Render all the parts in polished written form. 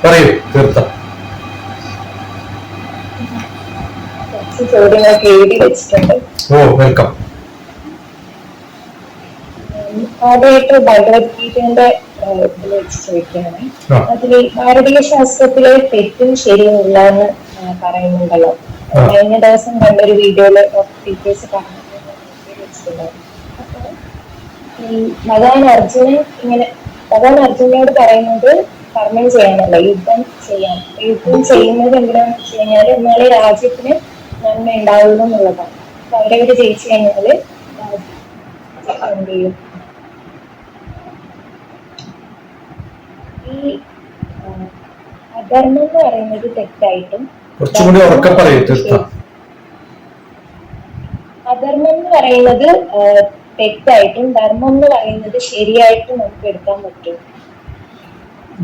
പറയൂ തീർത്ഥ. ചോദ്യങ്ങളൊക്കെ എഴുതി വെച്ചിട്ടുണ്ട്. ഓ വെൽക്കം. ആദ്യമായിട്ട് ഭഗവത്ഗീതയുടെ ഇതിൽ വെച്ച് ചോദിക്കുകയാണ്. അതിൽ ഭാരതീയ ശാസ്ത്രത്തിലെ തെറ്റും ശരിയും ഇല്ല എന്ന് പറയുന്നുണ്ടല്ലോ. കഴിഞ്ഞ ദിവസം കണ്ടൊരു വീഡിയോയില് ടീച്ചേഴ്സ് പറഞ്ഞിട്ടുണ്ടായിരുന്നു. അപ്പൊ ഈ ഭഗവാൻ അർജുനോട് പറയുന്നത് കർമ്മം ചെയ്യാനല്ല, യുദ്ധം ചെയ്യാൻ. യുദ്ധം ചെയ്യുന്നത് എന്തിനാന്ന് വെച്ച് കഴിഞ്ഞാൽ എന്നാലേ രാജ്യത്തിന് നന്മ ഉണ്ടാവുള്ളൂ എന്നുള്ളതാണ്. അപ്പൊ അവരവര് ജയിച്ചു കഴിഞ്ഞാല് എന്ത് ചെയ്യും? ഈ അധർമ്മം എന്ന് പറയുന്നത് തെറ്റായിട്ടും അധർമ്മം എന്ന് പറയുന്നത് തെറ്റായിട്ടും ധർമ്മം എന്ന് പറയുന്നത് ശരിയായിട്ടും നമുക്ക് എടുക്കാൻ പറ്റും.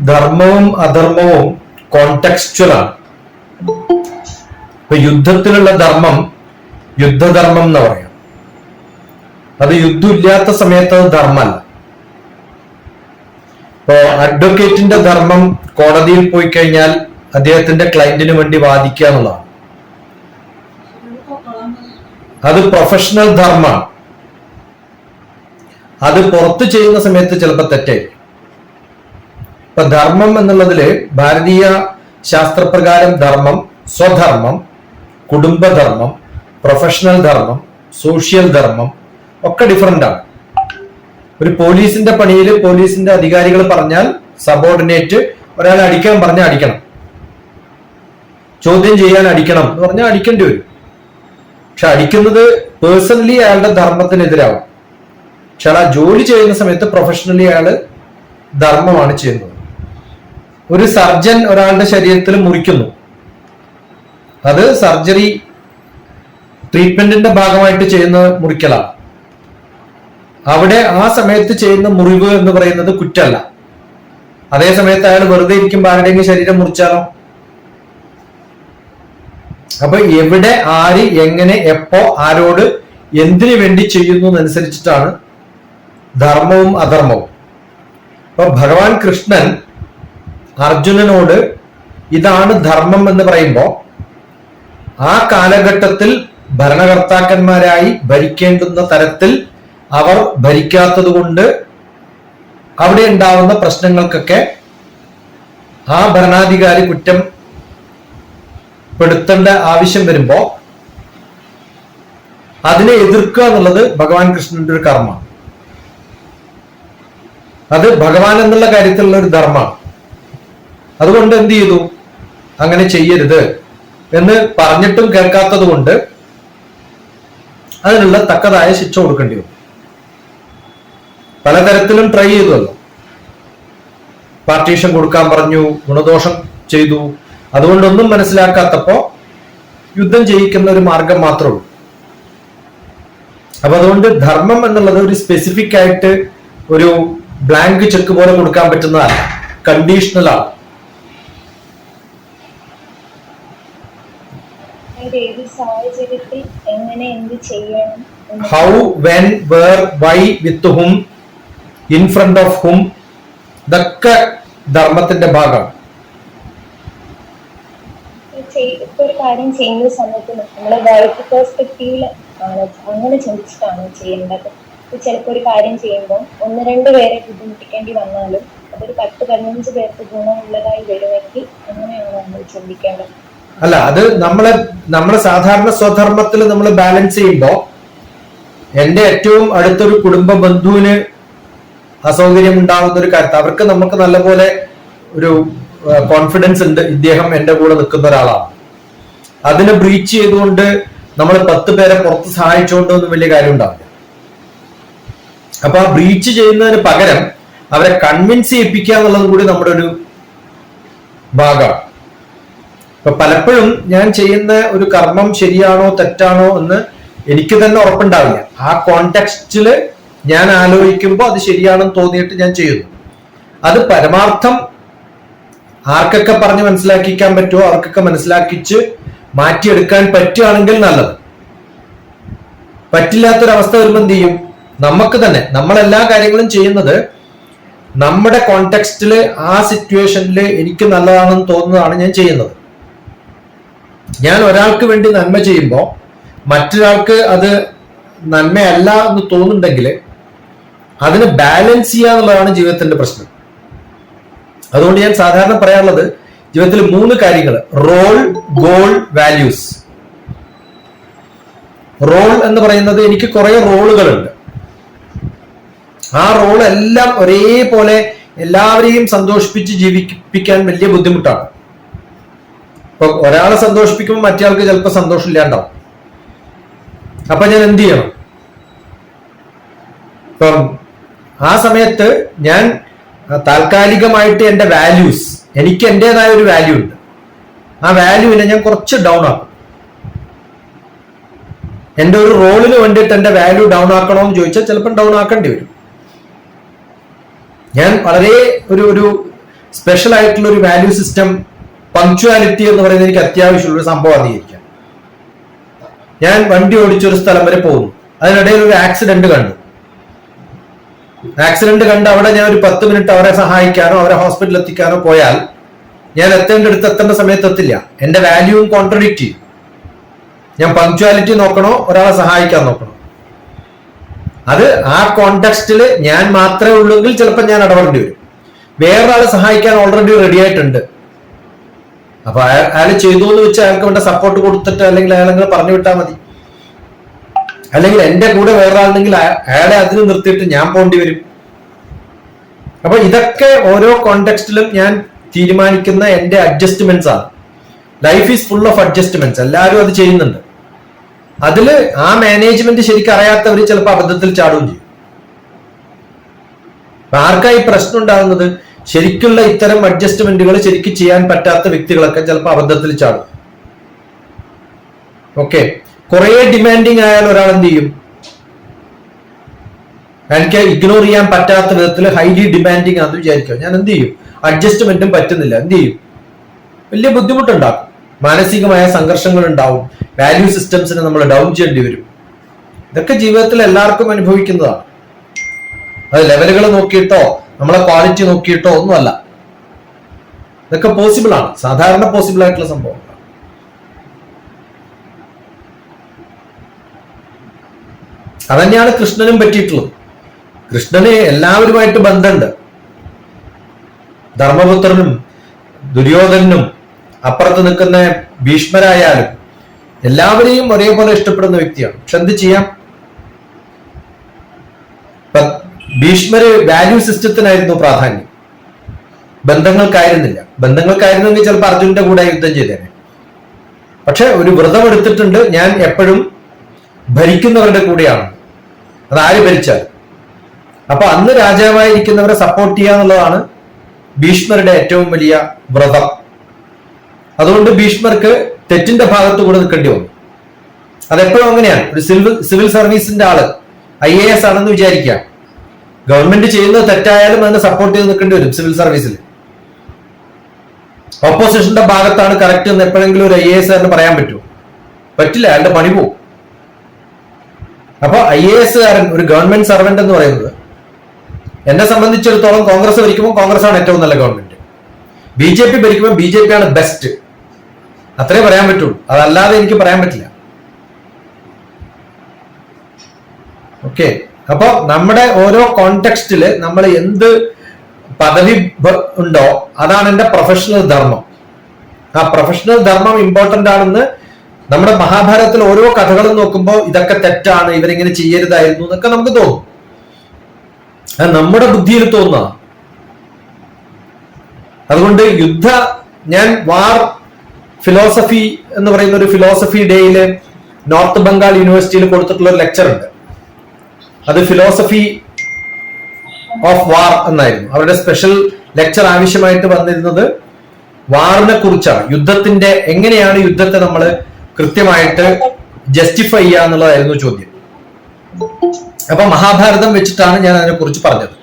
ധർമ്മവും അധർമ്മവും കോണ്ടെക്സ്ച്വലാണ്. ഇപ്പൊ യുദ്ധത്തിലുള്ള ധർമ്മം യുദ്ധധർമ്മം എന്ന് പറയാം. അത് യുദ്ധം ഇല്ലാത്ത സമയത്ത് അത് ധർമ്മമല്ല. ഇപ്പോ അഡ്വക്കേറ്റിന്റെ ധർമ്മം കോടതിയിൽ പോയി കഴിഞ്ഞാൽ അദ്ദേഹത്തിന്റെ ക്ലയന്റിന് വേണ്ടി വാദിക്കുക എന്നുള്ളതാണ്. അത് പ്രൊഫഷണൽ ധർമ്മമാണ്. അത് പുറത്ത് ചെയ്യുന്ന സമയത്ത് ചിലപ്പോൾ തെറ്റായിരിക്കും. ഇപ്പൊ ധർമ്മം എന്നുള്ളതില് ഭാരതീയ ശാസ്ത്രപ്രകാരം ധർമ്മം, സ്വധർമ്മം, കുടുംബധർമ്മം, പ്രൊഫഷണൽ ധർമ്മം, സോഷ്യൽ ധർമ്മം ഒക്കെ ഡിഫറെന്റ് ആണ്. ഒരു പോലീസിന്റെ പണിയിൽ പോലീസിന്റെ അധികാരികൾ പറഞ്ഞാൽ സബോർഡിനേറ്റ് ഒരാളെ അടിക്കാൻ പറഞ്ഞാൽ അടിക്കണം, ചോദ്യം ചെയ്യാൻ അടിക്കണം എന്ന് പറഞ്ഞാൽ അടിക്കേണ്ടി വരും. പക്ഷെ അടിക്കുന്നത് പേഴ്സണലി അയാളുടെ ധർമ്മത്തിനെതിരാവും. പക്ഷെ അയാൾ ജോലി ചെയ്യുന്ന സമയത്ത് പ്രൊഫഷണലി അയാള് ധർമ്മമാണ് ചെയ്യുന്നത്. ഒരു സർജൻ ഒരാളുടെ ശരീരത്തിൽ മുറിക്കുന്നു, അത് സർജറി ട്രീറ്റ്മെന്റിന്റെ ഭാഗമായിട്ട് ചെയ്യുന്ന മുറിക്കലാണ്. അവിടെ ആ സമയത്ത് ചെയ്യുന്ന മുറിവ് എന്ന് പറയുന്നത് കുറ്റമല്ല. അതേ സമയത്ത് അയാൾ വെറുതെ ഇരിക്കുമ്പോൾ ആരുടെയെങ്കിലും ശരീരം മുറിച്ചാലോ? അപ്പൊ എവിടെ, ആര്, എങ്ങനെ, എപ്പോ, ആരോട്, എന്തിനു വേണ്ടി ചെയ്യുന്നു എന്നനുസരിച്ചിട്ടാണ് ധർമ്മവും അധർമ്മവും. അപ്പൊ ഭഗവാൻ കൃഷ്ണൻ അർജുനനോട് ഇതാണ് ധർമ്മം എന്ന് പറയുമ്പോ ആ കാലഘട്ടത്തിൽ ഭരണകർത്താക്കന്മാരായി ഭരിക്കേണ്ടുന്ന തരത്തിൽ അവർ ഭരിക്കാത്തത് കൊണ്ട് അവിടെ ഉണ്ടാവുന്ന പ്രശ്നങ്ങൾക്കൊക്കെ ആ ഭരണാധികാരി കുറ്റം പെടുത്തേണ്ട ആവശ്യം വരുമ്പോ അതിനെ എതിർക്കുക എന്നുള്ളത് ഭഗവാൻ കൃഷ്ണന്റെ ഒരു കർമ്മമാണ്. അത് ഭഗവാൻ എന്നുള്ള കാര്യത്തിലുള്ള ഒരു ധർമ്മമാണ്. അതുകൊണ്ട് എന്ത് ചെയ്തു? അങ്ങനെ ചെയ്യരുത് എന്ന് പറഞ്ഞിട്ടും കേൾക്കാത്തത് കൊണ്ട് അതിനുള്ള തക്കതായ ശിക്ഷ കൊടുക്കേണ്ടി വന്നു. പലതരത്തിലും ട്രൈ ചെയ്തല്ലോ. പാർട്ടീഷൻ കൊടുക്കാൻ പറഞ്ഞു, ഗുണദോഷം ചെയ്തു. അതുകൊണ്ടൊന്നും മനസ്സിലാക്കാത്തപ്പോ യുദ്ധം ചെയ്യിക്കുന്ന ഒരു മാർഗം മാത്രമേ ഉള്ളൂ. അപ്പൊ അതുകൊണ്ട് ധർമ്മം എന്നുള്ളത് ഒരു സ്പെസിഫിക് ആയിട്ട് ഒരു ബ്ലാങ്ക് ചെക്ക് പോലെ കൊടുക്കാൻ പറ്റുന്നതല്ല, കണ്ടീഷണൽ ആണ്. How, when, where, why, with whom, in front of whom, ഇതൊക്കെ ധർമ്മത്തിന്റെ ഭാഗമാണ്. ഇപ്പൊ ഒരു കാര്യം ചെയ്യുന്ന സമയത്ത് നമ്മള് റൈറ്റ് പെർസ്പെക്റ്റീവിൽ അങ്ങനെ ചിന്തിച്ചിട്ടാണ് ചെയ്യേണ്ടത്. ചിലപ്പോൾ ഒരു കാര്യം ചെയ്യുമ്പോൾ 1-2 പേരെ ബുദ്ധിമുട്ടിക്കേണ്ടി വന്നാലും അതൊരു 10-15 പേർക്ക് ഗുണമുള്ളതായി വരുമെങ്കിൽ അങ്ങനെയാണ് നമ്മൾ ചിന്തിക്കേണ്ടത്. അല്ല, അത് നമ്മളെ സാധാരണ സ്വധർമ്മത്തിൽ നമ്മൾ ബാലൻസ് ചെയ്യുമ്പോ എന്റെ ഏറ്റവും അടുത്തൊരു കുടുംബ ബന്ധുവിന് അസൗകര്യം ഉണ്ടാകുന്ന ഒരു കാര്യത്തിൽ അവർക്ക് നമുക്ക് നല്ലപോലെ ഒരു കോൺഫിഡൻസ് ഉണ്ട്, ഇദ്ദേഹം എന്റെ കൂടെ നിൽക്കുന്ന ഒരാളാണ്. അതിനെ ബ്രീച്ച് ചെയ്തുകൊണ്ട് നമ്മൾ 10 പേരെ പുറത്ത് സഹായിച്ചുകൊണ്ടൊന്നും വലിയ കാര്യം ഉണ്ടാവില്ല. അപ്പൊ ആ ബ്രീച്ച് ചെയ്യുന്നതിന് പകരം അവരെ കൺവിൻസ് ചെയ്യിപ്പിക്കുക എന്നുള്ളതും കൂടി നമ്മുടെ ഒരു ഭാഗമാണ്. ഇപ്പൊ പലപ്പോഴും ഞാൻ ചെയ്യുന്ന ഒരു കർമ്മം ശരിയാണോ തെറ്റാണോ എന്ന് എനിക്ക് തന്നെ ഉറപ്പുണ്ടാവില്ല. ആ കോണ്ടെക്സ്റ്റില് ഞാൻ ആലോചിക്കുമ്പോൾ അത് ശരിയാണെന്ന് തോന്നിയിട്ട് ഞാൻ ചെയ്യുന്നു. അത് പരമാർത്ഥം ആർക്കൊക്കെ പറഞ്ഞ് മനസ്സിലാക്കിക്കാൻ പറ്റുമോ അവർക്കൊക്കെ മനസ്സിലാക്കിച്ച് മാറ്റിയെടുക്കാൻ പറ്റുകയാണെങ്കിൽ നല്ലത്. പറ്റില്ലാത്തൊരവസ്ഥ വരുമ്പോൾ എന്ത് ചെയ്യും? നമുക്ക് തന്നെ നമ്മളെല്ലാ കാര്യങ്ങളും ചെയ്യുന്നത് നമ്മുടെ കോണ്ടെക്സ്റ്റില് ആ സിറ്റുവേഷനിൽ എനിക്ക് നല്ലതാണെന്ന് തോന്നുന്നതാണ് ഞാൻ ചെയ്യുന്നത്. ഞാൻ ഒരാൾക്ക് വേണ്ടി നന്മ ചെയ്യുമ്പോൾ മറ്റൊരാൾക്ക് അത് നന്മയല്ല എന്ന് തോന്നുന്നുണ്ടെങ്കിൽ അതിന് ബാലൻസ് ചെയ്യുക എന്നുള്ളതാണ് ജീവിതത്തിന്റെ പ്രശ്നം. അതുകൊണ്ട് ഞാൻ സാധാരണ പറയാനുള്ളത് ജീവിതത്തിൽ 3 കാര്യങ്ങൾ: റോൾ, ഗോൾ, വാല്യൂസ്. റോൾ എന്ന് പറയുന്നത് എനിക്ക് കുറെ റോളുകളുണ്ട്. ആ റോൾ എല്ലാം ഒരേപോലെ എല്ലാവരെയും സന്തോഷിപ്പിച്ച് ജീവിപ്പിക്കാൻ വലിയ ബുദ്ധിമുട്ടാണ്. ഇപ്പൊ ഒരാളെ സന്തോഷിപ്പിക്കുമ്പോൾ മറ്റേയാൾക്ക് ചിലപ്പോൾ സന്തോഷം ഇല്ലാണ്ടാവും. അപ്പൊ ഞാൻ എന്ത് ചെയ്യണം? ഇപ്പം ആ സമയത്ത് ഞാൻ താൽക്കാലികമായിട്ട് എൻ്റെ വാല്യൂസ്, എനിക്ക് എൻ്റെതായ ഒരു വാല്യൂ ഉണ്ട്, ആ വാല്യൂവിനെ ഞാൻ കുറച്ച് ഡൗൺ ആക്കും. എൻ്റെ ഒരു റോളിന് വേണ്ടിയിട്ട് എൻ്റെ വാല്യൂ ഡൗൺ ആക്കണമെന്ന് ചോദിച്ചാൽ ചിലപ്പോൾ ഡൗൺ ആക്കേണ്ടി വരും. ഞാൻ വളരെ ഒരു സ്പെഷ്യൽ ആയിട്ടുള്ള ഒരു വാല്യൂ സിസ്റ്റം, പങ്ക്ച്വാലിറ്റി എന്ന് പറയുന്നത് എനിക്ക് അത്യാവശ്യമുള്ള ഒരു സംഭവം അംഗീകരിക്കാം. ഞാൻ വണ്ടി ഓടിച്ചൊരു സ്ഥലം വരെ പോകുന്നു, അതിനിടയിൽ ഒരു ആക്സിഡന്റ് കണ്ടു. അവിടെ ഞാൻ ഒരു 10 മിനിറ്റ് അവരെ സഹായിക്കാനോ അവരെ ഹോസ്പിറ്റലിൽ എത്തിക്കാനോ പോയാൽ ഞാൻ എത്തേണ്ട സമയത്ത് എത്തില്ല. എന്റെ വാല്യൂവും കോൺട്രഡിക്റ്റ് ചെയ്യും. ഞാൻ പങ്ക്ച്വാലിറ്റി നോക്കണോ ഒരാളെ സഹായിക്കാൻ നോക്കണോ? അത് ആ കോണ്ടെക്സ്റ്റിൽ ഞാൻ മാത്രമേ ഉള്ളൂങ്കിൽ ചിലപ്പോൾ ഞാൻ ഇടപെടേണ്ടി വരും. വേറൊരാളെ സഹായിക്കാൻ ഓൾറെഡി റെഡി ആയിട്ടുണ്ട്. അപ്പൊ അയാൾ ചെയ്തു എന്ന് വെച്ചാൽ അയാൾക്ക് വേണ്ട സപ്പോർട്ട് കൊടുത്തിട്ട് അല്ലെങ്കിൽ അയാളെങ്ങനെ പറഞ്ഞു വിട്ടാൽ മതി. അല്ലെങ്കിൽ എന്റെ കൂടെ വേറൊരാളുണ്ടെങ്കിൽ അയാളെ അതിന് നിർത്തിയിട്ട് ഞാൻ പോകേണ്ടി വരും. അപ്പൊ ഇതൊക്കെ ഓരോ കോണ്ടെക്സ്റ്റിലും ഞാൻ തീരുമാനിക്കുന്ന എന്റെ അഡ്ജസ്റ്റ്മെന്റ്സ് ആണ്. Life is full of adjustments. എല്ലാവരും അത് ചെയ്യുന്നുണ്ട്. അതില് ആ മാനേജ്മെന്റ് ശരിക്കും അറിയാത്തവർ ചിലപ്പോൾ അബദ്ധത്തിൽ ചാടുകയും ചെയ്യും. ആർക്കായി പ്രശ്നം ഉണ്ടാകുന്നത്? ശരിക്കുള്ള ഇത്തരം അഡ്ജസ്റ്റ്മെന്റുകൾ ശരിക്കും ചെയ്യാൻ പറ്റാത്ത വ്യക്തികളൊക്കെ ചിലപ്പോൾ അബദ്ധത്തിൽ ചാടും. ഓക്കെ, കുറെ ഡിമാൻഡിങ് ആയാൽ ഒരാൾ എന്ത് ചെയ്യും? എനിക്ക് ഇഗ്നോർ ചെയ്യാൻ പറ്റാത്ത വിധത്തിൽ ഹൈലി ഡിമാൻഡിങ് ആണെന്ന് വിചാരിക്കുക. ഞാൻ എന്ത് ചെയ്യും? അഡ്ജസ്റ്റ്മെന്റും പറ്റുന്നില്ല, എന്ത് ചെയ്യും? വലിയ ബുദ്ധിമുട്ടുണ്ടാകും. മാനസികമായ സംഘർഷങ്ങൾ ഉണ്ടാവും. വാല്യൂ സിസ്റ്റംസിനെ നമ്മൾ ഡൗൺ ചെയ്യേണ്ടി വരും. ഇതൊക്കെ ജീവിതത്തിൽ എല്ലാവർക്കും അനുഭവിക്കുന്നതാണ്. അത് ലെവലുകൾ നോക്കിയിട്ടോ നമ്മളെ ക്വാളിറ്റി നോക്കിയിട്ടോ ഒന്നുമല്ല. ഇതൊക്കെ പോസിബിൾ ആണ്, സാധാരണ പോസിബിൾ ആയിട്ടുള്ള സംഭവം. അതന്നെയാണ് കൃഷ്ണനും പറ്റിയിട്ടുള്ളത്. കൃഷ്ണന് എല്ലാവരുമായിട്ട് ബന്ധമുണ്ട്. ധർമ്മപുത്രനും ദുര്യോധനും അപ്പുറത്ത് നിൽക്കുന്ന ഭീഷ്മരായാലും എല്ലാവരെയും ഒരേപോലെ ഇഷ്ടപ്പെടുന്ന വ്യക്തിയാണ്. പക്ഷെ എന്ത് ചെയ്യാം? ഭീഷ്മര് വാല്യൂ സിസ്റ്റത്തിനായിരുന്നു പ്രാധാന്യം, ബന്ധങ്ങൾക്കായിരുന്നില്ല. ബന്ധങ്ങൾക്കായിരുന്നെങ്കിൽ ചിലപ്പോൾ അർജുനന്റെ കൂടെ യുദ്ധം ചെയ്തേനെ. പക്ഷെ ഒരു വ്രതം എടുത്തിട്ടുണ്ട്, ഞാൻ എപ്പോഴും ഭരിക്കുന്നവരുടെ കൂടെയാണ്, അത് ആര് ഭരിച്ചാൽ. അപ്പൊ അന്ന് രാജാവായിരിക്കുന്നവരെ സപ്പോർട്ട് ചെയ്യുക എന്നുള്ളതാണ് ഭീഷ്മരുടെ ഏറ്റവും വലിയ വ്രതം. അതുകൊണ്ട് ഭീഷ്മർക്ക് തെറ്റിന്റെ ഭാഗത്ത് കൂടെ നിൽക്കേണ്ടി വന്നു. അതെപ്പോഴും അങ്ങനെയാണ്. ഒരു സിവിൽ സർവീസിന്റെ ആള് IAS ആണെന്ന് വിചാരിക്കുക, ഗവൺമെന്റ് ചെയ്യുന്നത് തെറ്റായാലും അതിനെ സപ്പോർട്ട് ചെയ്ത് നിൽക്കേണ്ടി വരും. സിവിൽ സർവീസിൽ ഓപ്പോസിഷന്റെ ഭാഗത്താണ് കറക്റ്റ് എന്ന് എപ്പോഴെങ്കിലും ഒരു IAS പറയാൻ പറ്റുമോ? പറ്റില്ല, അയാളുടെ പണി പോകും. അപ്പൊ IAS ഒരു ഗവൺമെന്റ് സർവന്റ് എന്ന് പറയുന്നത്, എന്നെ സംബന്ധിച്ചിടത്തോളം കോൺഗ്രസ് ഭരിക്കുമ്പോൾ കോൺഗ്രസ് ആണ് ഏറ്റവും നല്ല ഗവൺമെന്റ്, BJP ഭരിക്കുമ്പോൾ BJP ആണ് ബെസ്റ്റ്. അത്രേ പറയാൻ പറ്റുള്ളൂ, അതല്ലാതെ എനിക്ക് പറയാൻ പറ്റില്ല. ഓക്കെ, അപ്പൊ നമ്മുടെ ഓരോ കോണ്ടെക്സ്റ്റില് നമ്മൾ എന്ത് പദവി ഉണ്ടോ അതാണ് എന്റെ പ്രൊഫഷണൽ ധർമ്മം. ആ പ്രൊഫഷണൽ ധർമ്മം ഇമ്പോർട്ടന്റ് ആണെന്ന് നമ്മുടെ മഹാഭാരതത്തിൽ ഓരോ കഥകളും നോക്കുമ്പോൾ ഇതൊക്കെ തെറ്റാണ്, ഇവരിങ്ങനെ ചെയ്യരുതായിരുന്നു എന്നൊക്കെ നമുക്ക് തോന്നും. അത് നമ്മുടെ ബുദ്ധിയിൽ തോന്നുക. അതുകൊണ്ട് ഞാൻ വാർ ഫിലോസഫി എന്ന് പറയുന്ന ഒരു ഫിലോസഫി ഡേയില് നോർത്ത് ബംഗാൾ യൂണിവേഴ്സിറ്റിയിൽ കൊടുത്തിട്ടുള്ള ഒരു ലെക്ചർ ഉണ്ട്. അത് ഫിലോസഫി ഓഫ് വാർ എന്നായിരുന്നു. അവരുടെ സ്പെഷ്യൽ ലെക്ചർ ആവശ്യമായിട്ട് വന്നിരുന്നത് വാറിനെ കുറിച്ചാണ്. യുദ്ധത്തിന്റെ എങ്ങനെയാണ് യുദ്ധത്തെ നമ്മൾ കൃത്യമായിട്ട് ജസ്റ്റിഫൈ ചെയ്യുക എന്നുള്ളതായിരുന്നു ചോദ്യം. അപ്പൊ മഹാഭാരതം വെച്ചിട്ടാണ് ഞാൻ അതിനെ കുറിച്ച് പറഞ്ഞത്.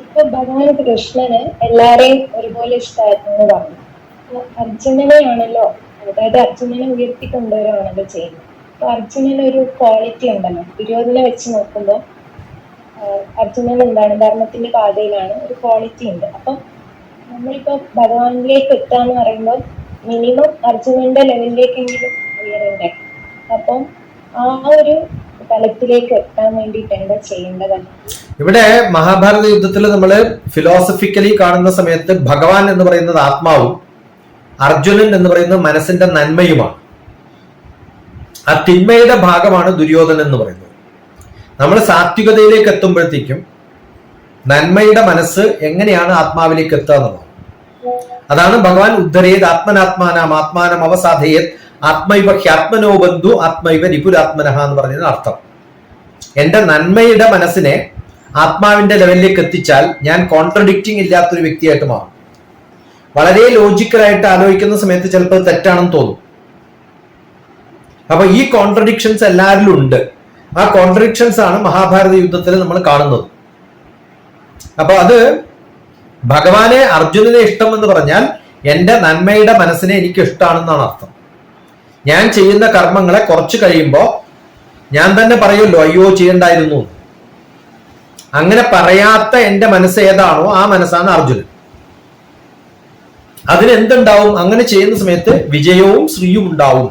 ഇപ്പൊ ഭഗവാൻ കൃഷ്ണന് എല്ലാരെയും ഒരുപോലെ ഇഷ്ടമായിരുന്നു എന്ന് പറഞ്ഞു. അർജുനനെയാണല്ലോ അതായത് അർജുനനെ ഉയർത്തിക്കൊണ്ടുവരുവാണല്ലോ ചെയ്യുന്നത്. അപ്പൊ അർജുനന് ഒരു ക്വാളിറ്റി ഉണ്ടല്ലോ, ദുര്യോധനെ വെച്ച് നോക്കുമ്പോൾ അർജുനൻ എന്താണ്, ധർമ്മത്തിന്റെ പാതയിലാണ്, ഒരു ക്വാളിറ്റി ഉണ്ട്. അപ്പം നമ്മളിപ്പോ ഭഗവാനിലേക്ക് എത്താന്ന് പറയുമ്പോൾ മിനിമം അർജുനന്റെ ലെവലിലേക്കെങ്കിലും ഉയരണ്ടേ. അപ്പം ആ ഒരു തലത്തിലേക്ക് എത്താൻ വേണ്ടിയിട്ട് എന്താ ചെയ്യേണ്ടത്? ഇവിടെ മഹാഭാരത യുദ്ധത്തിൽ നമ്മൾ ഫിലോസഫിക്കലി കാണുന്ന സമയത്ത് ഭഗവാൻ എന്ന് പറയുന്നത് ആത്മാവും അർജുനൻ എന്ന് പറയുന്നത് മനസ്സിന്റെ നന്മയുമാണ്. ആ തിന്മയുടെ ഭാഗമാണ് ദുര്യോധനൻ എന്ന് പറയുന്നത്. നമ്മൾ സാത്വികതയിലേക്ക് എത്തുമ്പോഴത്തേക്കും നന്മയുടെ മനസ്സ് എങ്ങനെയാണ് ആത്മാവിലേക്ക് എത്തുക എന്നുള്ളത്. അതാണ് ഭഗവാൻ ഉദ്ധരേത് ആത്മനാത്മാനം ആത്മാനം അവസാധയേത് ആത്മൈവ ഹ്യാത്മനോ ബന്ധു ആത്മൈവ രിപുരാത്മനഹ എന്ന് പറഞ്ഞതിന് അർത്ഥം, എന്റെ നന്മയുടെ മനസ്സിനെ ആത്മാവിന്റെ ലെവലിലേക്ക് എത്തിച്ചാൽ ഞാൻ കോൺട്രഡിക്റ്റിംഗ് ഇല്ലാത്തൊരു വ്യക്തിയായിട്ട് മാറും. വളരെ ലോജിക്കലായിട്ട് ആലോചിക്കുന്ന സമയത്ത് ചിലപ്പോൾ തെറ്റാണെന്ന് തോന്നും. അപ്പൊ ഈ കോൺട്രഡിക്ഷൻസ് എല്ലാവരിലും ഉണ്ട്. ആ കോൺട്രഡിക്ഷൻസ് ആണ് മഹാഭാരത യുദ്ധത്തിൽ നമ്മൾ കാണുന്നത്. അപ്പൊ അത് ഭഗവാനെ അർജുനനെ ഇഷ്ടം എന്ന് പറഞ്ഞാൽ എന്റെ നന്മയുടെ മനസ്സിനെ എനിക്ക് ഇഷ്ടമാണെന്നാണ് അർത്ഥം. ഞാൻ ചെയ്യുന്ന കർമ്മങ്ങളെ കുറച്ച് കഴിയുമ്പോൾ ഞാൻ തന്നെ പറയുമല്ലോ അയ്യോ ചെയ്യണ്ടായിരുന്നു. അങ്ങനെ പറയാത്ത എന്റെ മനസ്സ് ഏതാണോ ആ മനസ്സാണ് അർജുനൻ. അതിനെന്തുണ്ടാവും? അങ്ങനെ ചെയ്യുന്ന സമയത്ത് വിജയവും ശ്രീയും ഉണ്ടാവും.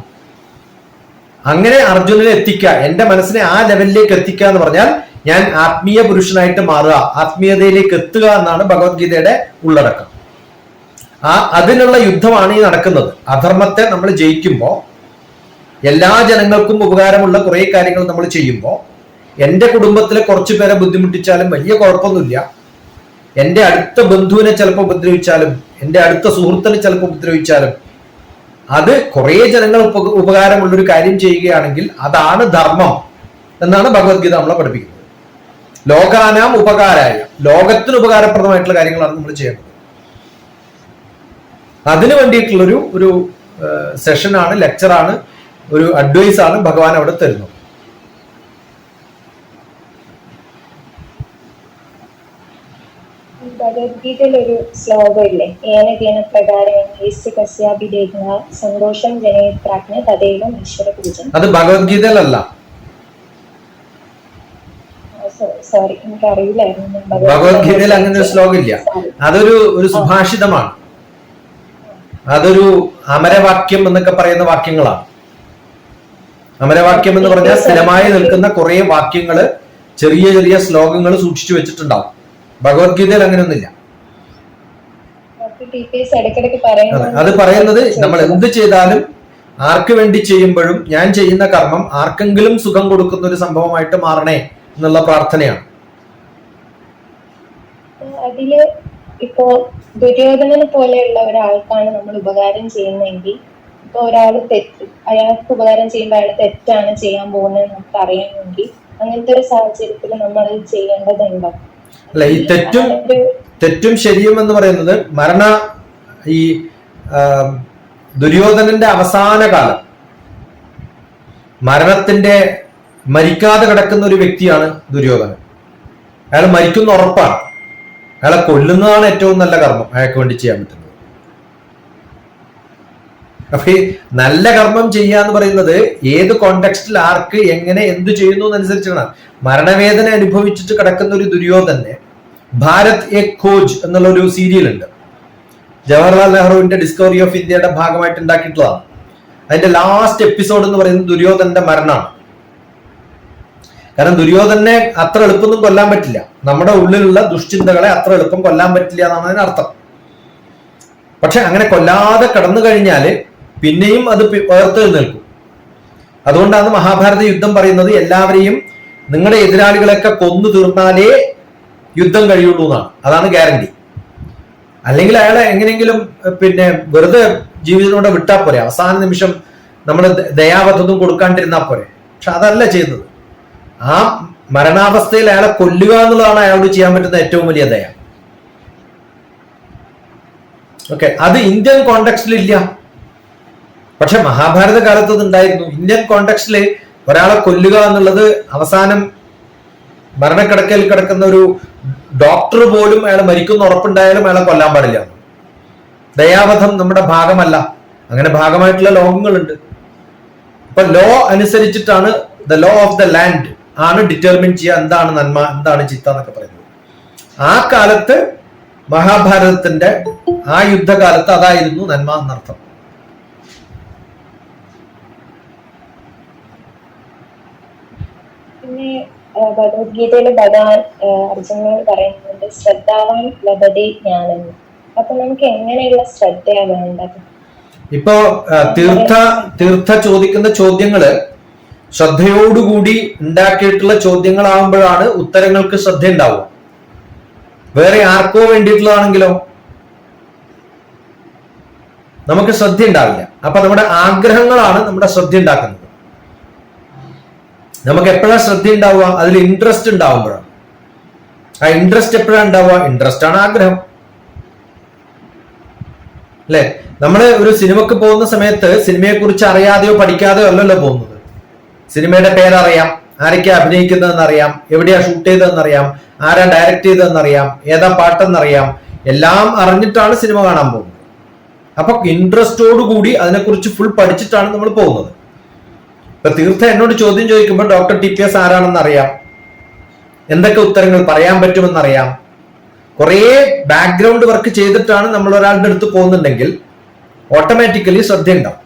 അങ്ങനെ അർജുനനെ എത്തിക്കുക, എന്റെ മനസ്സിനെ ആ ലെവലിലേക്ക് എത്തിക്കുക എന്ന് പറഞ്ഞാൽ ഞാൻ ആത്മീയ പുരുഷനായിട്ട് മാറുക, ആത്മീയതയിലേക്ക് എത്തുക എന്നാണ് ഭഗവത്ഗീതയുടെ ഉള്ളടക്കം. അതിനുള്ള യുദ്ധമാണ് ഈ നടക്കുന്നത്. അധർമ്മത്തെ നമ്മൾ ജയിക്കുമ്പോൾ, എല്ലാ ജനങ്ങൾക്കും ഉപകാരമുള്ള കുറെ കാര്യങ്ങൾ നമ്മൾ ചെയ്യുമ്പോൾ, എന്റെ കുടുംബത്തിലെ കുറച്ചു പേരെ ബുദ്ധിമുട്ടിച്ചാലും വലിയ കുഴപ്പമൊന്നുമില്ല, എന്റെ അടുത്ത ബന്ധുവിനെ ചിലപ്പോൾ ഉപദ്രവിച്ചാലും എന്റെ അടുത്ത സുഹൃത്തിനെ ചിലപ്പോൾ ഉപദ്രവിച്ചാലും അത് കുറെ ജനങ്ങൾക്ക് ഉപകാരമുള്ളൊരു കാര്യം ചെയ്യുകയാണെങ്കിൽ അതാണ് ധർമ്മം എന്നാണ് ഭഗവത്ഗീത നമ്മളെ പഠിപ്പിക്കുന്നത്. ലോകാനാം ഉപകാരായ, ലോകത്തിന് ഉപകാരപ്രദമായിട്ടുള്ള കാര്യങ്ങളാണ് നമ്മൾ ചെയ്യേണ്ടത്. അതിനു വേണ്ടിയിട്ടുള്ളൊരു ഒരു സെഷനാണ്, ലെക്ചറാണ്, ഒരു അഡ്വൈസ് ആണ് ഭഗവാൻ അവിടെ തരുന്നത്. ഭഗവത്ഗീതയിൽ ഒരു ശ്ലോകം ഇല്ലേ, ഏനകേന പ്രകാരം സന്തോഷം ജനയത്രാജ്ഞ തദൈവം ഈശ്വര പൂജം. അത് ഭഗവത്ഗീതയിലല്ല, സോറി എനിക്ക് അറിയില്ലായിരുന്നു. ഭഗവത്ഗീതയിൽ അങ്ങനെ ഒരു ശ്ലോകം ഇല്ല. അതൊരു സുഭാഷിതമാണ്. അതൊരു അമരവാക്യം എന്നൊക്കെ പറയുന്ന വാക്യങ്ങളാണ്. അമരവാക്യം എന്ന് പറഞ്ഞാൽ സ്ഥിരമായി നിൽക്കുന്ന കുറെ വാക്യങ്ങള്, ചെറിയ ചെറിയ ശ്ലോകങ്ങൾ സൂക്ഷിച്ചു വെച്ചിട്ടുണ്ടാവും. ഭഗവത്ഗീതയിൽ അങ്ങനെയൊന്നുമില്ല. അത് പറയുന്നത് നമ്മൾ എന്ത് ചെയ്താലും ആർക്ക് വേണ്ടി ചെയ്യുമ്പോഴും ഞാൻ ചെയ്യുന്ന കർമ്മം ആർക്കെങ്കിലും സുഖം കൊടുക്കുന്ന ഒരു സംഭവമായിട്ട് മാറണേ എന്നുള്ള പ്രാർത്ഥനയാണ്. അതില് ഇപ്പോ ദുര്യോധനനെ പോലെയുള്ള ഒരാൾക്കാണ് നമ്മൾ ഉപകാരം ചെയ്യുന്നതെങ്കിൽ, ഇപ്പൊ ഒരാൾ അയാൾക്ക് ഉപകാരം ചെയ്യുമ്പോൾ അയാൾ തെറ്റാണ് ചെയ്യാൻ പോകുന്നത് നമുക്ക് അറിയാമെങ്കിൽ അങ്ങനത്തെ ഒരു സാഹചര്യത്തിൽ നമ്മൾ ചെയ്യേണ്ടതുണ്ടോ? അല്ല, ഈ തെറ്റും ശരിയും എന്ന് പറയുന്നത് ഈ ദുര്യോധനന്റെ അവസാന കാലം, മരിക്കാതെ കിടക്കുന്ന ഒരു വ്യക്തിയാണ് ദുര്യോധനൻ. അയാൾ മരിക്കുന്ന ഉറപ്പാണ്. അയാളെ കൊല്ലുന്നതാണ് ഏറ്റവും നല്ല കർമ്മം അയാൾക്ക് വേണ്ടി ചെയ്യാൻ പറ്റുന്നത്. അപ്പൊ ഈ നല്ല കർമ്മം ചെയ്യുക എന്ന് പറയുന്നത് ഏത് കോണ്ടെക്സ്റ്റിൽ ആർക്ക് എങ്ങനെ എന്ത് ചെയ്യുന്നു എന്നനുസരിച്ചാണ്. മരണവേദന അനുഭവിച്ചിട്ട് കിടക്കുന്ന ഒരു ദുര്യോധനെ ഭാരത് എ ഖോജ് എന്നുള്ള ഒരു സീരിയൽ ഉണ്ട്, ജവഹർലാൽ നെഹ്റുവിന്റെ ഡിസ്കവറി ഓഫ് ഇന്ത്യയുടെ ഭാഗമായിട്ട് ഉണ്ടാക്കിയിട്ടുള്ളതാണ്. അതിന്റെ ലാസ്റ്റ് എപ്പിസോഡ് എന്ന് പറയുന്നത് ദുര്യോധനന്റെ മരണമാണ്. കാരണം ദുര്യോധനെ അത്ര എളുപ്പമൊന്നും കൊല്ലാൻ പറ്റില്ല, നമ്മുടെ ഉള്ളിലുള്ള ദുഷ്ചിന്തകളെ അത്ര എളുപ്പം കൊല്ലാൻ പറ്റില്ല എന്നാണ് അതിനർത്ഥം. പക്ഷെ അങ്ങനെ കൊല്ലാതെ കടന്നു കഴിഞ്ഞാല് പിന്നെയും അത് ഉയർത്തെഴുന്നേൽക്കും. അതുകൊണ്ടാണ് മഹാഭാരത യുദ്ധം പറയുന്നത് എല്ലാവരെയും നിങ്ങളുടെ എതിരാളികളെയൊക്കെ കൊന്നു തീർന്നാലേ യുദ്ധം കഴിയുള്ളൂ എന്നാണ്. അതാണ് ഗ്യാരണ്ടി. അല്ലെങ്കിൽ അയാളെ എങ്ങനെയെങ്കിലും വെറുതെ ജീവിതത്തിലൂടെ വിട്ടാൽ പോരെ, അവസാന നിമിഷം നമ്മൾ ദയാവധതും കൊടുക്കാണ്ടിരുന്നാൽ പോരെ. പക്ഷെ അതല്ല ചെയ്യുന്നത്. ആ മരണാവസ്ഥയിൽ അയാളെ കൊല്ലുക എന്നുള്ളതാണ് അയാളോട് ചെയ്യാൻ പറ്റുന്ന ഏറ്റവും വലിയ ദയ. ഓക്കെ, അത് ഇന്ത്യൻ കോണ്ടെക്സ്റ്റിൽ ഇല്ല. പക്ഷെ മഹാഭാരത കാലത്ത് അത് ഉണ്ടായിരുന്നു. ഇന്ത്യൻ കോണ്ടെക്സ്റ്റില് ഒരാളെ കൊല്ലുക എന്നുള്ളത് അവസാനം മരണക്കിടക്കയിൽ കിടക്കുന്ന ഒരു ഡോക്ടർ പോലും അയാൾ മരിക്കുന്ന ഉറപ്പുണ്ടായാലും അയാളെ കൊല്ലാൻ പാടില്ല. ദയാവധം നമ്മുടെ ഭാഗമല്ല. അങ്ങനെ ഭാഗമായിട്ടുള്ള ലോകങ്ങളുണ്ട്. അപ്പൊ ലോ അനുസരിച്ചിട്ടാണ്, the law of the land ആണ് ഡിറ്റർമിൻ ചെയ്യുക എന്താണ് നന്മ എന്താണ് ചിത്ത എന്നൊക്കെ പറയുന്നത്. ആ കാലത്ത് മഹാഭാരതത്തിന്റെ ആ യുദ്ധകാലത്ത് അതായിരുന്നു നന്മ എന്നർത്ഥം. പിന്നെ ഭഗവത്ഗീതയില് ഭഗവാൻ അർജുനനോട് പറയുന്നുണ്ട് ശ്രദ്ധാവാൻ ലഭതേ ജ്ഞാനം. അപ്പൊ നമുക്ക് എങ്ങനെയുള്ള ശ്രദ്ധയാണ് വേണ്ടത്? ഇപ്പോ തീർത്ഥ ചോദിക്കുന്ന ചോദ്യങ്ങള് ശ്രദ്ധയോടുകൂടി ഉണ്ടാക്കിയിട്ടുള്ള ചോദ്യങ്ങളാകുമ്പോഴാണ് ഉത്തരങ്ങൾക്ക് ശ്രദ്ധ ഉണ്ടാവുക. വേറെ ആർക്കോ വേണ്ടിയിട്ടുള്ളതാണെങ്കിലോ നമുക്ക് ശ്രദ്ധ ഉണ്ടാവില്ല. അപ്പൊ നമ്മുടെ ആഗ്രഹങ്ങളാണ് നമ്മുടെ ശ്രദ്ധ ഉണ്ടാക്കുന്നത്. നമുക്ക് എപ്പോഴാണ് ശ്രദ്ധ ഉണ്ടാവുക? അതിൽ ഇൻട്രസ്റ്റ് ഉണ്ടാവുമ്പോഴാണ്. ആ ഇൻട്രസ്റ്റ് എപ്പോഴാണ് ഉണ്ടാവുക? ഇൻട്രസ്റ്റ് ആണ് ആഗ്രഹം, അല്ലെ? നമ്മള് ഒരു സിനിമക്ക് പോകുന്ന സമയത്ത് സിനിമയെ കുറിച്ച് അറിയാതെയോ പഠിക്കാതെയോ അല്ലല്ലോ പോകുന്നത്. സിനിമയുടെ പേരറിയാം, ആരൊക്കെയാ അഭിനയിക്കുന്നതെന്ന് അറിയാം, എവിടെയാ ഷൂട്ട് ചെയ്തതെന്ന് അറിയാം, ആരാ ഡയറക്ട് ചെയ്തതെന്ന് അറിയാം, ഏതാ പാട്ടെന്നറിയാം. എല്ലാം അറിഞ്ഞിട്ടാണ് സിനിമ കാണാൻ പോകുന്നത്. അപ്പൊ ഇൻട്രസ്റ്റോടു കൂടി അതിനെക്കുറിച്ച് ഫുൾ പഠിച്ചിട്ടാണ് നമ്മൾ പോകുന്നത്. ഇപ്പൊ തീർത്ഥ എന്നോട് ചോദ്യം ചോദിക്കുമ്പോൾ ഡോക്ടർ TPS ആരാണെന്ന് അറിയാം, എന്തൊക്കെ ഉത്തരങ്ങൾ പറയാൻ പറ്റുമെന്നറിയാം. കുറേ ബാക്ക്ഗ്രൗണ്ട് വർക്ക് ചെയ്തിട്ടാണ് നമ്മൾ ഒരാളുടെ അടുത്ത് പോകുന്നുണ്ടെങ്കിൽ ഓട്ടോമാറ്റിക്കലി ശ്രദ്ധയുണ്ടാവും.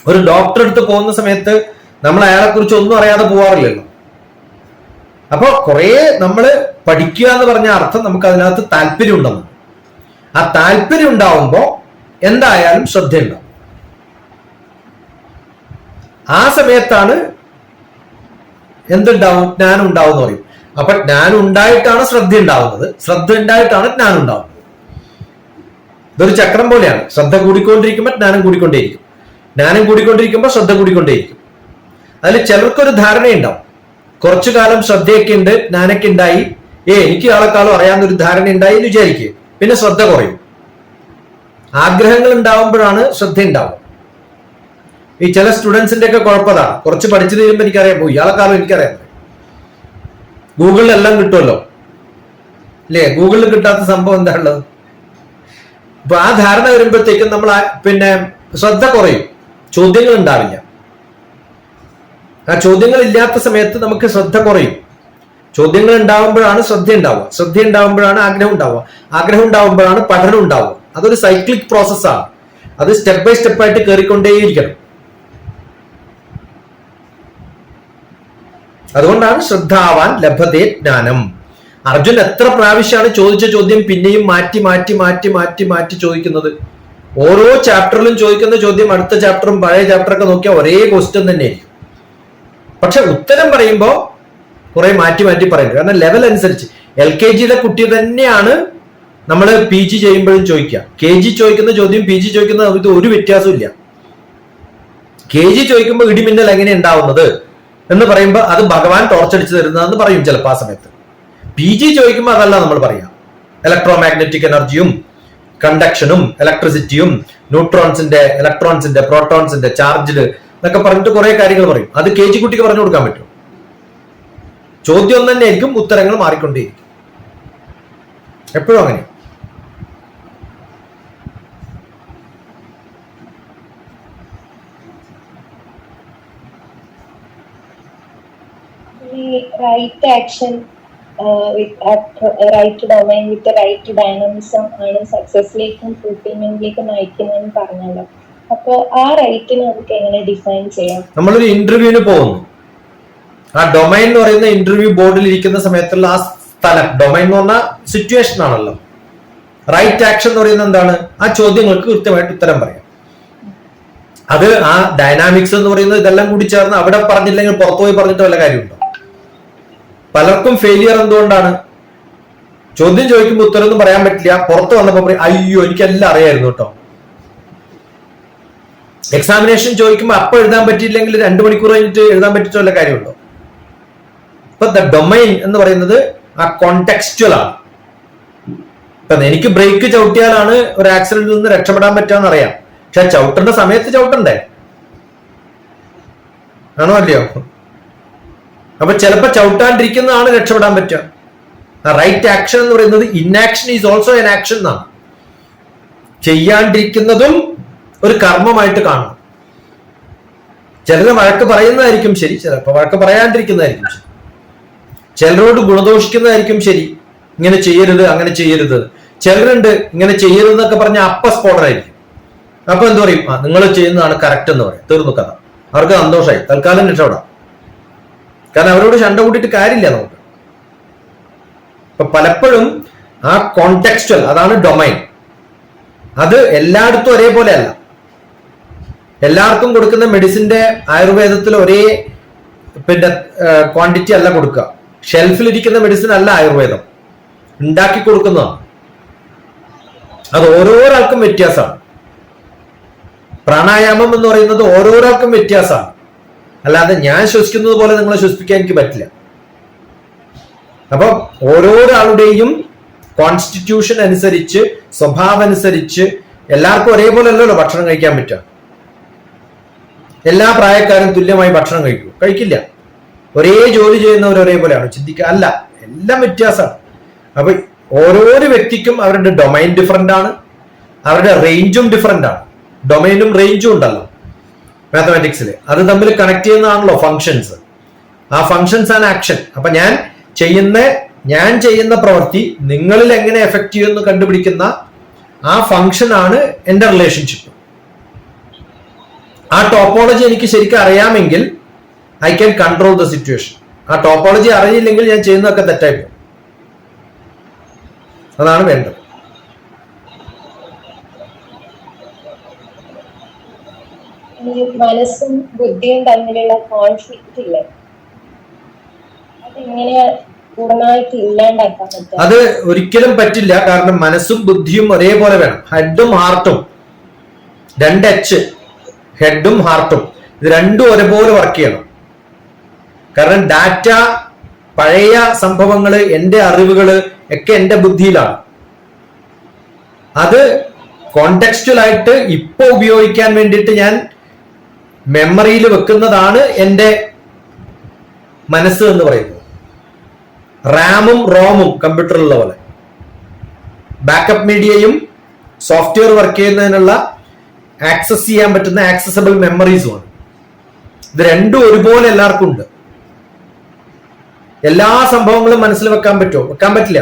ഒരു ഡോക്ടറെ അടുത്ത് പോകുന്ന സമയത്ത് നമ്മൾ അയാളെ കുറിച്ച് ഒന്നും അറിയാതെ പോവാറില്ലല്ലോ. അപ്പൊ കുറെ നമ്മൾ പഠിക്കുക എന്ന് പറഞ്ഞ അർത്ഥം നമുക്ക് അതിനകത്ത് താല്പര്യം ഉണ്ടെന്ന്. ആ താല്പര്യം ഉണ്ടാവുമ്പോ എന്തായാലും ശ്രദ്ധയുണ്ടാവും. ആ സമയത്താണ് എന്തുണ്ടാവും? ജ്ഞാനം ഉണ്ടാവും എന്ന് പറയും. അപ്പൊ ജ്ഞാനം ഉണ്ടായിട്ടാണ് ശ്രദ്ധ ഉണ്ടാവുന്നത്, ശ്രദ്ധ ഉണ്ടായിട്ടാണ് ജ്ഞാനം ഉണ്ടാവുന്നത്. ഇതൊരു ചക്രം പോലെയാണ്. ശ്രദ്ധ കൂടിക്കൊണ്ടിരിക്കുമ്പോൾ ജ്ഞാനം കൂടിക്കൊണ്ടേയിരിക്കും, ജ്ഞാനം കൂടിക്കൊണ്ടിരിക്കുമ്പോൾ ശ്രദ്ധ കൂടിക്കൊണ്ടേയിരിക്കും. അതിൽ ചിലർക്കൊരു ധാരണയുണ്ടാവും, കുറച്ചു കാലം ശ്രദ്ധയൊക്കെ ഉണ്ട്, ജ്ഞാനൊക്കെ ഉണ്ടായി, എനിക്ക് ആളെക്കാളും അറിയാവുന്നൊരു ധാരണ ഉണ്ടായി എന്ന് വിചാരിക്കുക, പിന്നെ ശ്രദ്ധ കുറയും. ആഗ്രഹങ്ങൾ ഉണ്ടാവുമ്പോഴാണ് ശ്രദ്ധ ഉണ്ടാവുക. ഈ ചില സ്റ്റുഡൻസിന്റെ ഒക്കെ കുഴപ്പതാണ്, കുറച്ച് പഠിച്ചു തീരുമ്പോൾ എനിക്കറിയാം, ഇയാളെക്കാളും എനിക്കറിയാം. ഗൂഗിളിലെല്ലാം കിട്ടുമല്ലോ, അല്ലേ? ഗൂഗിളിൽ കിട്ടാത്ത സംഭവം എന്താ ഉള്ളത്? അപ്പൊ ആ ധാരണ വരുമ്പോഴത്തേക്കും നമ്മൾ പിന്നെ ശ്രദ്ധ കുറയും, ചോദ്യങ്ങൾ ഉണ്ടാവില്ല. ആ ചോദ്യങ്ങൾ ഇല്ലാത്ത സമയത്ത് നമുക്ക് ശ്രദ്ധ കുറയും. ചോദ്യങ്ങൾ ഉണ്ടാവുമ്പോഴാണ് ശ്രദ്ധ ഉണ്ടാവുക, ശ്രദ്ധ ഉണ്ടാവുമ്പോഴാണ് ആഗ്രഹം ഉണ്ടാവുക, ആഗ്രഹം ഉണ്ടാവുമ്പോഴാണ് പഠനം ഉണ്ടാവുക. അതൊരു സൈക്ലിക് പ്രോസസ്സാണ്. അത് സ്റ്റെപ്പ് ബൈ സ്റ്റെപ്പ് ആയിട്ട് കയറിക്കൊണ്ടേയിരിക്കണം. അതുകൊണ്ടാണ് ശ്രദ്ധാവാൻ ലഭതേ ജ്ഞാനം. അർജുൻ എത്ര പ്രാവശ്യമാണ് ചോദിച്ച ചോദ്യം പിന്നെയും മാറ്റി മാറ്റി മാറ്റി മാറ്റി മാറ്റി ചോദിക്കുന്നത്. ഓരോ ചാപ്റ്ററിലും ചോദിക്കുന്ന ചോദ്യം അടുത്ത ചാപ്റ്ററും പഴയ ചാപ്റ്ററൊക്കെ നോക്കിയാൽ ഒരേ ക്വസ്റ്റ്യൻ തന്നെയായിരിക്കും. പക്ഷെ ഉത്തരം പറയുമ്പോൾ കുറെ മാറ്റി മാറ്റി പറയുന്നത്. കാരണം ലെവൽ അനുസരിച്ച് LKGയിലെ കുട്ടി തന്നെയാണ് നമ്മൾ PG ചെയ്യുമ്പോഴും ചോദിക്കുക. KG ചോദിക്കുന്ന ചോദ്യം PG ചോദിക്കുന്ന ഇത് ഒരു വ്യത്യാസവും ഇല്ല. KG ചോദിക്കുമ്പോൾ ഇടിമിന്നൽ എങ്ങനെ ഉണ്ടാവുന്നത് എന്ന് പറയുമ്പോൾ അത് ഭഗവാൻ ടോർച്ചടിച്ച് തരുന്നതെന്ന് പറയും ചിലപ്പോൾ ആ സമയത്ത്. PG ചോദിക്കുമ്പോൾ അതല്ല നമ്മൾ പറയാം. ഇലക്ട്രോ മാഗ്നറ്റിക് എനർജിയും കണ്ടക്ഷനും ഇലക്ട്രിസിറ്റിയും ന്യൂട്രോൺസിന്റെ ഇലക്ട്രോൺസിന്റെ പ്രോട്ടോൺസിന്റെ ചാർജില് എന്നൊക്കെ പറഞ്ഞിട്ട് കുറെ കാര്യങ്ങൾ പറയും. അത് KG കുട്ടിക്ക് പറഞ്ഞു കൊടുക്കാൻ പറ്റും. ചോദ്യം ഒന്നു തന്നെയായിരിക്കും, ഉത്തരങ്ങൾ മാറിക്കൊണ്ടേയിരിക്കും. എപ്പോഴും അങ്ങനെ. റൈറ്റ് ആക്ഷൻ റൈറ്റ് ഡൊമൈൻ വിത്ത് റൈറ്റ് ഡൈനാമിസം ആണ് സക്സസിലേക്കും ഫുൾഫിൽമെന്റിലേക്കും നയിക്കുന്നതെന്ന് പറഞ്ഞല്ലോ. അപ്പൊ ആ റൈറ്റിനെ നമുക്ക് എങ്ങനെ ഡിഫൈൻ ചെയ്യാം? നമ്മളൊരു ഇന്റർവ്യൂവിന് പോകുന്നു. ആ ഡൊമൈൻ എന്ന് പറയുന്ന ഇന്റർവ്യൂ ബോർഡിൽ ഇരിക്കുന്ന സമയത്തുള്ള ആ സ്ഥലം, ഡൊമൈൻ എന്ന് പറഞ്ഞ സിറ്റുവേഷൻ ആണല്ലോ. റൈറ്റ് ആക്ഷൻ എന്ന് പറയുന്നത് എന്താണ്? ആ ചോദ്യങ്ങൾക്ക് കൃത്യമായിട്ട് ഉത്തരം പറയാം. അത് ആ ഡൈനാമിക്സ് എന്ന് പറയുന്നത് ഇതെല്ലാം കൂടി ചേർന്ന് അവിടെ പറഞ്ഞില്ലെങ്കിൽ പുറത്തു പോയി പറഞ്ഞിട്ട് വല്ല കാര്യമുണ്ടോ? പലർക്കും ഫെയിലിയർ എന്തുകൊണ്ടാണ്? ചോദ്യം ചോദിക്കുമ്പോൾ ഉത്തരമൊന്നും പറയാൻ പറ്റില്ല, പുറത്ത് വന്നപ്പോ പറയും അയ്യോ എനിക്കെല്ലാം അറിയായിരുന്നു കേട്ടോ. എക്സാമിനേഷൻ ചോദിക്കുമ്പോൾ അപ്പൊ എഴുതാൻ പറ്റിയില്ലെങ്കിൽ 2 മണിക്കൂർ കഴിഞ്ഞിട്ട് എഴുതാൻ പറ്റിയിട്ട് വല്ല കാര്യമുണ്ടോ? ഇപ്പൊ ദ ഡൊമൈൻ എന്ന് പറയുന്നത് ആ കോണ്ടെക്സ്റ്റുവൽ ആണ്. ഇപ്പൊ എനിക്ക് ബ്രേക്ക് ചവിട്ടിയാലാണ് ഒരു ആക്സിഡന്റിൽ നിന്ന് രക്ഷപ്പെടാൻ പറ്റാന്ന് അറിയാം. പക്ഷെ ചവിട്ടേണ്ട സമയത്ത് ചവിട്ടണ്ടേ? ആണോ അല്ലയോ? അപ്പൊ ചിലപ്പോ ചവിട്ടാണ്ടിരിക്കുന്നതാണ് രക്ഷപ്പെടാൻ പറ്റുക. റൈറ്റ് ആക്ഷൻ എന്ന് പറയുന്നത് ഇന്നാക്ഷൻ ഈസ് ഓൾസോ എൻ ആക്ഷൻ എന്നാണ്. ചെയ്യാണ്ടിരിക്കുന്നതും ഒരു കർമ്മമായിട്ട് കാണണം. ചിലര് വഴക്ക് പറയുന്നതായിരിക്കും ശരി, ചിലപ്പോൾ വഴക്ക് പറയാണ്ടിരിക്കുന്നതായിരിക്കും ശരി, ചിലരോട് ഗുണദോഷിക്കുന്നതായിരിക്കും ശരി, ഇങ്ങനെ ചെയ്യരുത് അങ്ങനെ ചെയ്യരുത്. ചിലരുണ്ട് ഇങ്ങനെ ചെയ്യരുതെന്നൊക്കെ പറഞ്ഞ സ്പോട്ടറായിരിക്കും. അപ്പൊ എന്ത് പറയും, നിങ്ങൾ ചെയ്യുന്നതാണ് കറക്റ്റ് എന്ന് പറയും, തീർന്നു കഥ. അവർക്ക് സന്തോഷമായി, തൽക്കാലം രക്ഷപ്പെടാം. കാരണം അവരോട് ശണ്ട കൂട്ടിയിട്ട് കാര്യമില്ല നമുക്ക്. അപ്പൊ പലപ്പോഴും ആ കോണ്ടെക്സ്റ്റൽ, അതാണ് ഡൊമൈൻ, അത് എല്ലായിടത്തും ഒരേപോലെ അല്ല. എല്ലാവർക്കും കൊടുക്കുന്ന മെഡിസിന്റെ ആയുർവേദത്തിൽ ഒരേ ക്വാണ്ടിറ്റി അല്ല കൊടുക്കുക. ഷെൽഫിലിരിക്കുന്ന മെഡിസിൻ അല്ല ആയുർവേദം, ഉണ്ടാക്കി കൊടുക്കുന്നതാണ്. അത് ഓരോരാൾക്കും വ്യത്യാസമാണ്. പ്രാണായാമം എന്ന് പറയുന്നത് ഓരോരാൾക്കും വ്യത്യാസമാണ്. അല്ലാതെ ഞാൻ ശ്വസിക്കുന്നത് പോലെ നിങ്ങളെ ശ്വസിപ്പിക്കാൻ എനിക്ക് പറ്റില്ല. അപ്പൊ ഓരോരാളുടെയും കോൺസ്റ്റിറ്റ്യൂഷൻ അനുസരിച്ച്, സ്വഭാവം അനുസരിച്ച് എല്ലാവർക്കും ഒരേപോലെ അല്ലല്ലോ ഭക്ഷണം കഴിക്കാൻ പറ്റുക. എല്ലാ പ്രായക്കാരും തുല്യമായി ഭക്ഷണം കഴിക്കില്ല. ഒരേ ജോലി ചെയ്യുന്നവർ ഒരേപോലെയാണ് ചിന്തിക്കുക, അല്ല, എല്ലാം വ്യത്യാസമാണ്. അപ്പൊ ഓരോരോ വ്യക്തിക്കും അവരുടെ ഡൊമൈൻ ഡിഫറെന്റ് ആണ്, അവരുടെ റേഞ്ചും ഡിഫറെന്റ് ആണ്. ഡൊമൈനും റേഞ്ചും ഉണ്ടല്ലോ മാത്തമാറ്റിക്സിൽ, അത് തമ്മിൽ കണക്ട് ചെയ്യുന്നതാണല്ലോ ഫങ്ഷൻസ്. ആ ഫങ്ഷൻസ് ആൻഡ് ആക്ഷൻ. അപ്പൊ ഞാൻ ചെയ്യുന്ന പ്രവൃത്തി നിങ്ങളിൽ എങ്ങനെ എഫക്ട് ചെയ്യുമെന്ന് കണ്ടുപിടിക്കുന്ന ആ ഫങ്ഷൻ ആണ് എന്റെ റിലേഷൻഷിപ്പ്. ആ ടോപ്പോളജി എനിക്ക് ശരിക്കും അറിയാമെങ്കിൽ I can control the situation. ആ ടോപ്പോളജി അറിയില്ലെങ്കിൽ ഞാൻ ചെയ്യുന്നതൊക്കെ തെറ്റായി പോകും. അതാണ് വേണ്ടത്. മനസ്സും ബുദ്ധിയും തമ്മിലുള്ള കോൺഫ്ലിക്റ്റ് ഇല്ലേ, അതെങ്ങനെയാ പൂർണ്ണമായിട്ട് ഇല്ലാണ്ടാക്കാൻ പറ്റും? അത് ഒരിക്കലും പറ്റില്ല. കാരണം മനസ്സും ബുദ്ധിയും ഒരേപോലെ വേണം. ഹെഡും ഹാർട്ടും, 2 ഹെഡും ഹാർട്ടും, ഇത് രണ്ടും ഒരുപോലെ വർക്ക് ചെയ്യണം. കാരണം ഡാറ്റ, പഴയ സംഭവങ്ങള്, എന്റെ അറിവുകള് ഒക്കെ എന്റെ ബുദ്ധിയിലാണ്. അത് കോണ്ടെക്സ്റ്റുവൽ ആയിട്ട് ഇപ്പൊ ഉപയോഗിക്കാൻ വേണ്ടിയിട്ട് ഞാൻ മെമ്മറിയിൽ വെക്കുന്നതാണ് എന്റെ മനസ്സ് എന്ന് പറയുന്നത്. റാമും റോമും കമ്പ്യൂട്ടറിലുള്ള പോലെ ബാക്കപ്പ് മീഡിയയും സോഫ്റ്റ്വെയർ വർക്ക് ചെയ്യുന്നതിനുള്ള ആക്സസ് ചെയ്യാൻ പറ്റുന്ന ആക്സസബിൾ മെമ്മറീസുമാണ്. ഇത് രണ്ടും ഒരുപോലെ എല്ലാവർക്കും ഉണ്ട്. എല്ലാ സംഭവങ്ങളും മനസ്സിൽ വെക്കാൻ പറ്റുമോ? വെക്കാൻ പറ്റില്ല.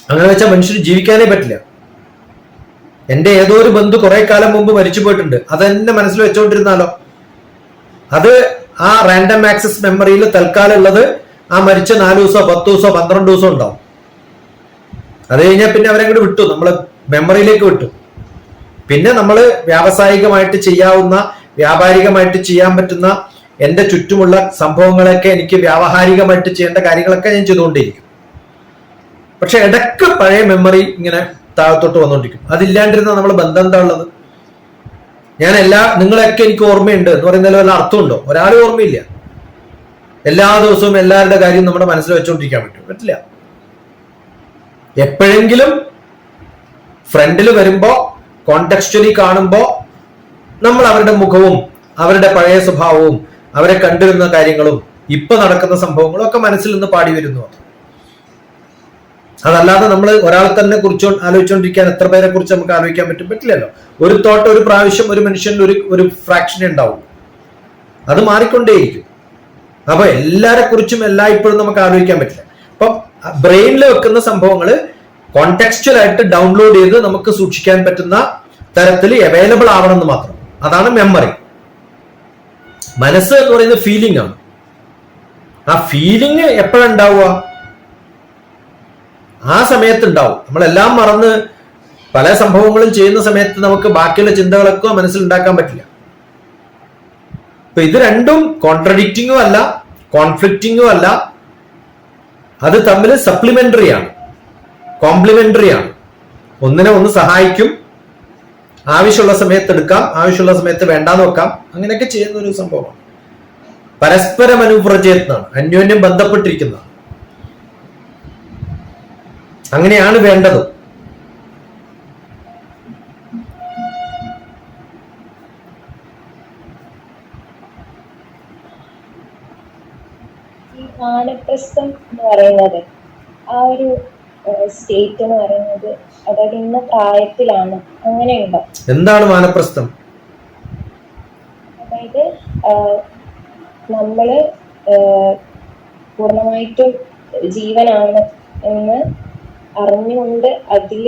അങ്ങനെ വെച്ചാൽ മനുഷ്യന് ജീവിക്കാനേ പറ്റില്ല. എന്റെ ഏതോ ഒരു ബന്ധു കുറെ കാലം മുമ്പ് മരിച്ചു പോയിട്ടുണ്ട്, അതെന്നെ മനസ്സിൽ വെച്ചോണ്ടിരുന്നാലോ? അത് ആ റാൻഡം ആക്സസ് മെമ്മറിയിൽ തൽക്കാലം ഉള്ളത് ആ മരിച്ച 4 ദിവസമോ 10 ദിവസമോ 12 ദിവസമോ ഉണ്ടാവും. അത് കഴിഞ്ഞാൽ പിന്നെ അവരങ്ങോട്ട് വിട്ടു, നമ്മള് മെമ്മറിയിലേക്ക് വിട്ടു. പിന്നെ നമ്മൾ വ്യാവസായികമായിട്ട് ചെയ്യാവുന്ന, വ്യാപാരികമായിട്ട് ചെയ്യാൻ പറ്റുന്ന എന്റെ ചുറ്റുമുള്ള സംഭവങ്ങളൊക്കെ എനിക്ക് വ്യാവഹാരികമായിട്ട് ചെയ്യേണ്ട കാര്യങ്ങളൊക്കെ ഞാൻ ചെയ്തുകൊണ്ടിരിക്കും. പക്ഷെ ഇടയ്ക്ക് പഴയ മെമ്മറി ഇങ്ങനെ താഴത്തോട്ട് വന്നുകൊണ്ടിരിക്കും. അതില്ലാണ്ടിരുന്ന നമ്മളെ ബന്ധം എന്താ ഉള്ളത്? നിങ്ങളെയൊക്കെ എനിക്ക് ഓർമ്മയുണ്ട് എന്ന് പറയുന്നതിൽ വല്ല അർത്ഥമുണ്ടോ? ഒരാളും ഓർമ്മയില്ല. എല്ലാ ദിവസവും എല്ലാവരുടെ കാര്യം നമ്മുടെ മനസ്സിൽ വെച്ചുകൊണ്ടിരിക്കാൻ പറ്റില്ല. എപ്പോഴെങ്കിലും ഫ്രണ്ടിൽ വരുമ്പോ, കോണ്ടെക്സ്ച്വലി കാണുമ്പോ നമ്മൾ അവരുടെ മുഖവും അവരുടെ പഴയ സ്വഭാവവും അവരെ കണ്ടിരുന്ന കാര്യങ്ങളും ഇപ്പൊ നടക്കുന്ന സംഭവങ്ങളും ഒക്കെ മനസ്സിൽ നിന്ന് പാടി വരുന്നു. അതല്ലാതെ നമ്മൾ ഒരാളെ തന്നെ കുറിച്ച് ആലോചിച്ചുകൊണ്ടിരിക്കാൻ എത്ര പേരെ കുറിച്ച് നമുക്ക് ആലോചിക്കാൻ പറ്റില്ലല്ലോ. ഒരു തോട്ട് ഒരു പ്രാവശ്യം ഒരു മനുഷ്യനിൽ ഒരു ഫ്രാക്ഷനെ ഉണ്ടാവും, അത് മാറിക്കൊണ്ടേയിരിക്കും. അപ്പൊ എല്ലാരെ കുറിച്ചും എല്ലായ്പ്പോഴും നമുക്ക് ആലോചിക്കാൻ പറ്റില്ല. അപ്പൊ ബ്രെയിനിൽ വെക്കുന്ന സംഭവങ്ങൾ കോണ്ടെക്സ്ച്വൽ ആയിട്ട് ഡൗൺലോഡ് ചെയ്ത് നമുക്ക് സൂക്ഷിക്കാൻ പറ്റുന്ന തരത്തിൽ അവൈലബിൾ ആവണം എന്ന് മാത്രം. അതാണ് മെമ്മറി. മനസ്സ് എന്ന് പറയുന്നത് ഫീലിംഗ് ആണ്. ആ ഫീലിംഗ് എപ്പോഴുണ്ടാവുക? ആ സമയത്ത് ഉണ്ടാവും. നമ്മളെല്ലാം മറന്ന് പല സംഭവങ്ങളും ചെയ്യുന്ന സമയത്ത് നമുക്ക് ബാക്കിയുള്ള ചിന്തകളൊക്കെ മനസ്സിലുണ്ടാക്കാൻ പറ്റില്ല. അപ്പൊ ഇത് രണ്ടും കോൺട്രഡിക്റ്റിങ്ങും അല്ല, കോൺഫ്ലിക്റ്റിങ്ങും അല്ല. അത് തമ്മിൽ സപ്ലിമെന്ററി ആണ്, കോംപ്ലിമെന്ററി ആണ്. ഒന്നിനെ ഒന്ന് സഹായിക്കും. ആവശ്യമുള്ള സമയത്ത് എടുക്കാം, ആവശ്യമുള്ള സമയത്ത് വേണ്ടാന്ന് വെക്കാം. അങ്ങനെയൊക്കെ ചെയ്യുന്ന ഒരു സംഭവമാണ്. പരസ്പരം അനുപ്രചയത്നാണ്, അന്യോന്യം ബന്ധപ്പെട്ടിരിക്കുന്നതാണ്. അങ്ങനെയാണ് വേണ്ടത്. ഈ വാനപ്രസ്ഥം എന്ന് പറയുന്നത് ആ ഒരു സ്റ്റേറ്റ് എന്ന് പറയുന്നത്, അതായത് ഇന്ന പ്രായത്തിലാണ് അങ്ങനെയുണ്ടോ? എന്താണ് വാനപ്രസ്ഥം? അതായത് നമ്മള് പൂർണ്ണമായിട്ടും ജീവനാണ് എന്ന് അറിഞ്ഞുകൊണ്ട് അതിൽ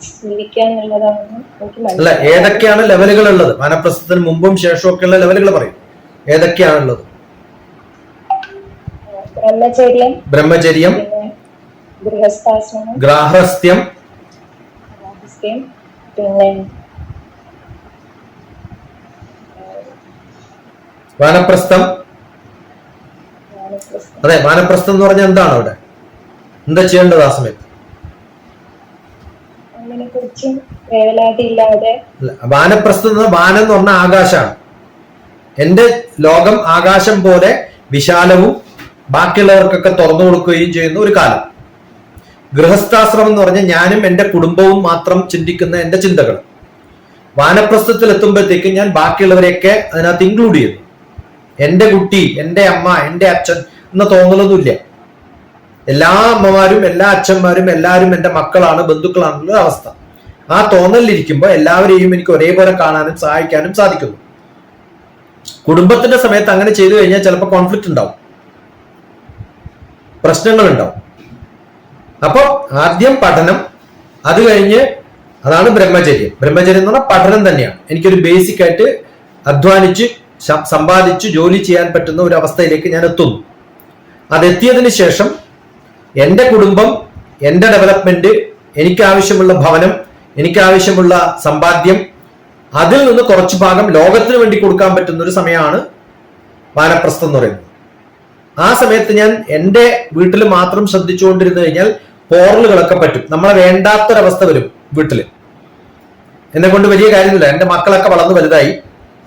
ജീവിക്കുക എന്നുള്ളതാണ് എനിക്ക് അല്ല, മനസ്സിലായത്. ഏതൊക്കെയാണ് ലെവലുകൾ ഉള്ളത്? വാനപ്രസ്ഥത്തിന് മുമ്പും ശേഷവും ഒക്കെയുള്ള ലെവലുകൾ പറയും. ഏതൊക്കെയാണുള്ളത്? ബ്രഹ്മചര്യം, ബ്രഹ്മചര്യം, പിന്നെ ഗൃഹസ്ഥാശ്രമം, ഗാർഹസ്ഥ്യം, ഗാർഹസ്ഥ്യം, പിന്നെ വാനപ്രസ്ഥം. വാനപ്രസ്ഥം. അതെ, വാനപ്രസ്ഥം എന്ന് പറഞ്ഞാൽ എന്താണ്? അവിടെ എന്താ ചെയ്യേണ്ടത് ആ സമയത്ത്? അതിനെ കുറിച്ചും വേവലാതി ഇല്ലാതെ. വാനപ്രസ്ഥം എന്ന് വാനം എന്ന് പറഞ്ഞാൽ ആകാശമാണ്. എന്റെ ലോകം ആകാശം പോലെ വിശാലവും ബാക്കിയുള്ളവർക്കൊക്കെ തുറന്നു കൊടുക്കുകയും ചെയ്യുന്ന ഒരു കാലം. ഗൃഹസ്ഥാശ്രമം എന്ന് പറഞ്ഞാൽ ഞാനും എന്റെ കുടുംബവും മാത്രം ചിന്തിക്കുന്ന എന്റെ ചിന്തകൾ. വാനപ്രസ്ഥത്തിൽ എത്തുമ്പോഴത്തേക്ക് ഞാൻ ബാക്കിയുള്ളവരെയൊക്കെ അതിനകത്ത് ഇൻക്ലൂഡ് ചെയ്യുന്നു. എന്റെ കുട്ടി, എന്റെ അമ്മ, എന്റെ അച്ഛൻ എന്ന തോന്നലൊന്നുമില്ല. എല്ലാ അമ്മമാരും എല്ലാ അച്ഛന്മാരും എല്ലാവരും എന്റെ മക്കളാണ്, ബന്ധുക്കളാണെന്നുള്ള അവസ്ഥ. ആ തോന്നലിരിക്കുമ്പോൾ എല്ലാവരെയും എനിക്ക് ഒരേപോലെ കാണാനും സഹായിക്കാനും സാധിക്കുന്നു. കുടുംബത്തിന്റെ സമയത്ത് അങ്ങനെ ചെയ്തു കഴിഞ്ഞാൽ ചിലപ്പോൾ കോൺഫ്ലിക്റ്റ് ഉണ്ടാവും, പ്രശ്നങ്ങൾ ഉണ്ടാവും. അപ്പൊ ആദ്യം പഠനം, അത് കഴിഞ്ഞ് അതാണ് ബ്രഹ്മചര്യം. ബ്രഹ്മചര്യം എന്ന് പറഞ്ഞാൽ പഠനം തന്നെയാണ്. എനിക്കൊരു ബേസിക് ആയിട്ട് അധ്വാനിച്ച് സമ്പാദിച്ച് ജോലി ചെയ്യാൻ പറ്റുന്ന ഒരു അവസ്ഥയിലേക്ക് ഞാൻ എത്തുന്നു. അതെത്തിയതിനു ശേഷം എൻ്റെ കുടുംബം, എൻ്റെ ഡെവലപ്മെന്റ്, എനിക്കാവശ്യമുള്ള ഭവനം, എനിക്കാവശ്യമുള്ള സമ്പാദ്യം, അതിൽ നിന്ന് കുറച്ചു ഭാഗം ലോകത്തിന് വേണ്ടി കൊടുക്കാൻ പറ്റുന്ന ഒരു സമയമാണ് വാനപ്രസ്ഥം എന്ന് പറയുന്നത്. ആ സമയത്ത് ഞാൻ എൻ്റെ വീട്ടിൽ മാത്രം ശ്രദ്ധിച്ചുകൊണ്ടിരുന്നു കഴിഞ്ഞാൽ പോറലുകളൊക്കെ പറ്റും. നമ്മളെ വേണ്ടാത്തൊരവസ്ഥ വരും വീട്ടില്. എന്നെ കൊണ്ട് വലിയ കാര്യമൊന്നുമില്ല, എൻ്റെ മക്കളൊക്കെ വളർന്നു വലുതായി,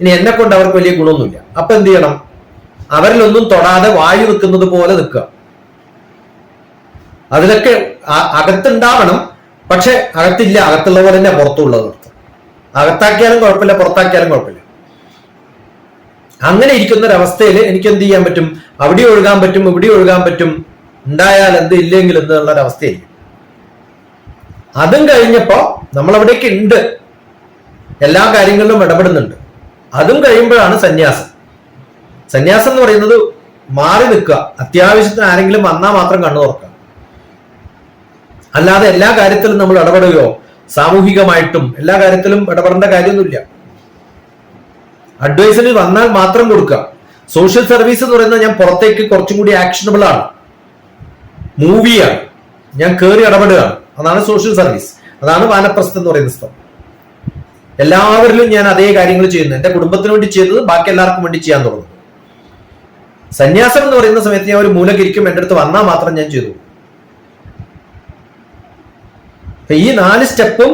ഇനി എന്നെ കൊണ്ട് അവർക്ക് വലിയ ഗുണമൊന്നുമില്ല. അപ്പൊ എന്ത് ചെയ്യണം? അവരിലൊന്നും തൊടാതെ വായു നിൽക്കുന്നത് പോലെ നിൽക്കുക. അതിലൊക്കെ അകത്തുണ്ടാവണം, പക്ഷെ അകത്തില്ല, അകത്തുള്ള പോലെ തന്നെ പുറത്തുള്ളത്. അകത്താക്കിയാലും കുഴപ്പമില്ല, പുറത്താക്കിയാലും കുഴപ്പമില്ല. അങ്ങനെ ഇരിക്കുന്ന ഒരവസ്ഥയിൽ എനിക്ക് എന്ത് ചെയ്യാൻ പറ്റും? അവിടെ ഒഴുകാൻ പറ്റും, ഇവിടെ ഒഴുകാൻ പറ്റും, ഉണ്ടായാൽ എന്ത്, ഇല്ലെങ്കിൽ എന്നുള്ള ഒരവസ്ഥയായിരിക്കും. അതും കഴിഞ്ഞപ്പോ നമ്മൾ അവിടേക്ക് ഉണ്ട്, എല്ലാ കാര്യങ്ങളിലും ഇടപെടുന്നുണ്ട്. അതും കഴിയുമ്പോഴാണ് സന്യാസം. സന്യാസം എന്ന് പറയുന്നത് മാറി നിൽക്കുക, അത്യാവശ്യത്തിന് ആരെങ്കിലും വന്നാൽ മാത്രം കണ്ണു തുറക്കുക. അല്ലാതെ എല്ലാ കാര്യത്തിലും നമ്മൾ ഇടപെടുകയോ സാമൂഹികമായിട്ടും എല്ലാ കാര്യത്തിലും ഇടപെടേണ്ട കാര്യമൊന്നുമില്ല. അഡ്വൈസിന് വന്നാൽ മാത്രം കൊടുക്കുക. സോഷ്യൽ സർവീസ് എന്ന് പറയുന്നത് ഞാൻ പുറത്തേക്ക് കുറച്ചും കൂടി ആക്ഷനബിൾ ആണ്, മൂവിയാണ്, ഞാൻ കയറി ഇടപെടുകയാണ്. അതാണ് സോഷ്യൽ സർവീസ്. അതാണ് വാനപ്രസ്ഥം എന്ന് പറയുന്ന സ്ഥലം. എല്ലാവരിലും ഞാൻ അതേ കാര്യങ്ങൾ ചെയ്യുന്നു. എന്റെ കുടുംബത്തിന് വേണ്ടി ചെയ്തത് ബാക്കി എല്ലാവർക്കും വേണ്ടി ചെയ്യാൻ തുടങ്ങും. സന്യാസം എന്ന് പറയുന്ന സമയത്ത് ഞാൻ ഒരു മൂലകരിക്കും, എൻ്റെ അടുത്ത് വന്നാൽ മാത്രം ഞാൻ ചെയ്തു. ഈ 4 സ്റ്റെപ്പും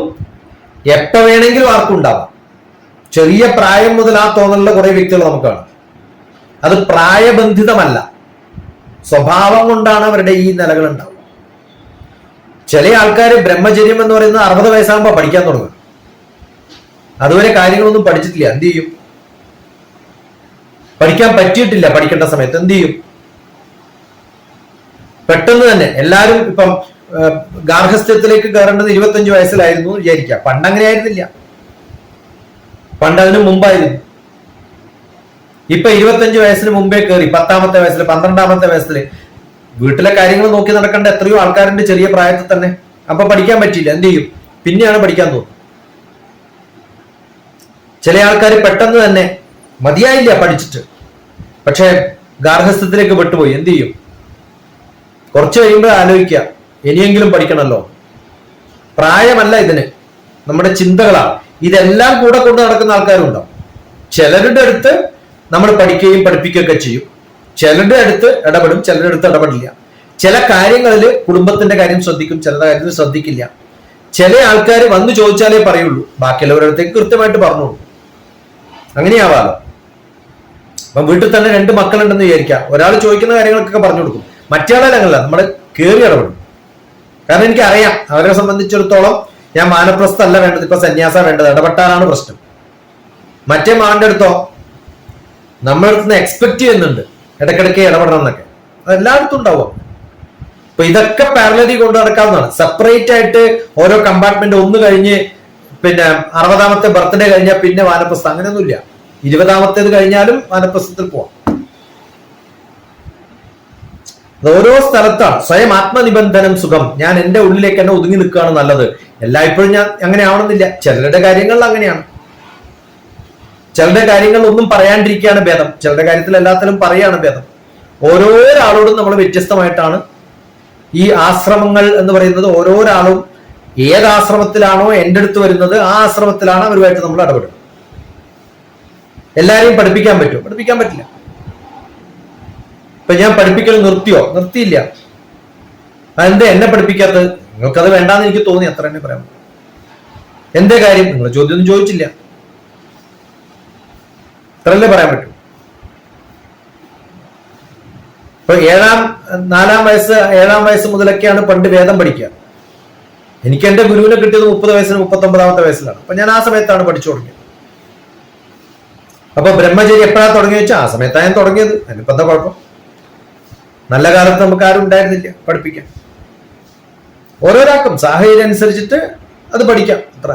എപ്പോ വേണമെങ്കിലും ആർക്കും ഉണ്ടാവാം. ചെറിയ പ്രായം മുതൽ ആ തോന്നലുള്ള കുറെ വ്യക്തികൾ നമുക്ക് കാണാം. അത് പ്രായബന്ധിതമല്ല, സ്വഭാവം കൊണ്ടാണ് അവരുടെ ഈ നിലകൾ ഉണ്ടാവുക. ചില ആൾക്കാർ ബ്രഹ്മചര്യം എന്ന് പറയുന്നത് 60 വയസ്സാകുമ്പോൾ പഠിക്കാൻ തുടങ്ങും. അതുവരെ കാര്യങ്ങളൊന്നും പഠിച്ചിട്ടില്ല, എന്ത് ചെയ്യും? പഠിക്കാൻ പറ്റിയിട്ടില്ല. പഠിക്കേണ്ട സമയത്ത് എന്ത് ചെയ്യും? പെട്ടെന്ന് തന്നെ എല്ലാവരും ഇപ്പം ഗാർഹസ്ഥ്യത്തിലേക്ക് കയറേണ്ടത് 25 വയസ്സിലായിരുന്നു വിചാരിക്കുക. പണ്ട് അങ്ങനെ ആയിരുന്നില്ല, പണ്ട് അതിന് മുമ്പായിരുന്നു. ഇപ്പൊ 25 വയസ്സിന് മുമ്പേ കയറി 10ാമത്തെ വയസ്സിൽ 12ാമത്തെ വയസ്സിൽ വീട്ടിലെ കാര്യങ്ങൾ നോക്കി നടക്കേണ്ട എത്രയോ ആൾക്കാരുണ്ട് ചെറിയ പ്രായത്തിൽ തന്നെ. അപ്പൊ പഠിക്കാൻ പറ്റിയില്ല, എന്ത് ചെയ്യും? പിന്നെയാണ് പഠിക്കാൻ തോന്നുന്നത്. ചില ആൾക്കാർ പെട്ടെന്ന് തന്നെ മതിയായില്ല പഠിച്ചിട്ട്, പക്ഷെ ഗാർഹസ്ഥ്യത്തിലേക്ക് വിട്ടുപോയി, എന്ത് ചെയ്യും? കുറച്ച് കഴിയുമ്പോൾ ആലോചിക്കുക, ഇനിയെങ്കിലും പഠിക്കണമല്ലോ. പ്രായമല്ല ഇതിന്, നമ്മുടെ ചിന്തകളാണ്. ഇതെല്ലാം കൂടെ കൊണ്ട് നടക്കുന്ന ആൾക്കാരുണ്ടാവും. ചിലരുടെ അടുത്ത് നമ്മൾ പഠിക്കുകയും പഠിപ്പിക്കുകയൊക്കെ ചെയ്യും, ചിലരുടെ അടുത്ത് ഇടപെടും, ചിലരുടെ അടുത്ത് ഇടപെടില്ല. ചില കാര്യങ്ങളിൽ കുടുംബത്തിന്റെ കാര്യം ശ്രദ്ധിക്കും, ചില കാര്യത്തിൽ ശ്രദ്ധിക്കില്ല. ചില ആൾക്കാർ വന്ന് ചോദിച്ചാലേ പറയുള്ളൂ, ബാക്കിയുള്ളവരുടെ അടുത്തേക്ക് കൃത്യമായിട്ട് പറഞ്ഞോളൂ. അങ്ങനെയാവാലോ. അപ്പൊ വീട്ടിൽ തന്നെ 2 മക്കളുണ്ടെന്ന് വിചാരിക്കാം, ഒരാൾ ചോദിക്കുന്ന കാര്യങ്ങൾക്കൊക്കെ പറഞ്ഞു കൊടുക്കും, മറ്റേ ആളല്ല, നമ്മൾ കയറി ഇടപെടും. കാരണം എനിക്കറിയാം അവരെ സംബന്ധിച്ചിടത്തോളം ഞാൻ വാനപ്രസ്ഥല്ല വേണ്ടത്, ഇപ്പൊ സന്യാസ വേണ്ടത്, ഇടപെട്ടാലാണ് പ്രശ്നം. മറ്റേ മാന്റെ അടുത്തോ നമ്മളടുത്ത് നിന്ന് എക്സ്പെക്ട് ചെയ്യുന്നുണ്ട് ഇടയ്ക്കിടയ്ക്ക് ഇടപെടണം എന്നൊക്കെ. അത് എല്ലായിടത്തും ഉണ്ടാവും. ഇപ്പൊ അപ്പൊ ഇതൊക്കെ പാരലലി കൊണ്ടു നടക്കാവുന്നതാണ്. സെപ്പറേറ്റ് ആയിട്ട് ഓരോ കമ്പാർട്ട്മെന്റ് ഒന്ന് കഴിഞ്ഞ് പിന്നെ 60ാമത്തെ ബർത്ത്ഡേ കഴിഞ്ഞാൽ പിന്നെ വാനപ്രസ്ഥം, അങ്ങനെയൊന്നുമില്ല. 20ാമത്തേത് കഴിഞ്ഞാലും വാനപ്രസ്ഥത്തിൽ പോവാം. ഓരോ സ്ഥലത്താണ്. സ്വയം ആത്മനിബന്ധനം സുഖം. ഞാൻ എന്റെ ഉള്ളിലേക്ക് തന്നെ ഒതുങ്ങി നിൽക്കുകയാണ് നല്ലത്. എല്ലായ്പ്പോഴും ഞാൻ അങ്ങനെ ആവണമെന്നില്ല. ചിലരുടെ കാര്യങ്ങളിൽ അങ്ങനെയാണ്. ചിലരുടെ കാര്യങ്ങൾ ഒന്നും പറയാണ്ടിരിക്കുകയാണ് ഭേദം. ചിലരുടെ കാര്യത്തിൽ എല്ലാത്തിലും പറയാണ് ഭേദം. ഓരോരാളോടും നമ്മൾ വ്യത്യസ്തമായിട്ടാണ്. ഈ ആശ്രമങ്ങൾ എന്ന് പറയുന്നത് ഓരോരാളും ഏത് ആശ്രമത്തിലാണോ എൻ്റെ അടുത്ത് വരുന്നത് ആ ആശ്രമത്തിലാണ് അവരുമായിട്ട് നമ്മൾ ഇടപെടുന്നത്. എല്ലാരെയും പഠിപ്പിക്കാൻ പറ്റുമോ? പഠിപ്പിക്കാൻ പറ്റില്ല. ഇപ്പൊ ഞാൻ പഠിപ്പിക്കൽ നിർത്തിയോ? നിർത്തിയില്ല. അതെന്താ എന്നെ പഠിപ്പിക്കാത്തത്? നിങ്ങൾക്കത് വേണ്ടാന്ന് എനിക്ക് തോന്നി, അത്ര തന്നെ പറയാം. എന്റെ കാര്യം നിങ്ങൾ ചോദ്യമൊന്നും ചോദിച്ചില്ല, അത്രല്ലേ പറയാൻ പറ്റൂ. ഇപ്പൊ 4-ാം വയസ്സ് 7-ാം വയസ്സ് മുതലൊക്കെയാണ് പണ്ട് വേദം പഠിക്കുക. എനിക്ക് എന്റെ ഗുരുവിനെ കിട്ടിയത് 30 വയസ്സിന് 39ാമത്തെ വയസ്സിലാണ്. അപ്പൊ ഞാൻ ആ സമയത്താണ് പഠിച്ചു തുടങ്ങിയത്. അപ്പൊ ബ്രഹ്മചര്യം എപ്പോഴാണ് തുടങ്ങി വെച്ചാൽ ആ സമയത്താണ് ഞാൻ തുടങ്ങിയത്. അതിനിപ്പോ എന്താ കുഴപ്പം? നല്ല കാലത്ത് നമുക്ക് ആരും ഉണ്ടായിരുന്നില്ല പഠിപ്പിക്കാൻ. ഓരോരാൾക്കും സാഹചര്യം അനുസരിച്ചിട്ട് അത് പഠിക്കാം, അത്ര.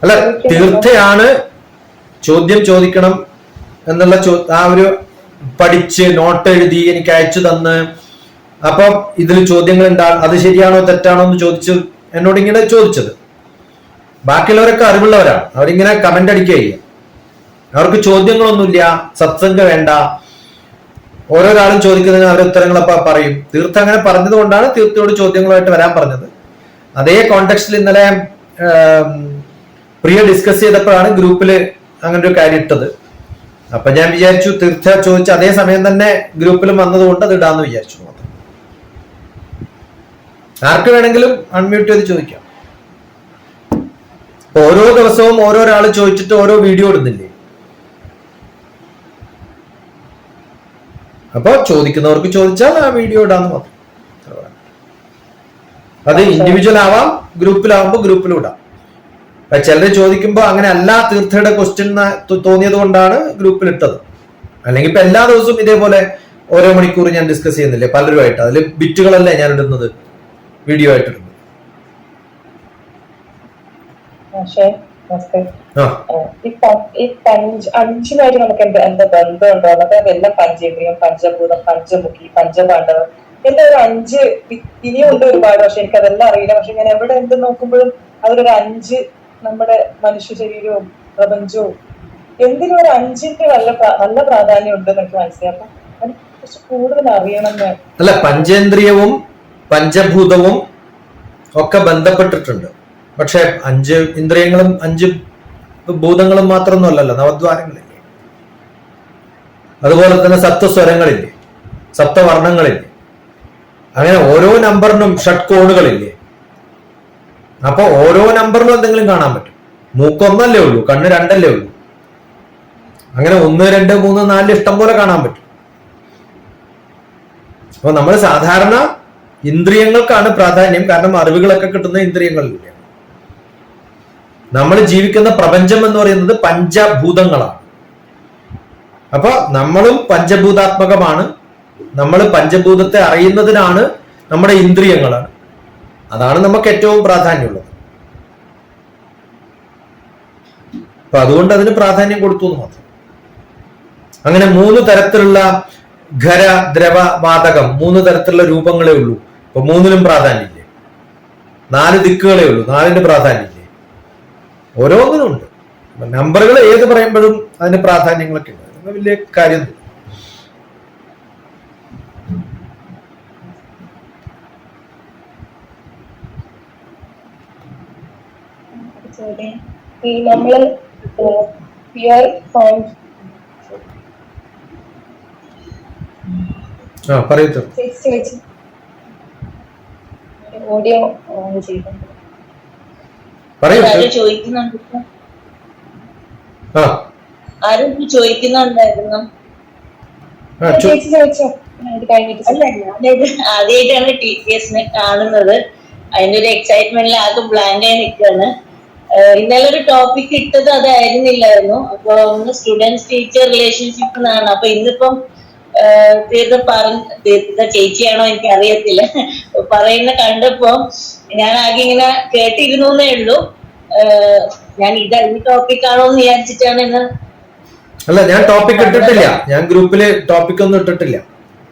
അല്ല, തീർത്ഥയാണ് ചോദ്യം ചോദിക്കണം എന്നുള്ള ആ ഒരു പഠിച്ച് നോട്ട് എഴുതി എനിക്ക് അയച്ചു തന്ന്, അപ്പൊ ഇതിൽ ചോദ്യങ്ങൾ ഉണ്ടാകും, അത് ശരിയാണോ തെറ്റാണോ എന്ന് ചോദിച്ചു എന്നോട് ഇങ്ങനെ ചോദിച്ചത്. ബാക്കിയുള്ളവരൊക്കെ അറിവുള്ളവരാണ്. അവരിങ്ങനെ കമന്റ് അടിക്കുക ചെയ്യുക. അവർക്ക് ചോദ്യങ്ങളൊന്നുമില്ല, സത്സംഗം വേണ്ട. ഓരോരാളും ചോദിക്കുന്നതിന് അവരുടെ ഉത്തരങ്ങളപ്പോ പറയും. തീർത്ഥ അങ്ങനെ പറഞ്ഞത് കൊണ്ടാണ് തീർത്ഥയോട് ചോദ്യങ്ങളുമായിട്ട് വരാൻ പറഞ്ഞത്. അതേ കോണ്ടെക്സ്റ്റിൽ ഇന്നലെ പ്രിയ ഡിസ്കസ് ചെയ്തപ്പോഴാണ് ഗ്രൂപ്പിൽ അങ്ങനെ ഒരു കാര്യം ഇട്ടത്. അപ്പൊ ഞാൻ വിചാരിച്ചു തീർത്ഥ ചോദിച്ച അതേ സമയം തന്നെ ഗ്രൂപ്പിലും വന്നതുകൊണ്ട് അത് ഇടാന്ന് വിചാരിച്ചു. ആർക്ക് വേണമെങ്കിലും അൺമ്യൂട്ട് ചെയ്ത് ചോദിക്കാം. ഓരോ ദിവസവും ഓരോരാൾ ചോദിച്ചിട്ട് ഓരോ വീഡിയോ ഇടുന്നില്ലേ? അപ്പൊ ചോദിക്കുന്നവർക്ക് ചോദിച്ചാൽ ആ വീഡിയോ ഇടാന്ന് മാത്രം. അത് ഇൻഡിവിജ്വൽ ആവാം, ഗ്രൂപ്പിലാവുമ്പോ ഗ്രൂപ്പിലും ഇടാം. ചിലര് ചോദിക്കുമ്പോ അങ്ങനെ അല്ല തീർത്ഥയുടെ ക്വസ്റ്റ്യൻ തോന്നിയത് കൊണ്ടാണ് ഗ്രൂപ്പിൽ ഇട്ടത്. അല്ലെങ്കിൽ ഇപ്പൊ എല്ലാ ദിവസവും ഇതേപോലെ ഓരോ മണിക്കൂർ ഞാൻ ഡിസ്കസ് ചെയ്യുന്നില്ലേ പലരുമായിട്ട്? അതിൽ ബിറ്റുകളല്ലേ ഞാൻ ഇടുന്നത്, വീഡിയോ ആയിട്ട് ഇടുന്നത്. അഞ്ചുമായിട്ട് നമുക്ക് എന്താ ബന്ധമുണ്ടോ? അതെല്ലാം പഞ്ചേന്ദ്രിയം, പഞ്ചഭൂതം, പഞ്ചമുഖി, പഞ്ചപാണ്ഡവം എല്ലാം ഒരു 5 ഇനിയുണ്ട് ഒരുപാട്. പക്ഷെ എനിക്ക് അതെല്ലാം അറിയില്ല. പക്ഷെ ഞാൻ എവിടെ എന്ത് നോക്കുമ്പോഴും അതിലൊരു 5 നമ്മുടെ മനുഷ്യ ശരീരവും പ്രപഞ്ചവും എന്തിനും ഒരു 5ന്റെ നല്ല പ്രാധാന്യം ഉണ്ട് എന്നൊക്കെ മനസ്സിലായി. അപ്പൊ അതിനെ കുറച്ച് കൂടുതൽ അറിയണം. അല്ല, പഞ്ചേന്ദ്രിയവും പഞ്ചഭൂതവും ഒക്കെ ബന്ധപ്പെട്ടിട്ടുണ്ട്. പക്ഷെ 5 ഇന്ദ്രിയങ്ങളും 5 ഭൂതങ്ങളും മാത്രമൊന്നും അല്ലല്ലോ, നവദ്വാരങ്ങളില്ലേ. അതുപോലെ തന്നെ സപ്തസ്വരങ്ങളില്ലേ, സപ്തവർണ്ണങ്ങളില്ലേ. അങ്ങനെ ഓരോ നമ്പറിനും ഷഡ്കോണുകളില്ലേ. അപ്പൊ ഓരോ നമ്പറിനും എന്തെങ്കിലും കാണാൻ പറ്റും. മൂക്കൊന്നല്ലേ ഉള്ളൂ, കണ്ണ് 2 ഉള്ളൂ. അങ്ങനെ 1, 2, 3, 4 ഇഷ്ടം പോലെ കാണാൻ പറ്റും. അപ്പൊ നമ്മൾ സാധാരണ ഇന്ദ്രിയങ്ങൾക്കാണ് പ്രാധാന്യം. കാരണം അറിവുകളൊക്കെ കിട്ടുന്ന ഇന്ദ്രിയങ്ങളിലൂടെയാണ്. നമ്മൾ ജീവിക്കുന്ന പ്രപഞ്ചം എന്ന് പറയുന്നത് പഞ്ചഭൂതങ്ങളാണ്. അപ്പൊ നമ്മളും പഞ്ചഭൂതാത്മകമാണ്. നമ്മൾ പഞ്ചഭൂതത്തെ അറിയുന്നതിനാണ് നമ്മുടെ ഇന്ദ്രിയങ്ങളാണ്. അതാണ് നമുക്ക് ഏറ്റവും പ്രാധാന്യമുള്ളത്. അപ്പൊ അതുകൊണ്ട് അതിന് പ്രാധാന്യം കൊടുത്തു എന്ന് മാത്രം. അങ്ങനെ 3 തരത്തിലുള്ള ഖര, ദ്രവ, വാതകം 3 തരത്തിലുള്ള രൂപങ്ങളേ ഉള്ളൂ. അപ്പൊ 3നും പ്രാധാന്യമില്ലേ? 4 ദിക്കുകളേ ഉള്ളൂ, 4ന് പ്രാധാന്യമില്ലേ? ഓരോന്നിനും ഉണ്ട്. നമ്പറുകൾ ഏത് പറയുമ്പോഴും അതിന് പ്രാധാന്യങ്ങളൊക്കെ ഉണ്ട്. അതൊക്കെ വലിയ കാര്യം. ഈ നമ്മള് പ്യുർ ഫോം ഓഡിയോ ഓൺ ചെയ്തിട്ടുണ്ട്. ആരും ചോദിക്കുന്നുണ്ടായിരുന്നു. ആദ്യമായിട്ടാണ് TCSനെ കാണുന്നത്. അതിന്റെ ഒരു എക്സൈറ്റ്മെന്റിൽ ആകെ ബ്ലാങ്ക് ആയി നിൽക്കുകയാണ്. ഇന്നലെ ഒരു ടോപ്പിക് ഇട്ടത് അതായിരുന്നില്ലായിരുന്നു. അപ്പൊ ഒന്ന് സ്റ്റുഡൻസ് ടീച്ചർ റിലേഷൻഷിപ്പ് എന്നാണ്. അപ്പൊ ഇന്നിപ്പം തീർത്ഥ ചേച്ചിയാണോ എനിക്ക് അറിയത്തില്ല, പറയുന്ന കണ്ടപ്പോ ഞാൻ ആകെ ഇങ്ങനെ കേട്ടിരുന്നേ ഉള്ളൂ. ഞാൻ ഈ ടോപ്പിക് ആണോ എന്ന് വിചാരിച്ചിട്ടാണ് ഇന്ന്. അല്ല, ഞാൻ ടോപ്പിക് ഇട്ടിട്ടില്ല, ഞാൻ ഗ്രൂപ്പില് ടോപ്പിക് ഒന്നും ഇട്ടിട്ടില്ല.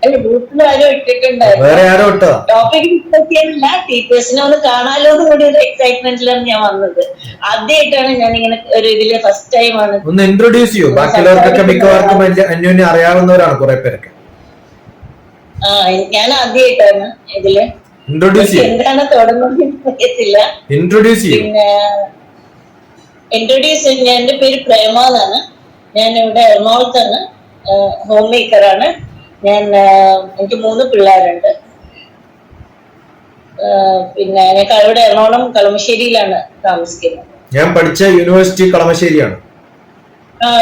അല്ല, ഗ്രൂപ്പിൽ ആരും ഇട്ടിട്ടുണ്ടായിരുന്നു, വേറെ ആരോ ഇട്ടതാ. ടോപ്പിക് ഇട്ടില്ല. ടീച്ചേഴ്സിനെ ഒന്ന് കാണാലോ എന്ന് കൂടി ഒരു എക്സൈറ്റ്മെന്റിലാണ് ഞാൻ വന്നത്. ആദ്യമായിട്ടാണ് ഞാൻ ഇങ്ങനെ ഒരു ഇതില്, ഫസ്റ്റ് ടൈം ആണ്. ഒന്ന് ഇൻട്രൊഡ്യൂസ് ചെയ്യൂ, ബാക്കിയുള്ളവർക്കൊക്കെ മിക്കവാർക്കും അന്യോന്യം അറിയാവുന്നവരാണ് കുറെ പേരൊക്കെ. ഞാൻ ആദ്യമായിട്ടാണ് ഇതില്. ഇൻട്രൊഡ്യൂസ് ചെയ്യൂ. എന്താണ് തുടങ്ങുന്നത് അറിയത്തില്ല. ഇൻട്രൊഡ്യൂസ് ചെയ്യൂ. പിന്നെ ഇൻട്രൊഡ്യൂസ്, എന്റെ പേര് പ്രേമ എന്നാണ്. ഞാൻ ഇവിടെ എറണാകുളത്താണ്, ഹോം മേക്കറാണ് ഞാൻ. എനിക്ക് 3 പിള്ളേരുണ്ട്. പിന്നെ ഞാൻ ഇവിടെ എറണാകുളം കളമശ്ശേരിയിലാണ് താമസിക്കുന്നത്. ഞാൻ പഠിച്ച യൂണിവേഴ്സിറ്റി കളമശ്ശേരിയാണ്.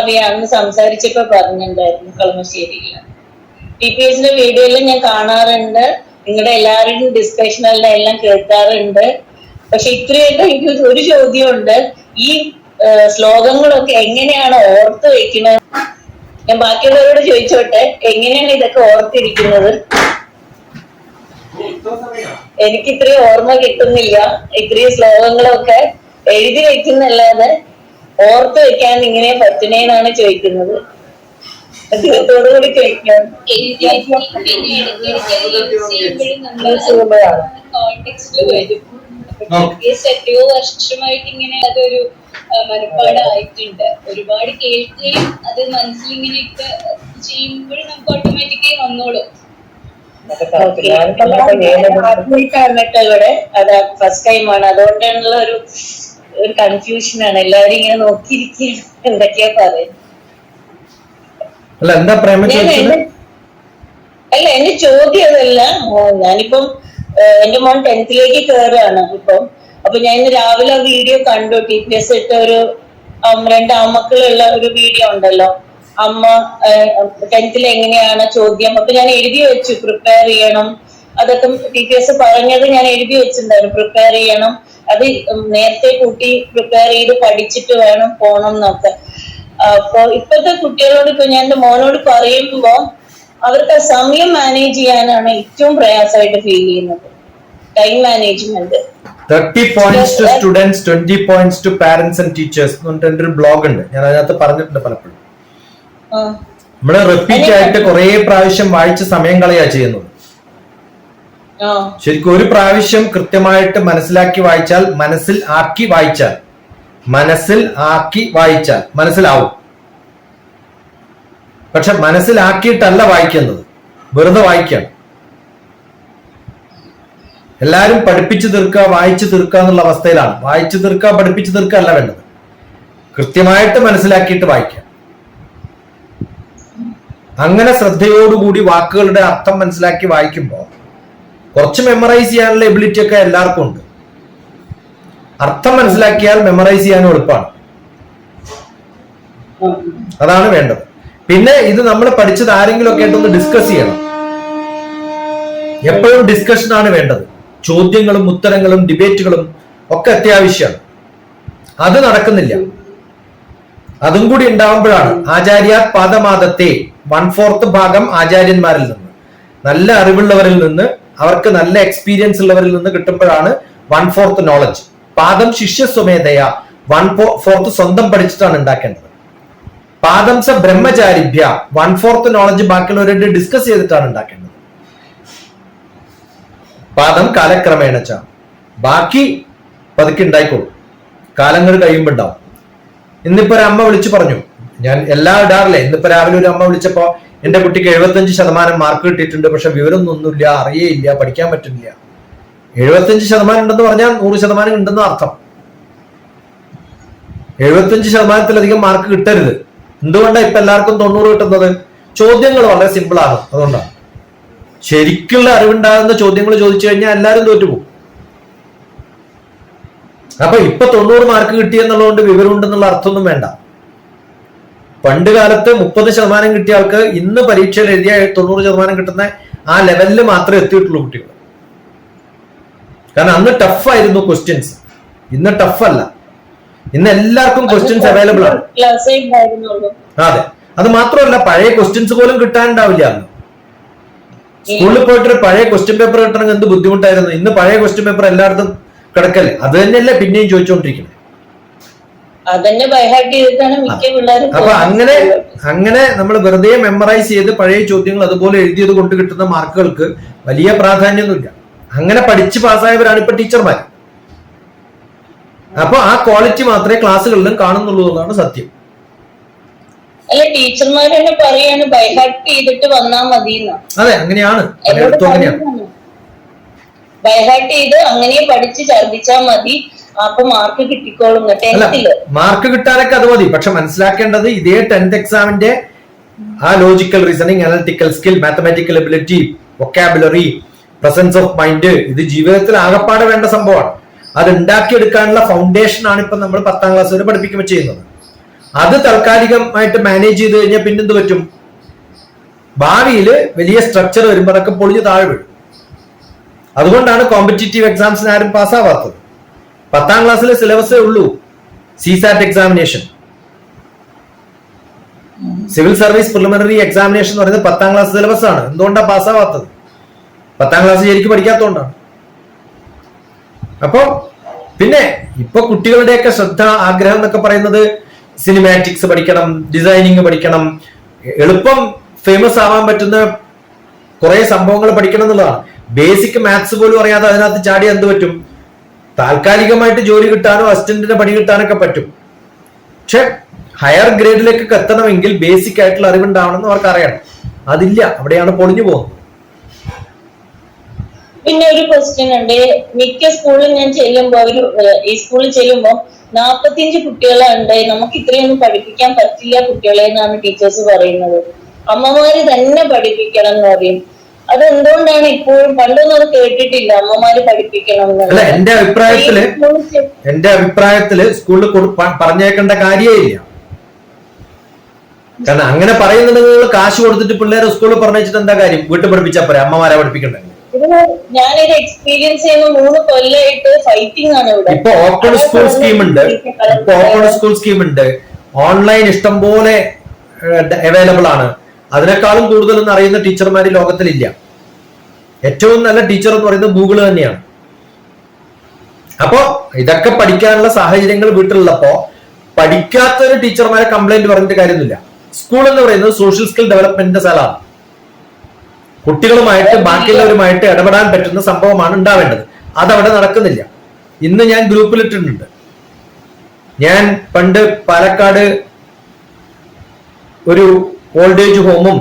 അറിയാം, അന്ന് സംസാരിച്ചപ്പോ പറഞ്ഞിട്ടുണ്ടായിരുന്നു കളമശ്ശേരിയിലാണ്. TPSന്റെ വീഡിയോയിലും ഞാൻ കാണാറുണ്ട്, നിങ്ങളുടെ എല്ലാവരുടെയും ഡിസ്കഷനെല്ലാം എല്ലാം കേൾക്കാറുണ്ട്. പക്ഷെ ഇത്രയൊക്കെ എനിക്ക് ഒരു ചോദ്യമുണ്ട്, ഈ ശ്ലോകങ്ങളൊക്കെ എങ്ങനെയാണ് ഓർത്ത് വെക്കുന്നത്? ഞാൻ ബാക്കിയുള്ളവരോട് ചോദിച്ചോട്ടെ, എങ്ങനെയാണ് ഇതൊക്കെ ഓർത്തിരിക്കുന്നത്? എനിക്ക് ഇത്രയും ഓർമ്മ കിട്ടുന്നില്ല. ഇത്രയും ശ്ലോകങ്ങളൊക്കെ എഴുതി വെക്കുന്നല്ലാതെ ഓർത്ത് വെക്കാൻ ഇങ്ങനെ പറ്റുന്നേന്നാണ് ചോദിക്കുന്നത്. അദ്ദേഹത്തോടുകൂടി ചോദിക്കാം. എത്രയോ വർഷമായിട്ട് ഇങ്ങനെ അതൊരു മനപ്പാടായിട്ടുണ്ട്. ഒരുപാട് കേൾക്കുകയും അത് മനസ്സിലിങ്ങനെ ഇട്ട് ചെയ്യുമ്പോഴും നമുക്ക് ഓട്ടോമാറ്റിക്കായി വന്നോളും. ഇവിടെ അത് ഫസ്റ്റ് ടൈമാണ്, അതുകൊണ്ടുള്ള ഒരു കൺഫ്യൂഷനാണ്. എല്ലാവരും ഇങ്ങനെ നോക്കിയിരിക്കുകയാണ് എന്തൊക്കെയാ പറയുന്നത്. അല്ല, എന്റെ ചോദ്യം അതല്ല. ഞാനിപ്പം എന്റെ മോൻ 10th കയറുകയാണ് ഇപ്പം. അപ്പൊ ഞാൻ ഇന്ന് രാവിലെ വീഡിയോ കണ്ടു. TPS ഇട്ട ഒരു 2 ആമക്കളുള്ള ഒരു വീഡിയോ ഉണ്ടല്ലോ. അമ്മ 10th എങ്ങനെയാണ് ചോദ്യം. അപ്പൊ ഞാൻ എഴുതി വെച്ചു, പ്രിപ്പയർ ചെയ്യണം. അതൊക്കെ TPS പറഞ്ഞത് ഞാൻ എഴുതി വെച്ചിട്ടുണ്ടായിരുന്നു, പ്രിപ്പയർ ചെയ്യണം. അത് നേരത്തെ കൂട്ടി പ്രിപ്പയർ ചെയ്ത് പഠിച്ചിട്ട് വേണം പോണം എന്നൊക്കെ. അപ്പൊ ഇപ്പോഴത്തെ കുട്ടികളോട് ഇപ്പൊ ഞാൻ എന്റെ മോനോട് പറയുമ്പോ അവർക്ക് ആ സമയം മാനേജ് ചെയ്യാനാണ് ഏറ്റവും പ്രയാസമായിട്ട് ഫീൽ ചെയ്യുന്നത്. Time management. 30 points to students, 20 points to parents and teachers എന്ന് പറഞ്ഞിട്ട് എന്റെ ഒരു ബ്ലോഗ് ഉണ്ട്, ഞാൻ അതിനകത്ത് പറഞ്ഞിട്ടുണ്ട് പലപ്പോഴും. നമ്മള് റിപ്പീറ്റ് ആയിട്ട് കുറെ പ്രാവശ്യം വായിച്ച് സമയം കളയാ ചെയ്യുന്നത്. ശരിക്കും ഒരു പ്രാവശ്യം കൃത്യമായിട്ട് മനസ്സിലാക്കി വായിച്ചാൽ, മനസ്സിൽ ആക്കി വായിച്ചാൽ മനസ്സിലാവും. പക്ഷെ മനസ്സിലാക്കിയിട്ടല്ല വായിക്കുന്നത്, വെറുതെ വായിക്കണം. എല്ലാരും പഠിപ്പിച്ചു തീർക്കുക, വായിച്ചു തീർക്കുക എന്നുള്ള അവസ്ഥയിലാണ്. വായിച്ചു തീർക്കുക, പഠിപ്പിച്ചു തീർക്കുക അല്ല വേണ്ടത്, കൃത്യമായിട്ട് മനസ്സിലാക്കിയിട്ട് വായിക്കാം. അങ്ങനെ ശ്രദ്ധയോടുകൂടി വാക്കുകളുടെ അർത്ഥം മനസ്സിലാക്കി വായിക്കുമ്പോൾ കുറച്ച് മെമ്മറൈസ് ചെയ്യാനുള്ള എബിലിറ്റി ഒക്കെ എല്ലാവർക്കും ഉണ്ട്. അർത്ഥം മനസ്സിലാക്കിയാൽ മെമ്മറൈസ് ചെയ്യാനും എളുപ്പമാണ്. അതാണ് വേണ്ടത്. പിന്നെ ഇത് നമ്മൾ പഠിച്ചത് ആരെങ്കിലും ഒക്കെ ആയിട്ടൊന്ന് ഡിസ്കസ് ചെയ്യണം. എപ്പോഴും ഡിസ്കഷനാണ് വേണ്ടത്. ചോദ്യങ്ങളും ഉത്തരങ്ങളും ഡിബേറ്റുകളും ഒക്കെ അത്യാവശ്യമാണ്. അത് നടക്കുന്നില്ല. അതും കൂടി ഉണ്ടാവുമ്പോഴാണ് ആചാര്യാ പാദമാദത്തെ 1/4 ഭാഗം ആചാര്യന്മാരിൽ നിന്ന്, നല്ല അറിവുള്ളവരിൽ നിന്ന്, അവർക്ക് നല്ല എക്സ്പീരിയൻസ് ഉള്ളവരിൽ നിന്ന് കിട്ടുമ്പോഴാണ് 1/4 നോളജ്. പാദം ശിഷ്യസ്വമേധയ 1/4 സ്വന്തം പഠിച്ചിട്ടാണ് ഉണ്ടാക്കേണ്ടത്. പാദം സ ബ്രഹ്മചാരിഭ്യ 1/4 നോളജ് ബാക്കിയുള്ളവരായിട്ട് ഡിസ്കസ് ചെയ്തിട്ടാണ് ഉണ്ടാക്കേണ്ടത്. പാദം കാലക്രമേണ ബാക്കി പതുക്കെ ഉണ്ടായിക്കോളും, കാലങ്ങൾ കഴിയുമ്പോൾ ഉണ്ടാവും. ഇന്നിപ്പോ ഒരു അമ്മ വിളിച്ചു പറഞ്ഞു, ഞാൻ എല്ലാം ഇടാറില്ലേ. ഇന്നിപ്പോ രാവിലെ ഒരു അമ്മ വിളിച്ചപ്പോ എന്റെ കുട്ടിക്ക് 75% മാർക്ക് കിട്ടിയിട്ടുണ്ട്, പക്ഷെ വിവരമൊന്നുമില്ല, അറിയേയില്ല, പഠിക്കാൻ പറ്റില്ല. 75% ഉണ്ടെന്ന് പറഞ്ഞാൽ 100% ഉണ്ടെന്ന് അർത്ഥം. 75%-ലധികം മാർക്ക് കിട്ടരുത്. എന്തുകൊണ്ടാണ് ഇപ്പൊ എല്ലാവർക്കും 90 കിട്ടുന്നത്? ചോദ്യങ്ങൾ വളരെ സിമ്പിൾ ആണ്, അതുകൊണ്ടാണ്. ശരിക്കുള്ള അറിവുണ്ടാകുന്ന ചോദ്യങ്ങൾ ചോദിച്ചു കഴിഞ്ഞാൽ എല്ലാവരും തോറ്റുപോകും. അപ്പൊ ഇപ്പൊ 90 മാർക്ക് കിട്ടിയെന്നുള്ളതുകൊണ്ട് വിവരം ഉണ്ടെന്നുള്ള അർത്ഥമൊന്നും വേണ്ട. പണ്ട് കാലത്ത് 30% കിട്ടിയ ആൾക്ക് ഇന്ന് പരീക്ഷയിൽ എഴുതിയ 90% കിട്ടുന്ന ആ ലെവലിൽ മാത്രമേ എത്തിയിട്ടുള്ളൂ കുട്ടികൾ. കാരണം അന്ന് ടഫായിരുന്നു ക്വസ്റ്റ്യൻസ്, ഇന്ന് ടഫല്ല. ഇന്ന് എല്ലാവർക്കും ക്വസ്റ്റ്യൻസ് അവൈലബിൾ ആണ്. ക്ലാസ്സേ ഉണ്ടായിരുന്നുള്ളൂ. അതെ, അത് മാത്രമല്ല പഴയ ക്വസ്റ്റ്യൻസ് പോലും കിട്ടാനുണ്ടാവില്ല അന്ന്. സ്കൂളിൽ പോയിട്ട് ഒരു പഴയ ക്വസ്റ്റ്യൻ പേപ്പർ കിട്ടണമെങ്കിൽ എന്ത് ബുദ്ധിമുട്ടായിരുന്നു. ഇന്ന് പഴയ ക്വസ്റ്റ്യൻ പേപ്പർ എല്ലായിടത്തും കിടക്കല്ലേ. അത് തന്നെയല്ലേ പിന്നെയും ചോദിച്ചുകൊണ്ടിരിക്കുന്നത്. അതന്നെ ബൈഹാർട്ട് ചെയ്തിട്ടാണ് മിക്ക പിള്ളേരും. അപ്പൊ അങ്ങനെ നമ്മൾ വെറുതെ മെമ്മറൈസ് ചെയ്ത് പഴയ ചോദ്യങ്ങൾ അതുപോലെ എഴുതിയത് കൊണ്ട് കിട്ടുന്ന മാർക്കുകൾക്ക് വലിയ പ്രാധാന്യമൊന്നുമില്ല. അങ്ങനെ പഠിച്ച് പാസ്സായവരാണ് ഇപ്പൊ ടീച്ചർമാർ. അപ്പൊ ആ ക്വാളിറ്റി മാത്രമേ ക്ലാസ്സുകളിലും കാണുന്നുള്ളൂ എന്നാണ് സത്യം. അല്ല, ടീച്ചർമാർ തന്നെ പറയാണ് ബൈഹാർട്ട് ചെയ്തിട്ട് വന്നാ മതി. അതെ, അങ്ങനെയാണ്. ബൈഹാർട്ട് ചെയ്ത് അങ്ങനെ പഠിച്ച് ഛർദിച്ചാൽ മതി, അപ്പൊ മാർക്ക് കിട്ടിക്കോളും. മാർക്ക് കിട്ടാനൊക്കെ അത് മതി. പക്ഷെ മനസ്സിലാക്കേണ്ടത് ഇതേ 10th എക്സാമിന്റെ ആ logical reasoning, analytical skill, mathematical ability, vocabulary, presence of mind, ഇത് ജീവിതത്തിൽ ആകപ്പാടെ വേണ്ട സംഭവമാണ്. അത് ഉണ്ടാക്കിയെടുക്കാനുള്ള ഫൗണ്ടേഷൻ ആണ് ഇപ്പൊ നമ്മൾ 10ാം ക്ലാസ് വരെ പഠിപ്പിക്കുമ്പോൾ ചെയ്യുന്നത്. അത് താൽക്കാലികമായിട്ട് മാനേജ് ചെയ്ത് കഴിഞ്ഞാൽ പിന്നെന്ത് പറ്റും? ഭാവിയിൽ വലിയ സ്ട്രക്ചർ വരുമ്പോൾ അതൊക്കെ പൊളിഞ്ഞ് താഴെ വീഴും. അതുകൊണ്ടാണ് കോമ്പറ്റീറ്റീവ് എക്സാംസിന് ആരും പാസ്സാവാത്തത്. 10ാം ക്ലാസ്സിലെ സിലബസേ ഉള്ളൂ CSAT examination. Civil service preliminary examination എന്ന് പറയുന്നത് 10ാം ക്ലാസ് സിലബസ് ആണ്. എന്തുകൊണ്ടാണ് പാസ്സാവാത്തത്? 10ാം ക്ലാസ് ശരിക്കും പഠിക്കാത്തതുകൊണ്ടാണ്. അപ്പൊ പിന്നെ ഇപ്പൊ കുട്ടികളുടെയൊക്കെ ശ്രദ്ധ, ആഗ്രഹം എന്നൊക്കെ പറയുന്നത് സിനിമാറ്റിക്സ് പഠിക്കണം, ഡിസൈനിങ് പഠിക്കണം, എളുപ്പം ഫേമസ് ആവാൻ പറ്റുന്ന കുറെ സംഭവങ്ങൾ പഠിക്കണം എന്നുള്ളതാണ്. ബേസിക് മാത്സ് പോലും അറിയാതെ അതിനകത്ത് ചാടി എന്ത് പറ്റും? താൽക്കാലികമായിട്ട് ജോലി കിട്ടാനോ അസിസ്റ്റന്റിന്റെ പണി കിട്ടാനൊക്കെ പറ്റും. പക്ഷെ ഹയർ ഗ്രേഡിലേക്കൊക്കെ എത്തണമെങ്കിൽ ബേസിക് ആയിട്ടുള്ള അറിവുണ്ടാവണമെന്ന് അവർക്ക് അറിയണം. അതില്ല, അവിടെയാണ് പൊളിഞ്ഞു പോകുന്നത്. പിന്നെ ഒരു ക്വസ്റ്റ്യൻ ഉണ്ട്. മിക്ക സ്കൂളിൽ ഞാൻ ചെല്ലുമ്പോ ഈ സ്കൂളിൽ ചെല്ലുമ്പോ 45 കുട്ടികളുണ്ട്, നമുക്ക് ഇത്രയൊന്നും പഠിപ്പിക്കാൻ പറ്റില്ല കുട്ടികളെ എന്നാണ് ടീച്ചേഴ്സ് പറയുന്നത്. അമ്മമാര് തന്നെ പഠിപ്പിക്കണം എന്ന് പറയും. അതെന്തുകൊണ്ടാണ് ഇപ്പോഴും? പണ്ടൊന്നും അത് കേട്ടിട്ടില്ല, അമ്മമാര് പഠിപ്പിക്കണം. അല്ല, എന്റെ അഭിപ്രായത്തില് സ്കൂളിൽ പറഞ്ഞേക്കേണ്ട കാര്യമില്ല. കാരണം അങ്ങനെ പറയുന്നുണ്ടെങ്കിൽ കാശ് കൊടുത്തിട്ട് പിള്ളേരെ സ്കൂളിൽ പറഞ്ഞിട്ട് എന്താ കാര്യം? വീട്ടിൽ പഠിപ്പിച്ചാൽ പോരെ, അമ്മമാരെ പഠിപ്പിക്കണ്ടേ? ഞാനിത് എക്സ്പീരിയൻസ് ചെയ്യുന്ന 3 കൊല്ലമായിട്ട് ഫൈറ്റിംഗ് ആണ് ഇവിടെ. ഇപ്പൊ ഓപ്പൺ സ്കൂൾ സ്കീം ഉണ്ട്, ഓൺലൈൻ ഇഷ്ടം പോലെ അവൈലബിൾ ആണ്. അതിനേക്കാളും കൂടുതലൊന്നും അറിയുന്ന ടീച്ചർമാർ ലോകത്തിലില്ല. ഏറ്റവും നല്ല ടീച്ചർ എന്ന് പറയുന്നത് ഗൂഗിൾ തന്നെയാണ്. അപ്പോ ഇതൊക്കെ പഠിക്കാനുള്ള സാഹചര്യങ്ങൾ വീട്ടിലുള്ളപ്പോ പഠിക്കാത്തൊരു ടീച്ചർമാരെ കംപ്ലൈന്റ് പറഞ്ഞിട്ട് കാര്യമൊന്നുമില്ല. സ്കൂൾ എന്ന് പറയുന്നത് സോഷ്യൽ സ്കിൽ ഡെവലപ്മെന്റിന്റെ സ്ഥലമാണ്. കുട്ടികളുമായിട്ട് ബാക്കിയുള്ളവരുമായിട്ട് ഇടപെടാൻ പറ്റുന്ന സംഭവമാണ് ഉണ്ടാവേണ്ടത്. അതവിടെ നടക്കുന്നില്ല. ഇന്ന് ഞാൻ ഗ്രൂപ്പിലിട്ടിട്ടുണ്ട്. ഞാൻ പണ്ട് പാലക്കാട് ഒരു ഓൾഡ് ഏജ് ഹോമും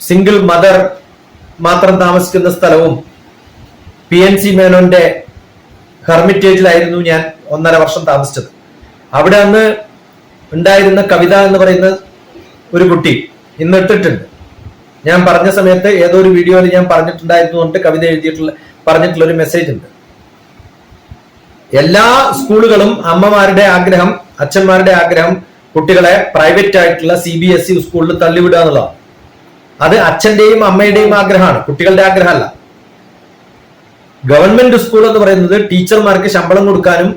സിംഗിൾ മദർ മാത്രം താമസിക്കുന്ന സ്ഥലവും PNC മേനോന്റെ ഹെർമിറ്റേജിലായിരുന്നു ഞാൻ 1.5 വർഷം താമസിച്ചത്. അവിടെ അന്ന് ഉണ്ടായിരുന്ന കവിത എന്ന് പറയുന്ന ഒരു കുട്ടി ഇന്ന് ഇട്ടിട്ടുണ്ട്. ഞാൻ പറഞ്ഞ സമയത്ത് ഏതോ ഒരു വീഡിയോയിൽ ഞാൻ പറഞ്ഞിട്ടുണ്ടായിരുന്നുകൊണ്ട് കവിത പറഞ്ഞിട്ടുള്ള ഒരു മെസ്സേജ് ഉണ്ട്. എല്ലാ സ്കൂളുകളും അമ്മമാരുടെ ആഗ്രഹം, അച്ഛന്മാരുടെ ആഗ്രഹം കുട്ടികളെ പ്രൈവറ്റ് ആയിട്ടുള്ള CBSE സ്കൂളിൽ തള്ളിവിടുക എന്നുള്ളതാണ്. അത് അച്ഛന്റെയും അമ്മയുടെയും ആഗ്രഹമാണ്, കുട്ടികളുടെ ആഗ്രഹമല്ല. ഗവൺമെന്റ് സ്കൂൾ എന്ന് പറയുന്നത് ടീച്ചർമാർക്ക് ശമ്പളം കൊടുക്കാനും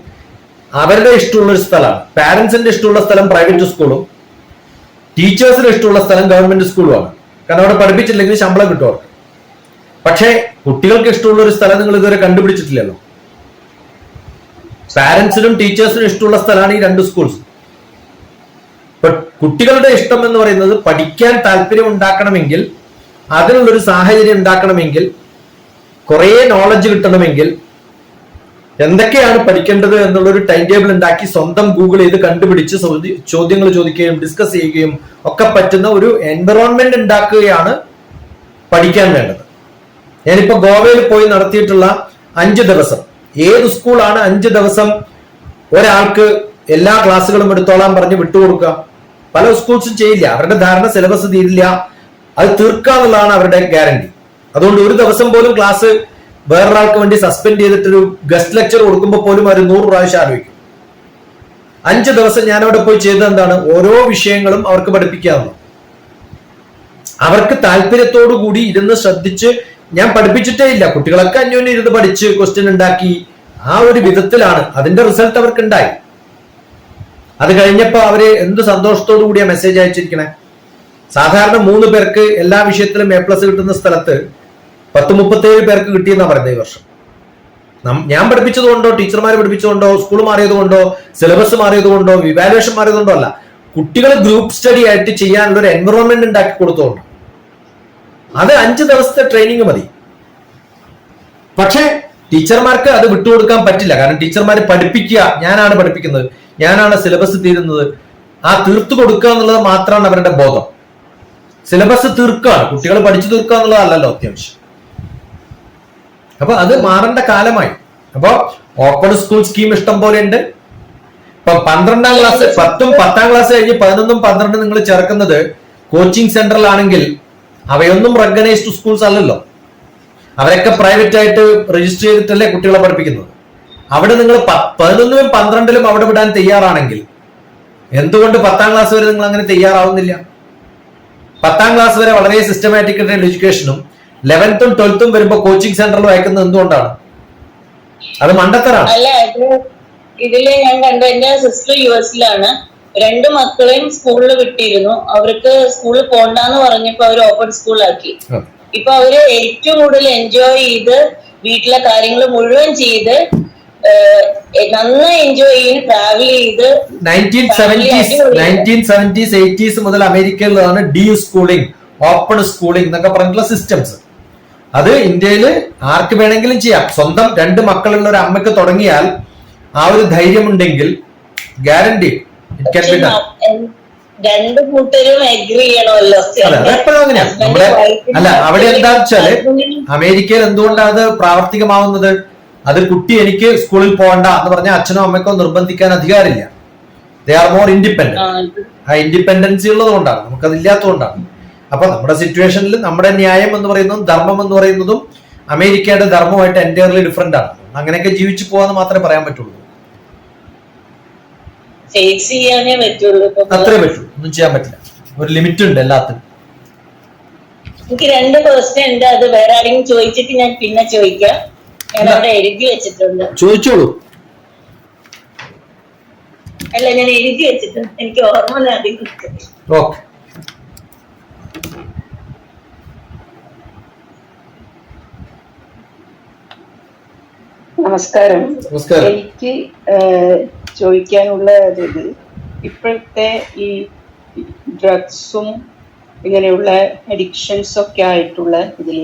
അവരുടെ ഇഷ്ടമുള്ള ഒരു സ്ഥലമാണ്. പാരന്റ്സിന്റെ ഇഷ്ടമുള്ള സ്ഥലം പ്രൈവറ്റ് സ്കൂളും ടീച്ചേഴ്സിന് ഇഷ്ടമുള്ള സ്ഥലം ഗവൺമെന്റ് സ്കൂളുമാണ്. കാരണം അവിടെ പഠിപ്പിച്ചില്ലെങ്കിൽ ശമ്പളം കിട്ടും അവർക്ക്. പക്ഷേ കുട്ടികൾക്ക് ഇഷ്ടമുള്ള ഒരു സ്ഥലം നിങ്ങൾ ഇതുവരെ കണ്ടുപിടിച്ചിട്ടില്ലല്ലോ. പാരന്റ്സിനും ടീച്ചേഴ്സിനും ഇഷ്ടമുള്ള സ്ഥലമാണ് ഈ 2 സ്കൂൾസ്. ഇപ്പൊ കുട്ടികളുടെ ഇഷ്ടം എന്ന് പറയുന്നത് പഠിക്കാൻ താല്പര്യം ഉണ്ടാക്കണമെങ്കിൽ, അതിനുള്ളൊരു സാഹചര്യം ഉണ്ടാക്കണമെങ്കിൽ, കുറെ നോളജ് കിട്ടണമെങ്കിൽ എന്തൊക്കെയാണ് പഠിക്കേണ്ടത് എന്നുള്ളൊരു ടൈം ടേബിൾ ഉണ്ടാക്കി സ്വന്തം ഗൂഗിൾ ചെയ്ത് കണ്ടുപിടിച്ച് ചോദ്യങ്ങൾ ചോദിക്കുകയും ഡിസ്കസ് ചെയ്യുകയും ഒക്കെ പറ്റുന്ന ഒരു എൻവറോൺമെന്റ് ഉണ്ടാക്കുകയാണ് പഠിക്കാൻ വേണ്ടത്. ഞാനിപ്പോ ഗോവയിൽ പോയി നടത്തിയിട്ടുള്ള 5 ദിവസം, ഏത് സ്കൂളാണ് 5 ദിവസം ഒരാൾക്ക് എല്ലാ ക്ലാസ്സുകളും എടുത്തോളാൻ പറഞ്ഞ് വിട്ടുകൊടുക്കുക? പല സ്കൂൾസും ചെയ്യില്ല. അവരുടെ ധാരണ സിലബസ് തീരില്ല, അത് തീർക്കാന്നുള്ളതാണ് അവരുടെ ഗ്യാരണ്ടി. അതുകൊണ്ട് ഒരു ദിവസം പോലും ക്ലാസ് വേറൊരാൾക്ക് വേണ്ടി സസ്പെൻഡ് ചെയ്തിട്ടൊരു ഗസ്റ്റ് ലെക്ചർ കൊടുക്കുമ്പോൾ പോലും അവർ 100 പ്രാവശ്യം ആലോചിക്കും. 5 ദിവസം ഞാൻ അവിടെ പോയി ചെയ്തത് എന്താണ്? ഓരോ വിഷയങ്ങളും അവർക്ക് പഠിപ്പിക്കാവുന്നു. അവർക്ക് താല്പര്യത്തോടു കൂടി ഇരുന്ന് ശ്രദ്ധിച്ച് ഞാൻ പഠിപ്പിച്ചിട്ടേ ഇല്ല. കുട്ടികളൊക്കെ അന്യോന്യം ഇരുന്ന് പഠിച്ച് ക്വസ്റ്റ്യൻ ഉണ്ടാക്കി ആ ഒരു വിധത്തിലാണ് അതിന്റെ റിസൾട്ട് അവർക്ക് ഉണ്ടായി. അത് കഴിഞ്ഞപ്പോ അവര് എന്ത് സന്തോഷത്തോടു കൂടിയാ മെസ്സേജ് അയച്ചിരിക്കണേ. സാധാരണ 3 പേർക്ക് എല്ലാ വിഷയത്തിലും A+ കിട്ടുന്ന സ്ഥലത്ത് 10-37 പേർക്ക് കിട്ടിയെന്നാ പറയുന്നത് ഈ വർഷം. ഞാൻ പഠിപ്പിച്ചതുകൊണ്ടോ ടീച്ചർമാർ പഠിപ്പിച്ചതുകൊണ്ടോ സ്കൂൾ മാറിയതുകൊണ്ടോ സിലബസ് മാറിയതുകൊണ്ടോ ഇവാലുവേഷൻ മാറിയതുകൊണ്ടോ അല്ല, കുട്ടികൾ ഗ്രൂപ്പ് സ്റ്റഡി ആയിട്ട് ചെയ്യാനുള്ള ഒരു എൻവറോൺമെന്റ് ഉണ്ടാക്കി കൊടുത്തുകൊണ്ട്. അത് 5 ദിവസത്തെ ട്രെയിനിങ് മതി. പക്ഷേ ടീച്ചർമാർക്ക് അത് വിട്ടുകൊടുക്കാൻ പറ്റില്ല. കാരണം ടീച്ചർമാർ പഠിപ്പിക്കുക, ഞാനാണ് പഠിപ്പിക്കുന്നത്, ഞാനാണ് സിലബസ് തീരുന്നത്, ആ തീർത്തു കൊടുക്കുക എന്നുള്ളത് മാത്രമാണ് അവരുടെ ബോധം. സിലബസ് തീർക്കുകയാണ്, കുട്ടികൾ പഠിച്ചു തീർക്കുക എന്നുള്ളതല്ലല്ലോ അത്യാവശ്യം. അപ്പൊ അത് മാറേണ്ട കാലമായി. അപ്പൊ ഓപ്പൺ സ്കൂൾ സ്കീം ഇഷ്ടം പോലെ ഉണ്ട്. ഇപ്പൊ 12ാം ക്ലാസ് 10ഉം 10ാം ക്ലാസ് കഴിഞ്ഞ് 11ഉം 12ഉം നിങ്ങൾ ചേർക്കുന്നത് കോച്ചിങ് സെന്ററിലാണെങ്കിൽ അവയൊന്നും റെക്കഗ്നൈസ്ഡ് സ്കൂൾസ് അല്ലല്ലോ. അവരൊക്കെ പ്രൈവറ്റ് ആയിട്ട് രജിസ്റ്റർ ചെയ്തിട്ടല്ലേ കുട്ടികളെ പഠിപ്പിക്കുന്നത്. അവിടെ നിങ്ങൾ 11ലും 12ലും അവിടെ വിടാൻ തയ്യാറാണെങ്കിൽ എന്തുകൊണ്ട് 10ാം ക്ലാസ് വരെ നിങ്ങൾ അങ്ങനെ തയ്യാറാവുന്നില്ല? 10ാം ക്ലാസ് വരെ വളരെ സിസ്റ്റമാറ്റിക് എഡ്യൂക്കേഷനും 11th-ഉം 12th-ഉം വരുമ്പോ കോച്ചിങ് സെന്ററിൽ അയക്കുന്നത് എന്തുകൊണ്ടാണ്? അത് മണ്ടത്തരാണ്. അല്ല, ഇതില് ഞാൻ കണ്ട, എന്റെ സിസ്റ്റർ US-ലാണ്. 2 മക്കളെയും സ്കൂളിൽ വിട്ടിരുന്നു. അവർക്ക് സ്കൂളിൽ പോണ്ടെന്ന് പറഞ്ഞപ്പോ അവർ ഓപ്പൺ സ്കൂളാക്കി. ഇപ്പൊ അവര് ഏറ്റവും കൂടുതൽ എൻജോയ് ചെയ്ത് വീട്ടിലെ കാര്യങ്ങൾ മുഴുവൻ ചെയ്ത് നന്നായി എൻജോയ് ചെയ്ത് ട്രാവൽ ചെയ്ത് 1970s 80s മുതൽ അമേരിക്കയിലാണ് DU സ്കൂളിംഗ്, ഓപ്പൺ സ്കൂളിംഗ് എന്നൊക്കെ പറഞ്ഞിട്ടുള്ള സിസ്റ്റംസ്. അത് ഇന്ത്യയിൽ ആർക്ക് വേണമെങ്കിലും ചെയ്യാം. സ്വന്തം 2 മക്കളുള്ള ഒരു അമ്മയ്ക്ക് തുടങ്ങിയാൽ ആ ഒരു ധൈര്യം ഉണ്ടെങ്കിൽ guarantee it can be done. 2 കൂട്ടരും അഗ്രി ചെയ്യണമല്ലോ. അതെപ്പോഴും അങ്ങനെയാണ് നമ്മുടെ. അല്ല, അവിടെ എന്താ വെച്ചാല് അമേരിക്കയിൽ എന്തുകൊണ്ടാണ് അത് പ്രാവർത്തികമാവുന്നത്? അത് കുട്ടി എനിക്ക് സ്കൂളിൽ പോകണ്ട എന്ന് പറഞ്ഞാൽ അച്ഛനോ അമ്മയ്ക്കോ നിർബന്ധിക്കാൻ അധികാരമില്ല. They are more independent. ആ ഇൻഡിപെൻഡൻസി ഉള്ളത് കൊണ്ടാണ്, നമുക്കതില്ലാത്തതുകൊണ്ടാണ്. അപ്പൊ നമ്മുടെ സിറ്റുവേഷനിൽ നമ്മുടെ ന്യായം എന്ന് പറയുന്നതും ധർമ്മം എന്ന് പറയുന്നതും അമേരിക്കയുടെ ധർമ്മമായിട്ട് എൻറ്റയർലി ഡിഫറെന്റ് ആണ്. അങ്ങനെയൊക്കെ ജീവിച്ചു പോകാന്ന് മാത്രമേ പറയാൻ പറ്റുള്ളൂ. അത്രേ പറ്റൂ, ഒന്നും ചെയ്യാൻ പറ്റില്ല. ഒരു ലിമിറ്റ് ഉണ്ട് എല്ലാത്തിനും. എനിക്ക് 2 ക്വസ്റ്റ്യൻ ഉണ്ട്. അത് വേറെ ആരെങ്കിലും ചോദിച്ചിട്ട് ഞാൻ പിന്നെ ചോദിക്കാം. ഞാൻ അവിടെ എഴുതി വെച്ചിട്ടുണ്ട്. ചോദിച്ചോളൂ. അല്ല, ഞാൻ എഴുതി വെച്ചിട്ടുണ്ട്, എനിക്ക് ഓർമ്മ അധികം. ഓക്കെ. നമസ്കാരം. എനിക്ക് ചോദിക്കാനുള്ള ഇത്, ഇപ്പോഴത്തെ ഈ ഡ്രഗ്സും ഇങ്ങനെയുള്ള അഡിക്ഷൻസ് ഒക്കെ ആയിട്ടുള്ള ഇതിൽ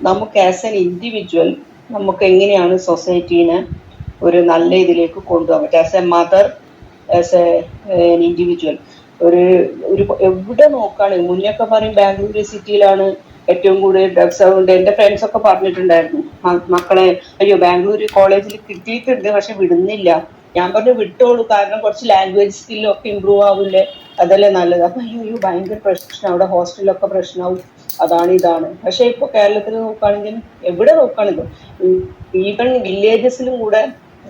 നമുക്ക് ആസ് എൻ ഇൻഡിവിജ്വൽ നമുക്ക് എങ്ങനെയാണ് സൊസൈറ്റീനെ ഒരു നല്ല ഇതിലേക്ക് കൊണ്ടുപോകാൻ പറ്റുക? As A mother, as an individual ഒരു എവിടെ നോക്കുകയാണെങ്കിൽ, മുന്നൊക്കെ പറയും ബാംഗ്ലൂർ സിറ്റിയിലാണ് ഏറ്റവും കൂടുതൽ ഡ്രഗ്സ്. അതുകൊണ്ട് എൻ്റെ ഫ്രണ്ട്സ് ഒക്കെ പറഞ്ഞിട്ടുണ്ടായിരുന്നു, മക്കളെ അയ്യോ ബാംഗ്ലൂർ കോളേജിൽ കിട്ടിയിട്ടുണ്ട് പക്ഷെ വിടുന്നില്ല. ഞാൻ പറഞ്ഞു വിട്ടോളൂ, കാരണം കുറച്ച് ലാംഗ്വേജ് സ്കില്ലൊക്കെ ഇമ്പ്രൂവ് ആവില്ലേ, അതല്ലേ നല്ലത്. അപ്പൊ അയ്യോ ഭയങ്കര പ്രശ്നം, അവിടെ ഹോസ്റ്റലിലൊക്കെ പ്രശ്നമാവും, അതാണ് ഇതാണ്. പക്ഷെ ഇപ്പൊ കേരളത്തിൽ നോക്കുകയാണെങ്കിൽ എവിടെ നോക്കുകയാണെങ്കിൽ ഈവൻ വില്ലേജസിലും കൂടെ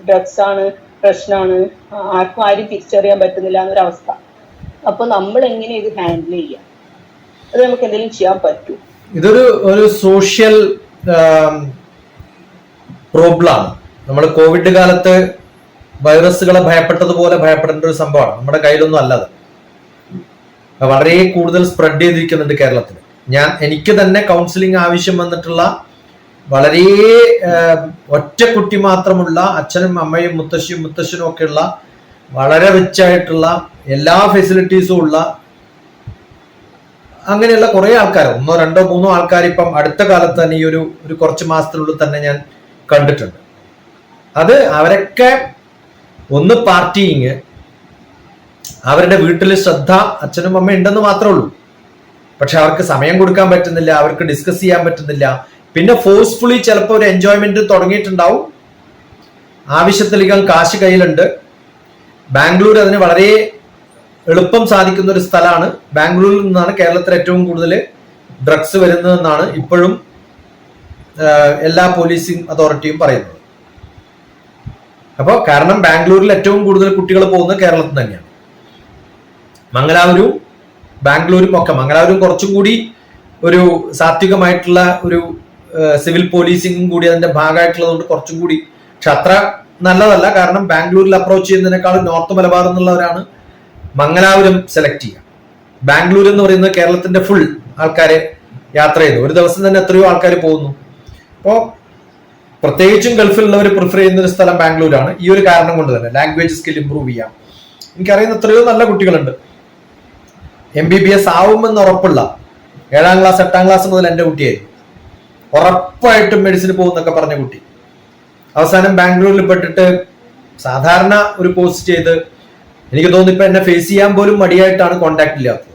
ഡ്രഗ്സ് ആണ്, പ്രശ്നമാണ്, ആരും തിരിച്ചറിയാൻ പറ്റുന്നില്ല എന്നൊരവസ്ഥ. അപ്പൊ നമ്മൾ എങ്ങനെ ഇത് ഹാൻഡിൽ ചെയ്യാം? അത് നമുക്ക് എന്തെങ്കിലും ചെയ്യാൻ പറ്റൂ? ഇതൊരു സോഷ്യൽ പ്രോബ്ലമാണ്. നമ്മൾ കോവിഡ് കാലത്ത് വൈറസുകളെ ഭയപ്പെട്ടതുപോലെ ഭയപ്പെടേണ്ട ഒരു സംഭവമാണ്. നമ്മുടെ കയ്യിലൊന്നും അല്ലാതെ വളരെ കൂടുതൽ സ്പ്രെഡ് ചെയ്തിരിക്കുന്നുണ്ട് കേരളത്തിൽ. എനിക്ക് തന്നെ കൗൺസിലിംഗ് ആവശ്യം വന്നിട്ടുള്ള വളരെ ഒറ്റ കുട്ടി മാത്രമുള്ള അച്ഛനും അമ്മയും മുത്തശ്ശനും ഒക്കെയുള്ള വളരെ റിച്ച് ആയിട്ടുള്ള എല്ലാ ഫെസിലിറ്റീസും ഉള്ള അങ്ങനെയുള്ള കുറെ ആൾക്കാർ, 1, 2, 3 ആൾക്കാർ ഇപ്പം അടുത്ത കാലത്ത് തന്നെ ഈ ഒരു കുറച്ച് മാസത്തിനുള്ളിൽ തന്നെ ഞാൻ കണ്ടിട്ടുണ്ട്. അത് അവരൊക്കെ ഒന്ന് പാർട്ടിയിങ്, അവരുടെ വീട്ടിൽ ശ്രദ്ധ അച്ഛനും അമ്മയും ഉണ്ടെന്ന് മാത്രമേ ഉള്ളൂ. പക്ഷെ അവർക്ക് സമയം കൊടുക്കാൻ പറ്റുന്നില്ല, അവർക്ക് ഡിസ്കസ് ചെയ്യാൻ പറ്റുന്നില്ല. പിന്നെ ഫോഴ്സ്ഫുള്ളി ചിലപ്പോൾ ഒരു എൻജോയ്മെന്റ് തുടങ്ങിയിട്ടുണ്ടാവും. ആവശ്യത്തിലധികം കാശ് കയ്യിലുണ്ട്. ബാംഗ്ലൂർ അതിന് വളരെ എളുപ്പം സാധിക്കുന്ന ഒരു സ്ഥലമാണ്. ബാംഗ്ലൂരിൽ നിന്നാണ് കേരളത്തിൽ ഏറ്റവും കൂടുതൽ ഡ്രഗ്സ് വരുന്നതെന്നാണ് ഇപ്പോഴും എല്ലാ പോലീസിംഗ് അതോറിറ്റിയും പറയുന്നത്. അപ്പോൾ കാരണം ബാംഗ്ലൂരിൽ ഏറ്റവും കൂടുതൽ കുട്ടികൾ പോകുന്നത് കേരളത്തിൽ തന്നെയാണ്. മംഗലാപുരവും ബാംഗ്ലൂരും ഒക്കെ, മംഗലാപുരം കുറച്ചും കൂടി ഒരു സാത്വികമായിട്ടുള്ള ഒരു സിവിൽ പോലീസിംഗും കൂടി അതിന്റെ ഭാഗമായിട്ടുള്ളത് കൊണ്ട് കുറച്ചും കൂടി പക്ഷെ അത്ര നല്ലതല്ല. കാരണം ബാംഗ്ലൂരിൽ അപ്രോച്ച് ചെയ്യുന്നതിനേക്കാളും നോർത്ത് മലബാർ എന്നുള്ളവരാണ് മംഗലാപുരം സെലക്ട് ചെയ്യുക. ബാംഗ്ലൂർ എന്ന് പറയുന്നത് കേരളത്തിന്റെ ഫുൾ ആൾക്കാരെ യാത്ര ചെയ്തു ഒരു ദിവസം തന്നെ എത്രയോ ആൾക്കാർ പോകുന്നു. അപ്പോൾ പ്രത്യേകിച്ചും ഗൾഫിലുള്ളവർ പ്രിഫർ ചെയ്യുന്ന ഒരു സ്ഥലം ബാംഗ്ലൂരാണ്. ഈ ഒരു കാരണം കൊണ്ട് തന്നെ ലാംഗ്വേജ് സ്കിൽ ഇമ്പ്രൂവ് ചെയ്യാം. എനിക്കറിയുന്ന എത്രയോ നല്ല കുട്ടികളുണ്ട്. MBBS ആവുമെന്ന് ഉറപ്പുള്ള 7ാം ക്ലാസ് 8ാം ക്ലാസ് മുതൽ എൻ്റെ കുട്ടിയായിരുന്നു. ഉറപ്പായിട്ടും മെഡിസിന് പോകുന്നൊക്കെ പറഞ്ഞ കുട്ടി അവസാനം ബാംഗ്ലൂരിൽ പെട്ടിട്ട് സാധാരണ ഒരു കോഴ്സ് ചെയ്ത് എനിക്ക് തോന്നുന്നു ഇപ്പൊ എന്നെ ഫേസ് ചെയ്യാൻ പോലും മടിയായിട്ടാണ് കോണ്ടാക്ട് ഇല്ലാത്തത്.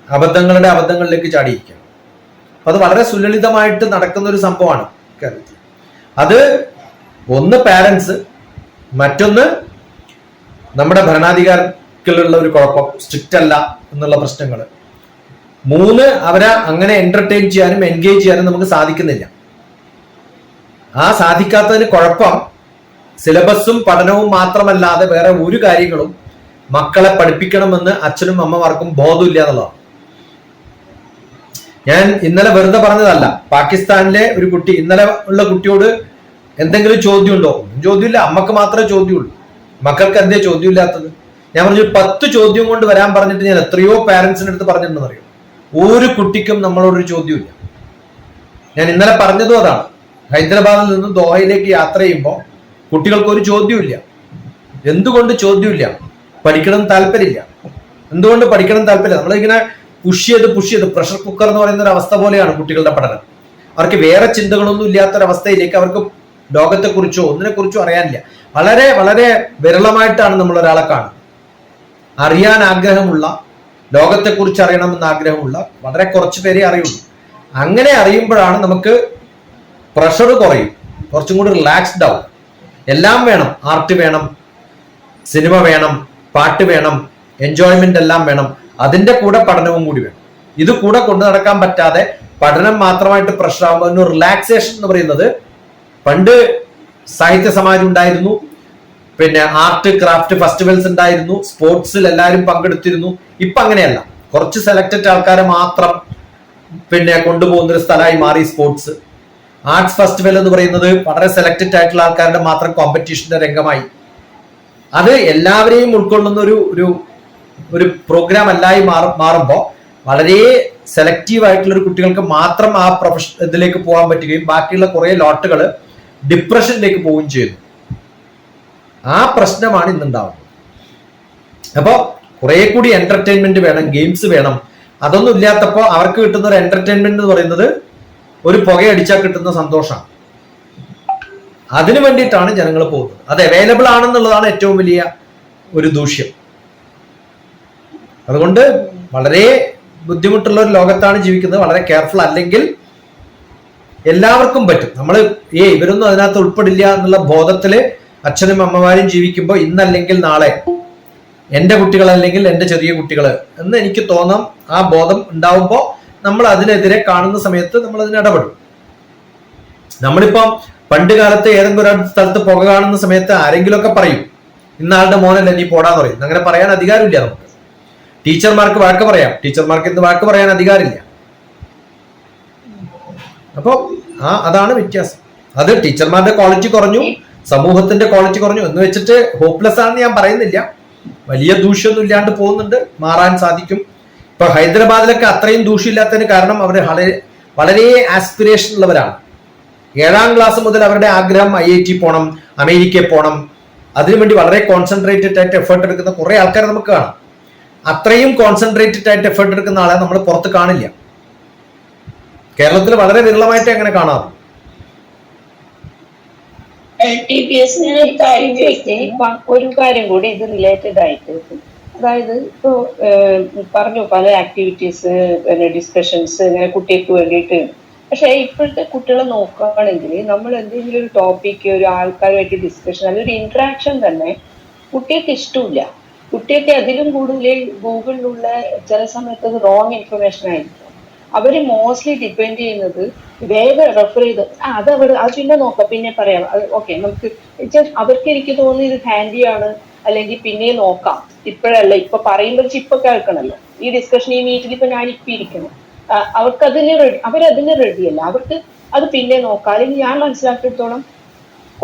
അബദ്ധങ്ങളിലേക്ക് ചാടിയിരിക്കണം. അപ്പൊ അത് വളരെ സുലളിതമായിട്ട് നടക്കുന്ന ഒരു സംഭവമാണ് കേരളത്തിൽ. അത് ഒന്ന് പാരന്റ്സ്, മറ്റൊന്ന് നമ്മുടെ ഭരണാധികാരികളുള്ള ഒരു കുഴപ്പം, സ്ട്രിക്റ്റ് അല്ല എന്നുള്ള പ്രശ്നങ്ങൾ. 3 അവരെ അങ്ങനെ എന്റർടൈൻ ചെയ്യാനും എൻഗേജ് ചെയ്യാനും നമുക്ക് സാധിക്കുന്നില്ല. ആ സാധിക്കാത്തതിന് കുഴപ്പം സിലബസും പഠനവും മാത്രമല്ലാതെ വേറെ ഒരു കാര്യങ്ങളും മക്കളെ പഠിപ്പിക്കണമെന്ന് അച്ഛനും അമ്മമാർക്കും ബോധമില്ല എന്നുള്ളതാണ്. ഞാൻ ഇന്നലെ വെറുതെ പറഞ്ഞതല്ല. പാകിസ്ഥാനിലെ ഒരു കുട്ടി, ഇന്നലെ ഉള്ള കുട്ടിയോട് എന്തെങ്കിലും ചോദ്യമുണ്ടോ? ചോദ്യമില്ല. അമ്മക്ക് മാത്രമേ ചോദ്യമുള്ളൂ. മക്കൾക്ക് എന്തേ ചോദ്യമില്ലാത്തത്? ഞാൻ പറഞ്ഞു 10 ചോദ്യം കൊണ്ട് വരാൻ പറഞ്ഞിട്ട് ഞാൻ എത്രയോ പാരന്റ്സിന്റെ അടുത്ത് പറഞ്ഞിട്ടുണ്ടെന്ന് അറിയാം. ഒരു കുട്ടിക്കും നമ്മളോടൊരു ചോദ്യമില്ല. ഞാൻ ഇന്നലെ പറഞ്ഞതും അതാണ്. ഹൈദരാബാദിൽ നിന്ന് ദോഹയിലേക്ക് യാത്ര ചെയ്യുമ്പോൾ കുട്ടികൾക്ക് ഒരു ചോദ്യമില്ല. എന്തുകൊണ്ട് ചോദ്യമില്ല? പഠിക്കണം താല്പര്യമില്ല. എന്തുകൊണ്ട് പഠിക്കണം താല്പര്യമില്ല? നമ്മളിങ്ങനെ പുഷ് ചെയ്ത് പ്രഷർ കുക്കർ എന്ന് പറയുന്ന ഒരു അവസ്ഥ പോലെയാണ് കുട്ടികളുടെ പഠനം. അവർക്ക് വേറെ ചിന്തകളൊന്നും ഇല്ലാത്തൊരവസ്ഥയിലേക്ക് അവർക്ക് ലോകത്തെക്കുറിച്ചോ ഒന്നിനെക്കുറിച്ചോ അറിയാനില്ല. വളരെ വളരെ വിരളമായിട്ടാണ് നമ്മൾ ഒരാളെ കാണുന്നത്. അറിയാൻ ആഗ്രഹമുള്ള, ലോകത്തെക്കുറിച്ച് അറിയണമെന്ന് ആഗ്രഹമുള്ള വളരെ കുറച്ച് പേരെ അറിയുള്ളൂ. അങ്ങനെ അറിയുമ്പോഴാണ് നമുക്ക് പ്രഷർ കുറയും, കുറച്ചും കൂടി റിലാക്സ്ഡ് ആവും. എല്ലാം വേണം. ആർട്ട് വേണം, സിനിമ വേണം, പാട്ട് വേണം, എൻജോയ്മെന്റ് എല്ലാം വേണം. അതിന്റെ കൂടെ പഠനവും കൂടി വേണം. ഇത് കൂടെ കൊണ്ടു നടക്കാൻ പറ്റാതെ പഠനം മാത്രമായിട്ട് പ്രഷർ ആകുമ്പോൾ റിലാക്സേഷൻ എന്ന് പറയുന്നത്, പണ്ട് സാഹിത്യ സമാജം ഉണ്ടായിരുന്നു, പിന്നെ ആർട്ട് ക്രാഫ്റ്റ് ഫെസ്റ്റിവൽസ് ഉണ്ടായിരുന്നു, സ്പോർട്സിൽ എല്ലാവരും പങ്കെടുത്തിരുന്നു. ഇപ്പൊ അങ്ങനെയല്ല. കുറച്ച് സെലക്റ്റഡ് ആൾക്കാരെ മാത്രം പിന്നെ കൊണ്ടുപോകുന്ന ഒരു സ്ഥലമായി മാറി സ്പോർട്സ്. ആർട്സ് ഫെസ്റ്റിവൽ എന്ന് പറയുന്നത് വളരെ സെലക്റ്റഡ് ആയിട്ടുള്ള ആൾക്കാരുടെ മാത്രം കോമ്പറ്റീഷന്റെ രംഗമായി. അത് എല്ലാവരെയും ഉൾക്കൊള്ളുന്ന ഒരു പ്രോഗ്രാം അല്ലായി മാറുമ്പോൾ വളരെ സെലക്റ്റീവ് ആയിട്ടുള്ള ഒരു കുട്ടികൾക്ക് മാത്രം ആ ഇതിലേക്ക് പോകാൻ പറ്റുകയും ബാക്കിയുള്ള കുറെ ലോട്ടുകൾ ഡിപ്രഷനിലേക്ക് പോവുകയും ചെയ്യുന്നു. ആ പ്രശ്നമാണ് ഇന്നുണ്ടാവുന്നത്. അപ്പോൾ കുറെ കൂടി എന്റർടൈൻമെന്റ് വേണം, ഗെയിംസ് വേണം. അതൊന്നും ഇല്ലാത്തപ്പോ അവർക്ക് കിട്ടുന്ന ഒരു എന്റർടൈൻമെന്റ് എന്ന് പറയുന്നത് ഒരു പുകയടിച്ചാൽ കിട്ടുന്ന സന്തോഷമാണ്. അതിനു വേണ്ടിയിട്ടാണ് ജനങ്ങൾ പോകുന്നത്. അത് അവൈലബിൾ ആണെന്നുള്ളതാണ് ഏറ്റവും വലിയ ഒരു ദൂഷ്യം. അതുകൊണ്ട് വളരെ ബുദ്ധിമുട്ടുള്ള ഒരു ലോകത്താണ് ജീവിക്കുന്നത്. വളരെ കെയർഫുൾ അല്ലെങ്കിൽ എല്ലാവർക്കും പറ്റും. നമ്മൾ ഇവരൊന്നും അതിനകത്ത് ഉൾപ്പെടില്ല എന്നുള്ള ബോധത്തില് അച്ഛനും അമ്മമാരും ജീവിക്കുമ്പോൾ ഇന്നല്ലെങ്കിൽ നാളെ എൻ്റെ കുട്ടികൾ അല്ലെങ്കിൽ എൻ്റെ ചെറിയ കുട്ടികൾ എന്ന് എനിക്ക് തോന്നാം. ആ ബോധം ഉണ്ടാവുമ്പോൾ നമ്മൾ അതിനെതിരെ കാണുന്ന സമയത്ത് നമ്മൾ അതിന് ഇടപെടും. നമ്മളിപ്പം പണ്ട് കാലത്ത് ഏതെങ്കിലും ഒരു സ്ഥലത്ത് പുക കാണുന്ന സമയത്ത് ആരെങ്കിലുമൊക്കെ പറയും, ഇന്നാളുടെ മോനല്ലേ നീ പോടാന്ന് പറയും. അങ്ങനെ പറയാൻ അധികാരമില്ല നമുക്ക്. ടീച്ചർമാർക്ക് വഴക്ക് പറയാം, ടീച്ചർമാർക്ക് ഇന്ന് വഴക്ക് പറയാൻ അധികാരമില്ല. അപ്പൊ അതാണ് വ്യത്യാസം. അത് ടീച്ചർമാരുടെ ക്വാളിറ്റി കുറഞ്ഞു, സമൂഹത്തിന്റെ ക്വാളിറ്റി കുറഞ്ഞു എന്ന് വെച്ചിട്ട് ഹോപ്പ്ലെസ് ആണെന്ന് ഞാൻ പറയുന്നില്ല. വലിയ ദൂഷ്യമൊന്നും ഇല്ലാണ്ട് പോകുന്നുണ്ട്, മാറാൻ സാധിക്കും. ഇപ്പൊ ഹൈദരാബാദിലൊക്കെ അത്രയും ദൂഷ്യമില്ലാത്തതിന് കാരണം അവർ വളരെ ആസ്പിറേഷൻ ഉള്ളവരാണ്. 7ാം ക്ലാസ് മുതൽ അവരുടെ ആഗ്രഹം IIT പോകണം, അമേരിക്കയിൽ പോകണം. അതിനുവേണ്ടി വളരെ കോൺസെൻട്രേറ്റഡ് ആയിട്ട് എഫേർട്ട് എടുക്കുന്ന കുറെ ആൾക്കാരെ നമുക്ക് കാണാം. അത്രയും കോൺസെൻട്രേറ്റഡ് ആയിട്ട് എഫേർട്ട് എടുക്കുന്ന ആളെ നമ്മൾ പുറത്ത് കാണില്ല. കേരളത്തിൽ വളരെ വിരളമായിട്ട് അങ്ങനെ കാണാറുണ്ട്. ഒരു കാര്യം കൂടി ഇത് റിലേറ്റഡ് ആയിട്ട്, അതായത് ഇപ്പോ പറഞ്ഞു പല ആക്ടിവിറ്റീസ്, ഡിസ്കഷൻസ് ഇങ്ങനെ കുട്ടികൾക്ക് വേണ്ടിയിട്ട്. പക്ഷെ ഇപ്പോഴത്തെ കുട്ടികളെ നോക്കുകയാണെങ്കിൽ നമ്മൾ എന്തെങ്കിലും ഒരു ടോപ്പിക്ക് ഒരു ആൾക്കാരുമായിട്ട് ഡിസ്കഷൻ അല്ലെങ്കിൽ ഒരു ഇന്ററാക്ഷൻ തന്നെ കുട്ടികൾക്ക് ഇഷ്ടമില്ല. കുട്ടികൾക്ക് അതിലും കൂടുതൽ ഗൂഗിളിലുള്ള ചില സമയത്ത് അത് റോങ് ഇൻഫർമേഷൻ ആയിരിക്കും. അവര് മോസ്റ്റ്ലി ഡിപ്പെൻഡ് ചെയ്യുന്നത് വേഗം റെഫർ ചെയ്ത് അത് പിന്നെ നോക്കാം, പിന്നെ പറയാം, ഓക്കെ നമുക്ക് അവർക്ക് എനിക്ക് തോന്നുന്നു ഇത് ഹാൻഡിയാണ്, അല്ലെങ്കിൽ പിന്നെ നോക്കാം, ഇപ്പോഴല്ല, ഇപ്പൊ പറയുമ്പോൾ ഇപ്പൊ കേൾക്കണല്ലോ ഈ ഡിസ്കഷൻ, ഈ മീറ്റിൽ ഇപ്പൊ ഞാൻ ഇപ്പൊ ഇരിക്കണം. അവരതിന് റെഡിയല്ല. അവർക്ക് അത് പിന്നെ നോക്കാം. അല്ലെങ്കിൽ ഞാൻ മനസ്സിലാക്കിയിടത്തോളം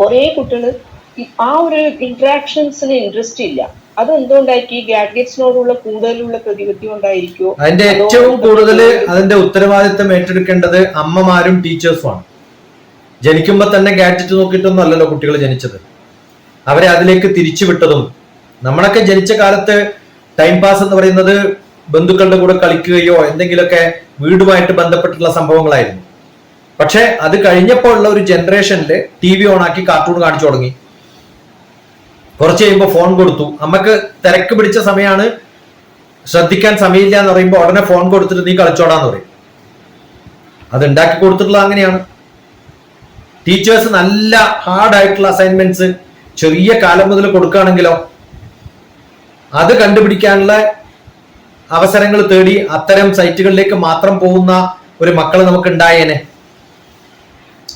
കുറെ കുട്ടികൾ ആ ഒരു ഇന്ററാക്ഷൻസിന് ഇൻട്രസ്റ്റ് ഇല്ല. അതെന്തുകൊണ്ടായിരിക്കും? ഈ ഗാഡ്ഗറ്റ്സിനോടുള്ള കൂടുതലുള്ള പ്രതിപത്തി കൊണ്ടായിരിക്കുമോ? അതിന്റെ ഏറ്റവും കൂടുതൽ അതിന്റെ ഉത്തരവാദിത്തം ഏറ്റെടുക്കേണ്ടത് അമ്മമാരും ടീച്ചേഴ്സുമാണ്. ജനിക്കുമ്പോ തന്നെ ഗാഡ്ജറ്റ് നോക്കിയിട്ടൊന്നും അല്ലല്ലോ കുട്ടികൾ ജനിച്ചത്. അവരെ അതിലേക്ക് തിരിച്ചുവിട്ടതും. നമ്മളൊക്കെ ജനിച്ച കാലത്ത് ടൈം പാസ് എന്ന് പറയുന്നത് ബന്ധുക്കളുടെ കൂടെ കളിക്കുകയോ എന്തെങ്കിലുമൊക്കെ വീടുമായിട്ട് ബന്ധപ്പെട്ടുള്ള സംഭവങ്ങളായിരുന്നു. പക്ഷെ അത് കഴിഞ്ഞപ്പോൾ ഉള്ള ഒരു ജനറേഷനിൽ TV ഓണാക്കി കാർട്ടൂൺ കാണിച്ചു തുടങ്ങി. കുറച്ച് കഴിയുമ്പോൾ ഫോൺ കൊടുത്തു. അമ്മക്ക് തിരക്ക് പിടിച്ച സമയമാണ്, ശ്രദ്ധിക്കാൻ സമയമില്ല എന്ന് പറയുമ്പോൾ ഉടനെ ഫോൺ കൊടുത്തിട്ട് നീ കളിച്ചോടാന്ന് പറയും. അത് ഉണ്ടാക്കി കൊടുത്തിട്ടുള്ളത് അങ്ങനെയാണ്. ടീച്ചേഴ്സ് നല്ല ഹാർഡായിട്ടുള്ള അസൈൻമെന്റ്സ് ചെറിയ കാലം മുതൽ കൊടുക്കുകയാണെങ്കിലോ അത് കണ്ടുപിടിക്കാനുള്ള അവസരങ്ങൾ തേടി അത്തരം സൈറ്റുകളിലേക്ക് മാത്രം പോകുന്ന ഒരു മക്കള് നമുക്ക് ഉണ്ടായേനെ.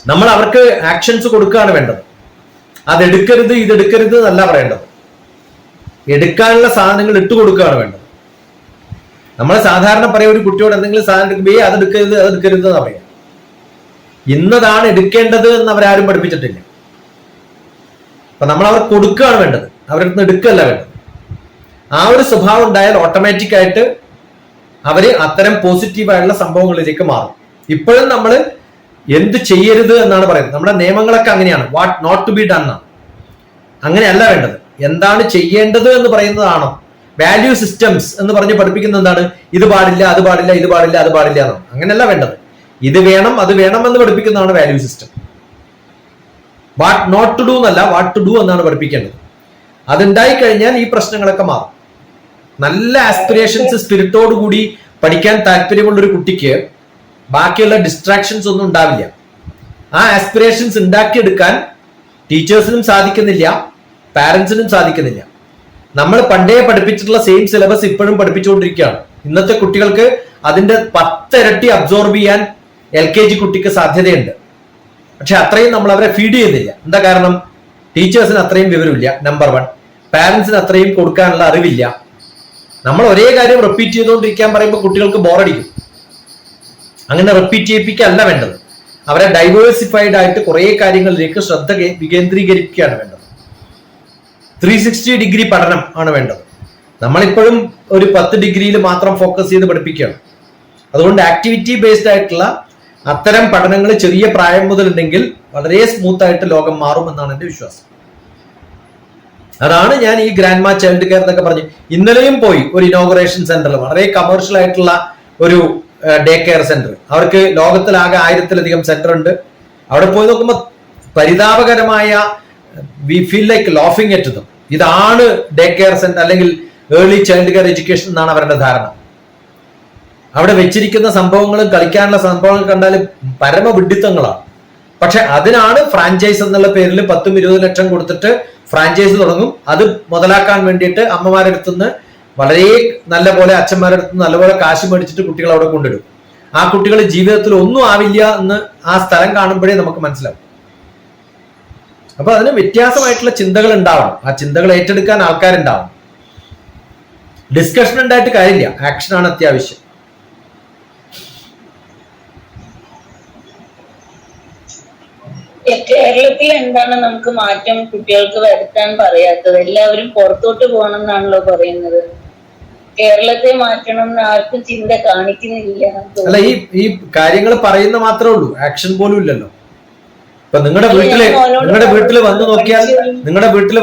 നമ്മൾ അവർക്ക് ആക്ഷൻസ് കൊടുക്കുകയാണ് വേണ്ടത്. അതെടുക്കരുത് ഇതെടുക്കരുത് എന്നല്ല പറയേണ്ടത്. എടുക്കാനുള്ള സാധനങ്ങൾ ഇട്ട് കൊടുക്കുകയാണ് വേണ്ടത്. നമ്മൾ സാധാരണ പറയാം ഒരു കുട്ടിയോട് എന്തെങ്കിലും സാധനം എടുക്കുമ്പോൾ അതെടുക്കരുത് അതെടുക്കരുത് എന്ന് പറയാം. ഇന്നതാണ് എടുക്കേണ്ടത് എന്ന് അവരാരും പഠിപ്പിച്ചിട്ടില്ല. അപ്പൊ നമ്മൾ അവർ കൊടുക്കുകയാണ് വേണ്ടത്, അവരുടെ അടുത്ത് എടുക്കല്ല വേണ്ടത്. ആ ഒരു സ്വഭാവം ഉണ്ടായാൽ ഓട്ടോമാറ്റിക് ആയിട്ട് അവര് അത്തരം പോസിറ്റീവായിട്ടുള്ള സംഭവങ്ങളിലേക്ക് മാറും. ഇപ്പോഴും നമ്മൾ എന്ത് ചെയ്യരുത് എന്നാണ് പറയുന്നത്. നമ്മുടെ നിയമങ്ങളൊക്കെ അങ്ങനെയാണ്, what not to be done ആണ്. അങ്ങനെയല്ല വേണ്ടത്. എന്താണ് ചെയ്യേണ്ടത് എന്ന് പറയുന്നതാണോ. വാല്യൂ സിസ്റ്റംസ് എന്ന് പറഞ്ഞ് പഠിപ്പിക്കുന്നത് എന്താണ്? ഇത് പാടില്ല അത് പാടില്ല ഇത് പാടില്ല അത് പാടില്ല എന്നാണ്. അങ്ങനെയല്ല വേണ്ടത്. ഇത് വേണം അത് വേണം എന്ന് പഠിപ്പിക്കുന്നതാണ് value system. What not to do എന്നല്ല, വാട്ട് ടു ഡു എന്നാണ് പഠിപ്പിക്കേണ്ടത്. അതുണ്ടായി കഴിഞ്ഞാൽ ഈ പ്രശ്നങ്ങളൊക്കെ മാറും. നല്ല ആസ്പിറേഷൻസ് സ്പിരിറ്റോട് കൂടി പഠിക്കാൻ താല്പര്യമുള്ള ഒരു കുട്ടിക്ക് ബാക്കിയുള്ള ഡിസ്ട്രാക്ഷൻസ് ഒന്നും ഉണ്ടാവില്ല. ആ ആസ്പിറേഷൻസ് ഉണ്ടാക്കിയെടുക്കാൻ ടീച്ചേഴ്സിനും സാധിക്കുന്നില്ല, പാരന്റ്സിനും സാധിക്കുന്നില്ല. നമ്മൾ പണ്ടേ പഠിപ്പിച്ചിട്ടുള്ള സെയിം സിലബസ് ഇപ്പോഴും പഠിപ്പിച്ചുകൊണ്ടിരിക്കുകയാണ്. ഇന്നത്തെ കുട്ടികൾക്ക് അതിന്റെ 10 ഇരട്ടി അബ്സോർബ് ചെയ്യാൻ LKG കുട്ടിക്ക് സാധ്യതയുണ്ട്. പക്ഷെ അത്രയും നമ്മൾ അവരെ ഫീഡ് ചെയ്യുന്നില്ല. എന്താ കാരണം? ടീച്ചേഴ്സിന് അത്രയും വിവരമില്ല, നമ്പർ 1. പാരന്റ്സിന് അത്രയും കൊടുക്കാനുള്ള അറിവില്ല. നമ്മൾ ഒരേ കാര്യം റിപ്പീറ്റ് ചെയ്തുകൊണ്ടിരിക്കാൻ പറയുമ്പോൾ കുട്ടികൾക്ക് ബോറടിക്കും. അങ്ങനെ റിപ്പീറ്റ് ചെയ്യിപ്പിക്കല്ല വേണ്ടത്. അവരെ ഡൈവേഴ്സിഫൈഡ് ആയിട്ട് കുറെ കാര്യങ്ങളിലേക്ക് ശ്രദ്ധ വികേന്ദ്രീകരിക്കുകയാണ് വേണ്ടത്. 360 ഡിഗ്രി പഠനം ആണ് വേണ്ടത്. നമ്മളിപ്പോഴും ഒരു 10 ഡിഗ്രിയിൽ മാത്രം ഫോക്കസ് ചെയ്ത് പഠിപ്പിക്കുകയാണ്. അതുകൊണ്ട് ആക്ടിവിറ്റി ബേസ്ഡ് ആയിട്ടുള്ള അത്തരം പഠനങ്ങൾ ചെറിയ പ്രായം മുതൽ ഉണ്ടെങ്കിൽ വളരെ സ്മൂത്ത് ആയിട്ട് ലോകം മാറും എന്നാണ് എന്റെ വിശ്വാസം. അതാണ് ഞാൻ ഈ ഗ്രാൻഡ്മാ ചൈൽഡ് കെയർ എന്നൊക്കെ പറഞ്ഞു. ഇന്നലെയും പോയി ഒരു ഇനോഗ്രേഷൻ സെന്ററിൽ, വളരെ കമേഴ്ഷ്യൽ ആയിട്ടുള്ള ഒരു ഡേ കെയർ സെന്റർ. അവർക്ക് ലോകത്തിലാകെ 1000-ലധികം സെന്റർ ഉണ്ട്. അവിടെ പോയി നോക്കുമ്പോൾ പരിതാപകരമായ we feel like laughing at them. ഇതാണ് ഡേ കെയർ സെന്റർ അല്ലെങ്കിൽ ഏർലി ചൈൽഡ് കെയർ എഡ്യൂക്കേഷൻ എന്നാണ് അവരുടെ ധാരണ. അവിടെ വെച്ചിരിക്കുന്ന സംഭവങ്ങളും കളിക്കാനുള്ള സംഭവങ്ങൾ കണ്ടാൽ പരമവിഡ്ഢിത്തങ്ങളാണ്. പക്ഷെ അതിനാണ് ഫ്രാഞ്ചൈസ് എന്നുള്ള പേരിൽ 10-20 ലക്ഷം കൊടുത്തിട്ട് ഫ്രാഞ്ചൈസ് തുടങ്ങും. അത് മുതലാക്കാൻ വേണ്ടിയിട്ട് അമ്മമാരുടെ അടുത്തുനിന്ന് വളരെ നല്ല പോലെ അച്ഛന്മാരുടെ അടുത്ത് നല്ലപോലെ കാശ് മേടിച്ചിട്ട് കുട്ടികൾ അവിടെ കൊണ്ടിടും. ആ കുട്ടികൾ ജീവിതത്തിൽ ഒന്നും ആവില്ല എന്ന് ആ സ്ഥലം കാണുമ്പോഴേ നമുക്ക് മനസ്സിലാവും. അപ്പൊ അതിന് വ്യത്യാസമായിട്ടുള്ള ചിന്തകൾ ഉണ്ടാവണം. ആ ചിന്തകൾ ഏറ്റെടുക്കാൻ ആൾക്കാരുണ്ടാവണം. ഡിസ്കഷൻ ഉണ്ടായിട്ട് കാര്യമില്ല, ആക്ഷനാണ് അത്യാവശ്യം. കേരളത്തിൽ എന്താണ് നമുക്ക് മാറ്റം കുട്ടികൾക്ക് വരുത്താൻ പറയാത്തത്? എല്ലാവരും പുറത്തോട്ട് പോകണം എന്നാണല്ലോ പറയുന്നത്. കേരളത്തെ മാറ്റണം എന്ന് ആർക്കും ചിന്ത കാണിക്കുന്നില്ല. അല്ല, ഈ കാര്യങ്ങൾ പറയുന്ന മാത്രമേ ഉള്ളൂ, ആക്ഷൻ പോലും ഇല്ലല്ലോ. ഇപ്പൊ നിങ്ങളുടെ വീട്ടിൽ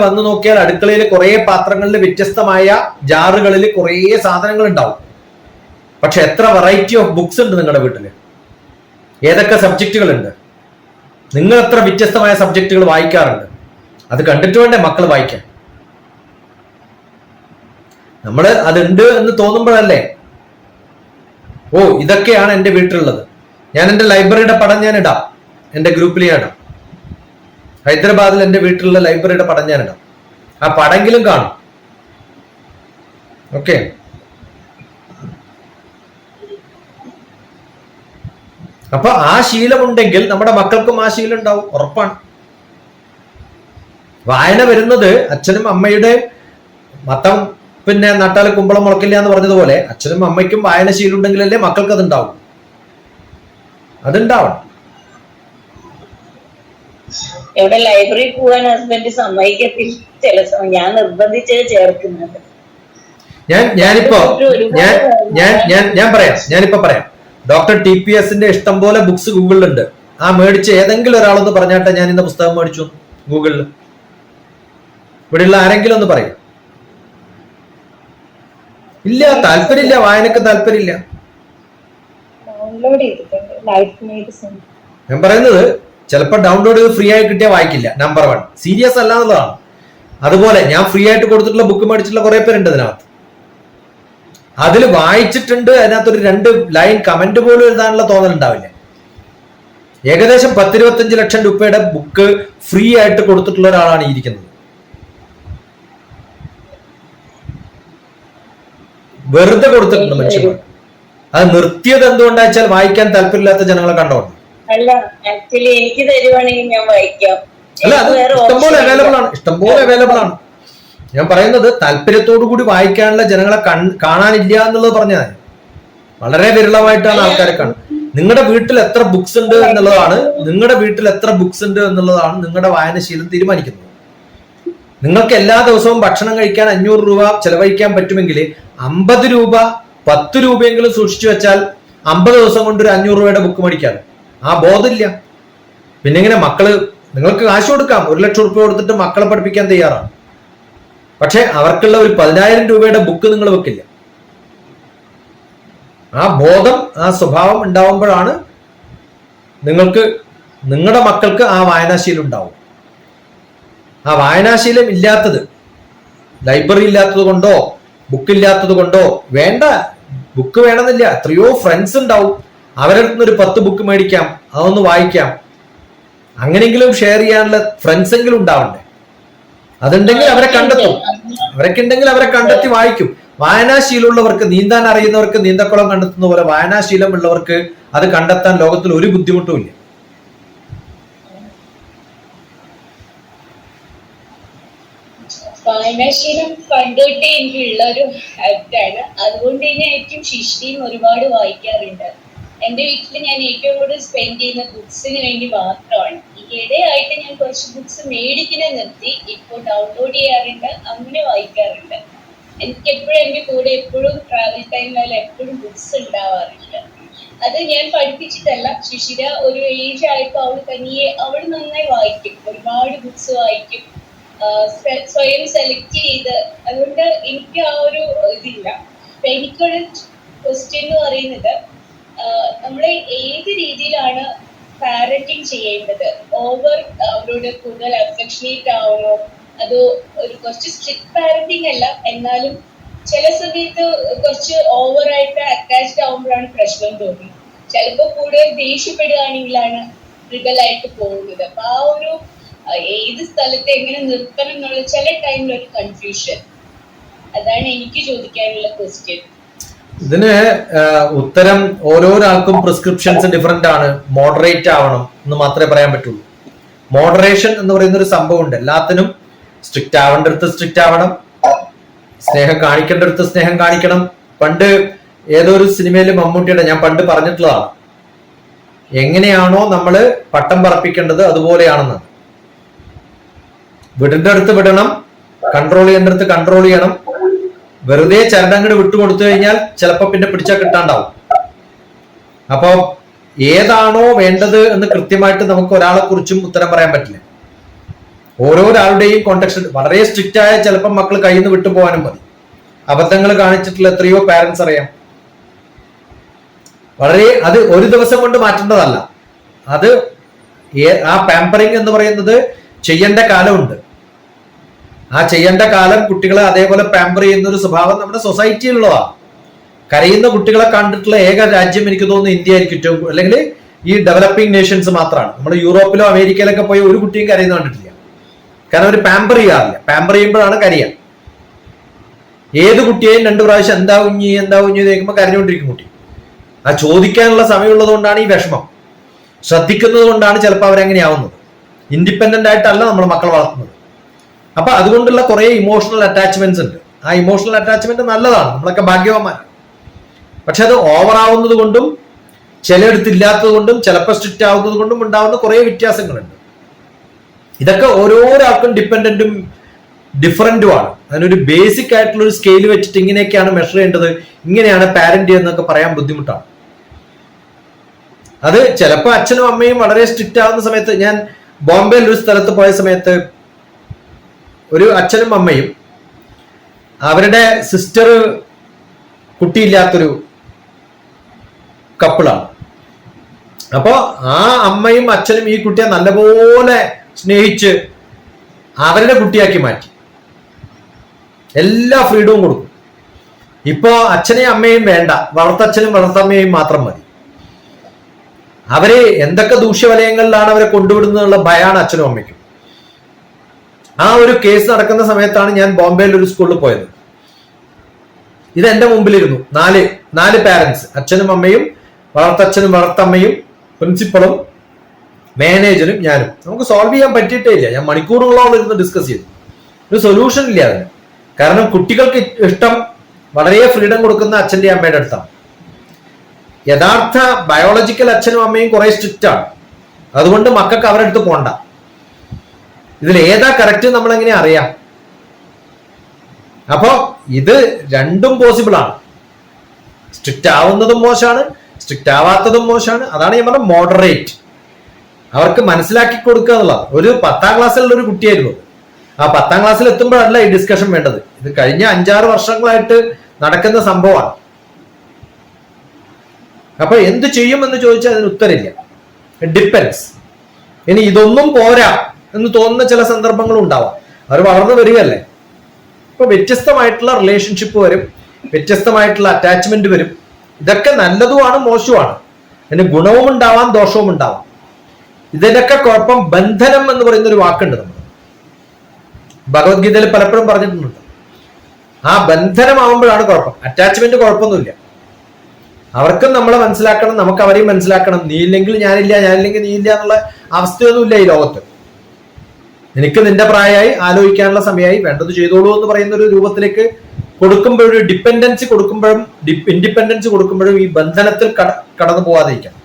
വന്നു നോക്കിയാൽ അടുക്കളയിൽ കുറെ പാത്രങ്ങളിൽ വ്യത്യസ്തമായ ജാറുകളിൽ കുറെ സാധനങ്ങൾ ഉണ്ടാവും. പക്ഷെ എത്ര വെറൈറ്റി ഓഫ് ബുക്സ് ഉണ്ട് നിങ്ങളുടെ വീട്ടില്? ഏതൊക്കെ സബ്ജക്റ്റുകളുണ്ട്? നിങ്ങൾ എത്ര വ്യത്യസ്തമായ സബ്ജക്റ്റുകൾ വായിക്കാറുണ്ട്? അത് കണ്ടിട്ട് വേണ്ടേ മക്കൾ വായിക്കാൻ? നമ്മൾ അതുണ്ട് എന്ന് തോന്നുമ്പോഴല്ലേ ഓ ഇതൊക്കെയാണ് എൻ്റെ വീട്ടിലുള്ളത്. ഞാൻ എൻ്റെ ലൈബ്രറിയുടെ പടം ഞാൻ ഇടാം, എൻ്റെ ഗ്രൂപ്പിൽ ഞാൻ ഇടാം. ഹൈദരാബാദിൽ എൻ്റെ വീട്ടിലുള്ള ലൈബ്രറിയുടെ പടം ഞാൻ ഇടാം. ആ പടെങ്കിലും കാണും. ഓക്കെ, അപ്പൊ ആ ശീലമുണ്ടെങ്കിൽ നമ്മുടെ മക്കൾക്കും ആ ശീലം ഉണ്ടാവും, ഉറപ്പാണ്. വായന വരുന്നത് അച്ഛനും അമ്മയുടെ മത്തം പിന്നെ നട്ടാൽ കുമ്പളം മുളക്കില്ല എന്ന് പറഞ്ഞതുപോലെ അച്ഛനും അമ്മയ്ക്കും വായന ശീലം ഉണ്ടെങ്കിലല്ലേ മക്കൾക്ക് അതുണ്ടാവും. അതുണ്ടാവണം. ഇവിടെ ലൈബ്രറി പോകാൻ ഹസ്ബൻഡ് സമ്മതിക്കത്തില്ല. ചില സമയം ഞാൻ നിർബന്ധിച്ചത് ചേർക്കുന്നത്. ഞാനിപ്പോ പറയാം. ഡോക്ടർ TPSന്റെ ഇഷ്ടം പോലെ ബുക്സ് ഗൂഗിളിലുണ്ട്. ആ മേടിച്ച് ഏതെങ്കിലും ഒരാളൊന്ന് പറഞ്ഞാട്ടെ ഞാൻ ഇന്ന പുസ്തകം മേടിച്ചു ഗൂഗിളിൽ. ഇവിടെയുള്ള ആരെങ്കിലും ഒന്ന് പറയും. ഇല്ല, താല്പര്യമില്ല, വായനക്ക് താല്പര്യമില്ല. ഡൗൺലോഡ് ചെയ്തിട്ടുണ്ട് ലൈഫ് മെഡിസിൻ. ഞാൻ പറയുന്നത് ചിലപ്പോൾ ഡൗൺലോഡ് ചെയ്ത് ഫ്രീ ആയി കിട്ടിയാൽ വായിക്കില്ല. നമ്പർ 1 സീരിയസ് അല്ല എന്നുള്ളതാണ്. അതുപോലെ ഞാൻ ഫ്രീ ആയിട്ട് കൊടുത്തിട്ടുള്ള ബുക്ക് മേടിച്ചിട്ടുള്ള കുറെ പേരുണ്ട് ഇതിനകത്ത്. അതിൽ വായിച്ചിട്ടുണ്ട്, അതിനകത്തൊരു 2 ലൈൻ കമന്റ് പോലും എഴുതാനുള്ള തോന്നലുണ്ടാവില്ല. ഏകദേശം 10-25 ലക്ഷം രൂപയുടെ ബുക്ക് ഫ്രീ ആയിട്ട് കൊടുത്തിട്ടുള്ള ഒരാളാണ് ഇരിക്കുന്നത്. വെറുതെ കൊടുത്തിട്ടുണ്ട് മനുഷ്യന്മാർ. അത് നിർത്തിയത് എന്തുകൊണ്ടാ വെച്ചാൽ വായിക്കാൻ താല്പര്യമില്ലാത്ത ജനങ്ങളെ കണ്ടോണ്ട്. അല്ല, ആക്ച്വലി എനിക്ക് തരുവാണെങ്കിൽ ഞാൻ വായിക്കാം. അല്ല, അത് ഇഷ്ടംപോലെ അവൈലബിൾ ആണ്. ഞാൻ പറയുന്നത് താല്പര്യത്തോടു കൂടി വായിക്കാനുള്ള ജനങ്ങളെ കാണാനില്ല എന്നുള്ളത് പറഞ്ഞാൽ വളരെ വിരളമായിട്ടാണ് ആൾക്കാരെ കാണുന്നത്. നിങ്ങളുടെ വീട്ടിൽ എത്ര ബുക്സ് ഉണ്ട് എന്നുള്ളതാണ് നിങ്ങളുടെ വായനശീലം തീരുമാനിക്കുന്നത്. നിങ്ങൾക്ക് എല്ലാ ദിവസവും ഭക്ഷണം കഴിക്കാൻ 500 രൂപ ചെലവഴിക്കാൻ പറ്റുമെങ്കിൽ 50 രൂപ 10 രൂപയെങ്കിലും സൂക്ഷിച്ചു വെച്ചാൽ 50 ദിവസം കൊണ്ട് ഒരു 500 രൂപയുടെ ബുക്ക് മേടിക്കാം. ആ ബോധമില്ല. പിന്നെ ഇങ്ങനെ നിങ്ങൾക്ക് കാശ് കൊടുക്കാം, 1 ലക്ഷം രൂപ കൊടുത്തിട്ട് മക്കളെ പഠിപ്പിക്കാൻ തയ്യാറാണ്. പക്ഷെ അവർക്കുള്ള ഒരു 10,000 രൂപയുടെ ബുക്ക് നിങ്ങൾ വെക്കില്ല. ആ ബോധം, ആ സ്വഭാവം ഉണ്ടാവുമ്പോഴാണ് നിങ്ങളുടെ മക്കൾക്ക് ആ വായനാശീലം ഉണ്ടാവും. ആ വായനാശീലം ഇല്ലാത്തത്, ലൈബ്രറി ഇല്ലാത്തത് കൊണ്ടോ ബുക്ക് ഇല്ലാത്തത് കൊണ്ടോ വേണ്ട, ബുക്ക് വേണമെന്നില്ല. എത്രയോ ഫ്രണ്ട്സ് ഉണ്ടാവും, അവരുടെ അടുത്ത് ഒരു 10 ബുക്ക് മേടിക്കാം, അതൊന്ന് വായിക്കാം. അങ്ങനെയെങ്കിലും ഷെയർ ചെയ്യാനുള്ള ഫ്രണ്ട്സ് എങ്കിലും ഉണ്ടാവണ്ടേ. അതുണ്ടെങ്കിൽ അവരെ കണ്ടെത്തി വായിക്കും. വായനാശീലമുള്ളവർക്ക്, നീന്താൻ അറിയുന്നവർക്ക് നീന്തക്കുളം കണ്ടെത്തുന്ന പോലെ വായനാശീലം ഉള്ളവർക്ക് അത് കണ്ടെത്താൻ ലോകത്തിൽ ഒരു ബുദ്ധിമുട്ടും ഇല്ല. വായനാശീലം പണ്ടോട്ടേ എനിക്കുള്ള ഒരു ഹാബിറ്റാണ്. അതുകൊണ്ട് തന്നെ ഏറ്റവും ശിഷ്ടിയും ഒരുപാട് വായിക്കാറുണ്ട്. എന്റെ വീട്ടിൽ ഞാൻ ഏറ്റവും കൂടുതൽ സ്പെൻഡ് ചെയ്യുന്ന ബുക്സിന് വേണ്ടി മാത്രമാണ്. ഈയിടെയായിട്ട് ഞാൻ കുറച്ച് ബുക്സ് മേടിക്കുന്നത് നിർത്തി, ഇപ്പോൾ ഡൗൺലോഡ് ചെയ്യാറുണ്ട്, അങ്ങനെ വായിക്കാറുണ്ട്. എനിക്ക് എപ്പോഴും എന്റെ കൂടെ എപ്പോഴും ട്രാവൽ ടൈമിൽ എപ്പോഴും ബുക്സ് ഉണ്ടാവാറില്ല. അത് ഞാൻ പഠിപ്പിച്ചിട്ടല്ല, ശിശിര ഒരു ഏജ് ആയപ്പോൾ അവൾ നന്നായി വായിക്കും, ഒരുപാട് ബുക്സ് വായിക്കും, സ്വയം സെലക്ട് ചെയ്ത്. അതുകൊണ്ട് എനിക്ക് ആ ഒരു ഇതില്ല. എനിക്കൊരു ക്വസ്റ്റ്യൻ എന്ന് പറയുന്നത്, നമ്മൾ ഏത് രീതിയിലാണ് പാരന്റിങ് ചെയ്യേണ്ടത്? അവരോട് കൂടുതൽ അഫെക്ഷനേറ്റ് ആവണോ, അതോ ഒരു കുറച്ച് സ്ട്രിക്റ്റ് പാരന്റിങ് അല്ല, എന്നാലും ചില സമയത്ത് കുറച്ച് ഓവറായിട്ട് അറ്റാച്ച്ഡ് ആവുമ്പോഴാണ് പ്രശ്നം തോന്നുന്നത്. ചിലപ്പോൾ കൂടുതൽ ദേഷ്യപ്പെടുകയാണെങ്കിലാണ് ട്രിഗറായിട്ട് പോകുന്നത്. അപ്പൊ ആ ഒരു ഏത് സ്ഥലത്ത് എങ്ങനെ നിർത്തണം എന്നുള്ള ചില ടൈമിൽ ഒരു കൺഫ്യൂഷൻ. അതാണ് എനിക്ക് ചോദിക്കാനുള്ള ക്വസ്റ്റ്യൻ. ഇതിന് ഉത്തരം ഓരോരാൾക്കും പ്രിസ്ക്രിപ്ഷൻസ് ഡിഫറെന്റ് ആണ്. മോഡറേറ്റ് ആവണം എന്ന് മാത്രമേ പറയാൻ പറ്റുള്ളൂ. മോഡറേഷൻ എന്ന് പറയുന്ന ഒരു സംഭവം ഉണ്ട്. എല്ലാത്തിനും സ്ട്രിക്റ്റ് ആവേണ്ടടുത്ത് സ്ട്രിക്റ്റ് ആവണം, സ്നേഹം കാണിക്കേണ്ടടുത്ത് സ്നേഹം കാണിക്കണം. പണ്ട് ഏതോ ഒരു സിനിമയിൽ മമ്മൂട്ടിയുടെ ഞാൻ പണ്ട് പറഞ്ഞിട്ടുള്ളതാണ്, എങ്ങനെയാണോ നമ്മൾ പട്ടം പറപ്പിക്കേണ്ടത് അതുപോലെയാണെന്ന്. വിടേണ്ട അടുത്ത് വിടണം, കൺട്രോൾ ചെയ്യേണ്ട അടുത്ത് കൺട്രോൾ ചെയ്യണം. വെറുതെ ചരടങ്ങട് വിട്ടുകൊടുത്തു കഴിഞ്ഞാൽ ചിലപ്പോ പിന്നെ പിടിച്ചാൽ കിട്ടാണ്ടാവും. അപ്പൊ ഏതാണോ വേണ്ടത് എന്ന് കൃത്യമായിട്ട് നമുക്ക് ഒരാളെ കുറിച്ചും ഉത്തരം പറയാൻ പറ്റില്ല. ഓരോരാളുടെയും കോണ്ടെക്സ്റ്റ് വളരെ സ്ട്രിക്റ്റ് ആയ ചിലപ്പോൾ മക്കൾ കയ്യിൽ നിന്ന് വിട്ടുപോകാനും മതി. അബദ്ധങ്ങൾ കാണിച്ചിട്ടുള്ള എത്രയോ പാരന്റ്സ് അറിയാം. അത് ഒരു ദിവസം കൊണ്ട് മാറ്റേണ്ടതല്ല. അത് ആ പാമ്പറിങ് എന്ന് പറയുന്നത് ചെയ്യേണ്ട കാലമുണ്ട്. ആ ചെയ്യേണ്ട കാലം കുട്ടികളെ അതേപോലെ പാമ്പർ ചെയ്യുന്ന ഒരു സ്വഭാവം നമ്മുടെ സൊസൈറ്റിയിലുള്ളതാണ്. കരയുന്ന കുട്ടികളെ കണ്ടിട്ടുള്ള ഏക രാജ്യം എനിക്ക് തോന്നുന്നു ഇന്ത്യ ആയിരിക്കും ഏറ്റവും, അല്ലെങ്കിൽ ഈ ഡെവലപ്പിംഗ് നേഷൻസ് മാത്രമാണ്. നമ്മൾ യൂറോപ്പിലോ അമേരിക്കയിലൊക്കെ പോയി ഒരു കുട്ടിയും കരയുന്ന കണ്ടിട്ടില്ല. കാരണം അവർ പാമ്പർ ചെയ്യാറില്ല. പാമ്പർ ചെയ്യുമ്പോഴാണ് കരയാൻ. ഏത് കുട്ടിയെയും 2 പ്രാവശ്യം എന്താ കുഞ്ഞി ചോദിക്കുമ്പോൾ കരഞ്ഞുകൊണ്ടിരിക്കും കുട്ടി. ആ ചോദിക്കാനുള്ള സമയമുള്ളത് കൊണ്ടാണ് ഈ വിഷമം. ശ്രദ്ധിക്കുന്നത് കൊണ്ടാണ് ചിലപ്പോൾ അവരെങ്ങനെയാവുന്നത്. ഇൻഡിപെൻഡന്റ് ആയിട്ടല്ല നമ്മൾ മക്കളെ വളർത്തുന്നത്. അപ്പൊ അതുകൊണ്ടുള്ള കുറെ ഇമോഷണൽ അറ്റാച്ച്മെന്റ്സ് ഉണ്ട്. ആ ഇമോഷണൽ അറ്റാച്ച്മെന്റ് നല്ലതാണ്, നമ്മളൊക്കെ ഭാഗ്യവാന്മാരാണ്. പക്ഷെ അത് ഓവർ ആവുന്നത് കൊണ്ടും ചിലയിടത്ത് ഇല്ലാത്തത് കൊണ്ടും ചിലപ്പോൾ സ്ട്രിക്റ്റ് ആവുന്നത് കൊണ്ടും ഉണ്ടാവുന്ന കുറെ വ്യത്യാസങ്ങളുണ്ട്. ഇതൊക്കെ ഓരോരാൾക്കും ഡിപ്പെൻഡന്റും ഡിഫറൻറ്റുമാണ്. അതിനൊരു ബേസിക് ആയിട്ടുള്ള ഒരു സ്കെയിൽ വെച്ചിട്ട് ഇങ്ങനെയൊക്കെയാണ് മെഷർ ചെയ്യേണ്ടത്, ഇങ്ങനെയാണ് പാരന്റ് എന്നൊക്കെ പറയാൻ ബുദ്ധിമുട്ടാണ്. അത് ചിലപ്പോൾ അച്ഛനും അമ്മയും വളരെ സ്ട്രിക്റ്റ് ആവുന്ന സമയത്ത്, ഞാൻ ബോംബെയിൽ ഒരു സ്ഥലത്ത് പോയ സമയത്ത് ഒരു അച്ഛനും അമ്മയും അവരുടെ സിസ്റ്റർ കുട്ടിയില്ലാത്തൊരു കപ്പിളാണ്. അപ്പോ ആ അമ്മയും അച്ഛനും ഈ കുട്ടിയെ നല്ലപോലെ സ്നേഹിച്ച് അവരുടെ കുട്ടിയാക്കി മാറ്റി, എല്ലാ ഫ്രീഡവും കൊടുക്കും. ഇപ്പോ അച്ഛനെയും അമ്മയും വേണ്ട, വളർത്തച്ഛനും വളർത്തമ്മയും മാത്രം മതി. അവര് എന്തൊക്കെ ദൂഷ്യവലയങ്ങളിലാണ് അവരെ കൊണ്ടുവിടുന്നുള്ള ഭയമാണ് അച്ഛനും അമ്മയ്ക്കും. ആ ഒരു കേസ് നടക്കുന്ന സമയത്താണ് ഞാൻ ബോംബെയിൽ ഒരു സ്കൂളിൽ പോയത്. ഇത് എന്റെ മുമ്പിലിരുന്നു, നാല് പാരന്റ്സ്, അച്ഛനും അമ്മയും വളർത്തച്ഛനും വളർത്തമ്മയും പ്രിൻസിപ്പളും മാനേജരും ഞാനും. നമുക്ക് സോൾവ് ചെയ്യാൻ പറ്റിയിട്ടേ ഇല്ല. ഞാൻ മണിക്കൂറുകളോളം ഇരുന്ന് ഡിസ്കസ് ചെയ്തു. ഒരു സൊല്യൂഷൻ ഇല്ല അതിന്. കാരണം കുട്ടികൾക്ക് ഇഷ്ടം വളരെ ഫ്രീഡം കൊടുക്കുന്ന അച്ഛന്റെ അമ്മയുടെ അടുത്താണ്. യഥാർത്ഥ ബയോളജിക്കൽ അച്ഛനും അമ്മയും കുറെ സ്ട്രിക്റ്റ് ആണ്. അതുകൊണ്ട് മക്കൾക്ക് അവരുടെ അടുത്ത് പോണ്ട. ഇതിൽ ഏതാ കറക്റ്റ് നമ്മൾ എങ്ങനെ അറിയാം? അപ്പോ ഇത് രണ്ടും പോസിബിൾ ആണ്. സ്ട്രിക്റ്റ് ആവുന്നതും മോശമാണ്, സ്ട്രിക്റ്റ് ആവാത്തതും മോശമാണ്. അതാണ് ഞാൻ പറഞ്ഞ മോഡറേറ്റ്. അവർക്ക് മനസ്സിലാക്കി കൊടുക്കുക എന്നുള്ളത്. ഒരു 10ാം ക്ലാസ്സിലുള്ള ഒരു കുട്ടിയായിരുന്നു. ആ 10ാം ക്ലാസ്സിൽ എത്തുമ്പോഴല്ല ഈ ഡിസ്കഷൻ വേണ്ടത്. ഇത് കഴിഞ്ഞ 5-6 വർഷങ്ങളായിട്ട് നടക്കുന്ന സംഭവമാണ്. അപ്പൊ എന്ത് ചെയ്യുമെന്ന് ചോദിച്ചാൽ അതിന് ഉത്തരമില്ല. ഡിപ്പെൻസ്. ഇനി ഇതൊന്നും പോരാ എന്ന് തോന്നുന്ന ചില സന്ദർഭങ്ങളും ഉണ്ടാവാം. അവർ വളർന്നു വരികയല്ലേ. ഇപ്പൊ വ്യത്യസ്തമായിട്ടുള്ള റിലേഷൻഷിപ്പ് വരും, വ്യത്യസ്തമായിട്ടുള്ള അറ്റാച്ച്മെന്റ് വരും. ഇതൊക്കെ നല്ലതുമാണ് മോശവുമാണ്. അതിന് ഗുണവും ഉണ്ടാവാം, ദോഷവും ഉണ്ടാവാം. ഇതിനൊക്കെ കുഴപ്പം ബന്ധനം എന്ന് പറയുന്ന ഒരു വാക്കുണ്ട് നമ്മൾ ഭഗവത്ഗീതയിൽ പലപ്പോഴും പറഞ്ഞിട്ടുണ്ട്. ആ ബന്ധനമാവുമ്പോഴാണ് കുഴപ്പം. അറ്റാച്ച്മെന്റ് കുഴപ്പമൊന്നുമില്ല. അവർക്കും നമ്മളെ മനസ്സിലാക്കണം, നമുക്ക് അവരെയും മനസ്സിലാക്കണം. നീ ഇല്ലെങ്കിൽ ഞാനില്ല, ഞാനില്ലെങ്കിൽ നീ ഇല്ല എന്നുള്ള അവസ്ഥയൊന്നുമില്ല ഈ ലോകത്ത്. എനിക്ക് നിന്റെ പ്രായമായി, ആലോചിക്കാനുള്ള സമയമായി, വേണ്ടത് ചെയ്തോളൂ എന്ന് പറയുന്ന ഒരു രൂപത്തിലേക്ക് കൊടുക്കുമ്പോഴും, ഡിപ്പെൻഡൻസി കൊടുക്കുമ്പോഴും ഇൻഡിപെൻഡൻസ് കൊടുക്കുമ്പോഴും ഈ ബന്ധനത്തിൽ കടന്നു പോവാതിരിക്കണം.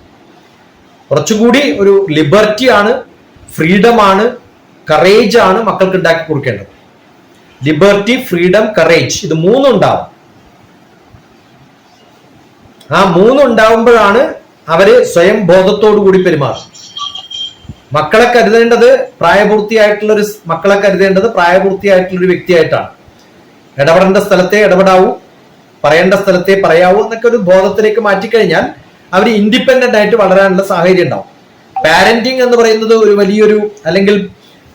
കുറച്ചുകൂടി ഒരു ലിബർട്ടിയാണ്, ഫ്രീഡമാണ്, കറേജ് ആണ് മക്കൾക്ക് ഉണ്ടാക്കി കൊടുക്കേണ്ടത്. ലിബർട്ടി, ഫ്രീഡം, കറേജ്, ഇത് മൂന്നുണ്ടാവും. ആ മൂന്നുണ്ടാവുമ്പോഴാണ് അവര് സ്വയം ബോധത്തോടു കൂടി പെരുമാറും. മക്കളെ കരുതേണ്ടത് പ്രായപൂർത്തിയായിട്ടുള്ള ഒരു വ്യക്തിയായിട്ടാണ്. ഇടപെടേണ്ട സ്ഥലത്തെ ഇടപെടാവൂ, പറയേണ്ട സ്ഥലത്തെ പറയാവൂ എന്നൊക്കെ ഒരു ബോധത്തിലേക്ക് മാറ്റിക്കഴിഞ്ഞാൽ അവർ ഇൻഡിപെൻഡന്റ് ആയിട്ട് വളരാനുള്ള സാഹചര്യം ഉണ്ടാവും. പാരന്റിങ് എന്ന് പറയുന്നത് ഒരു വലിയൊരു, അല്ലെങ്കിൽ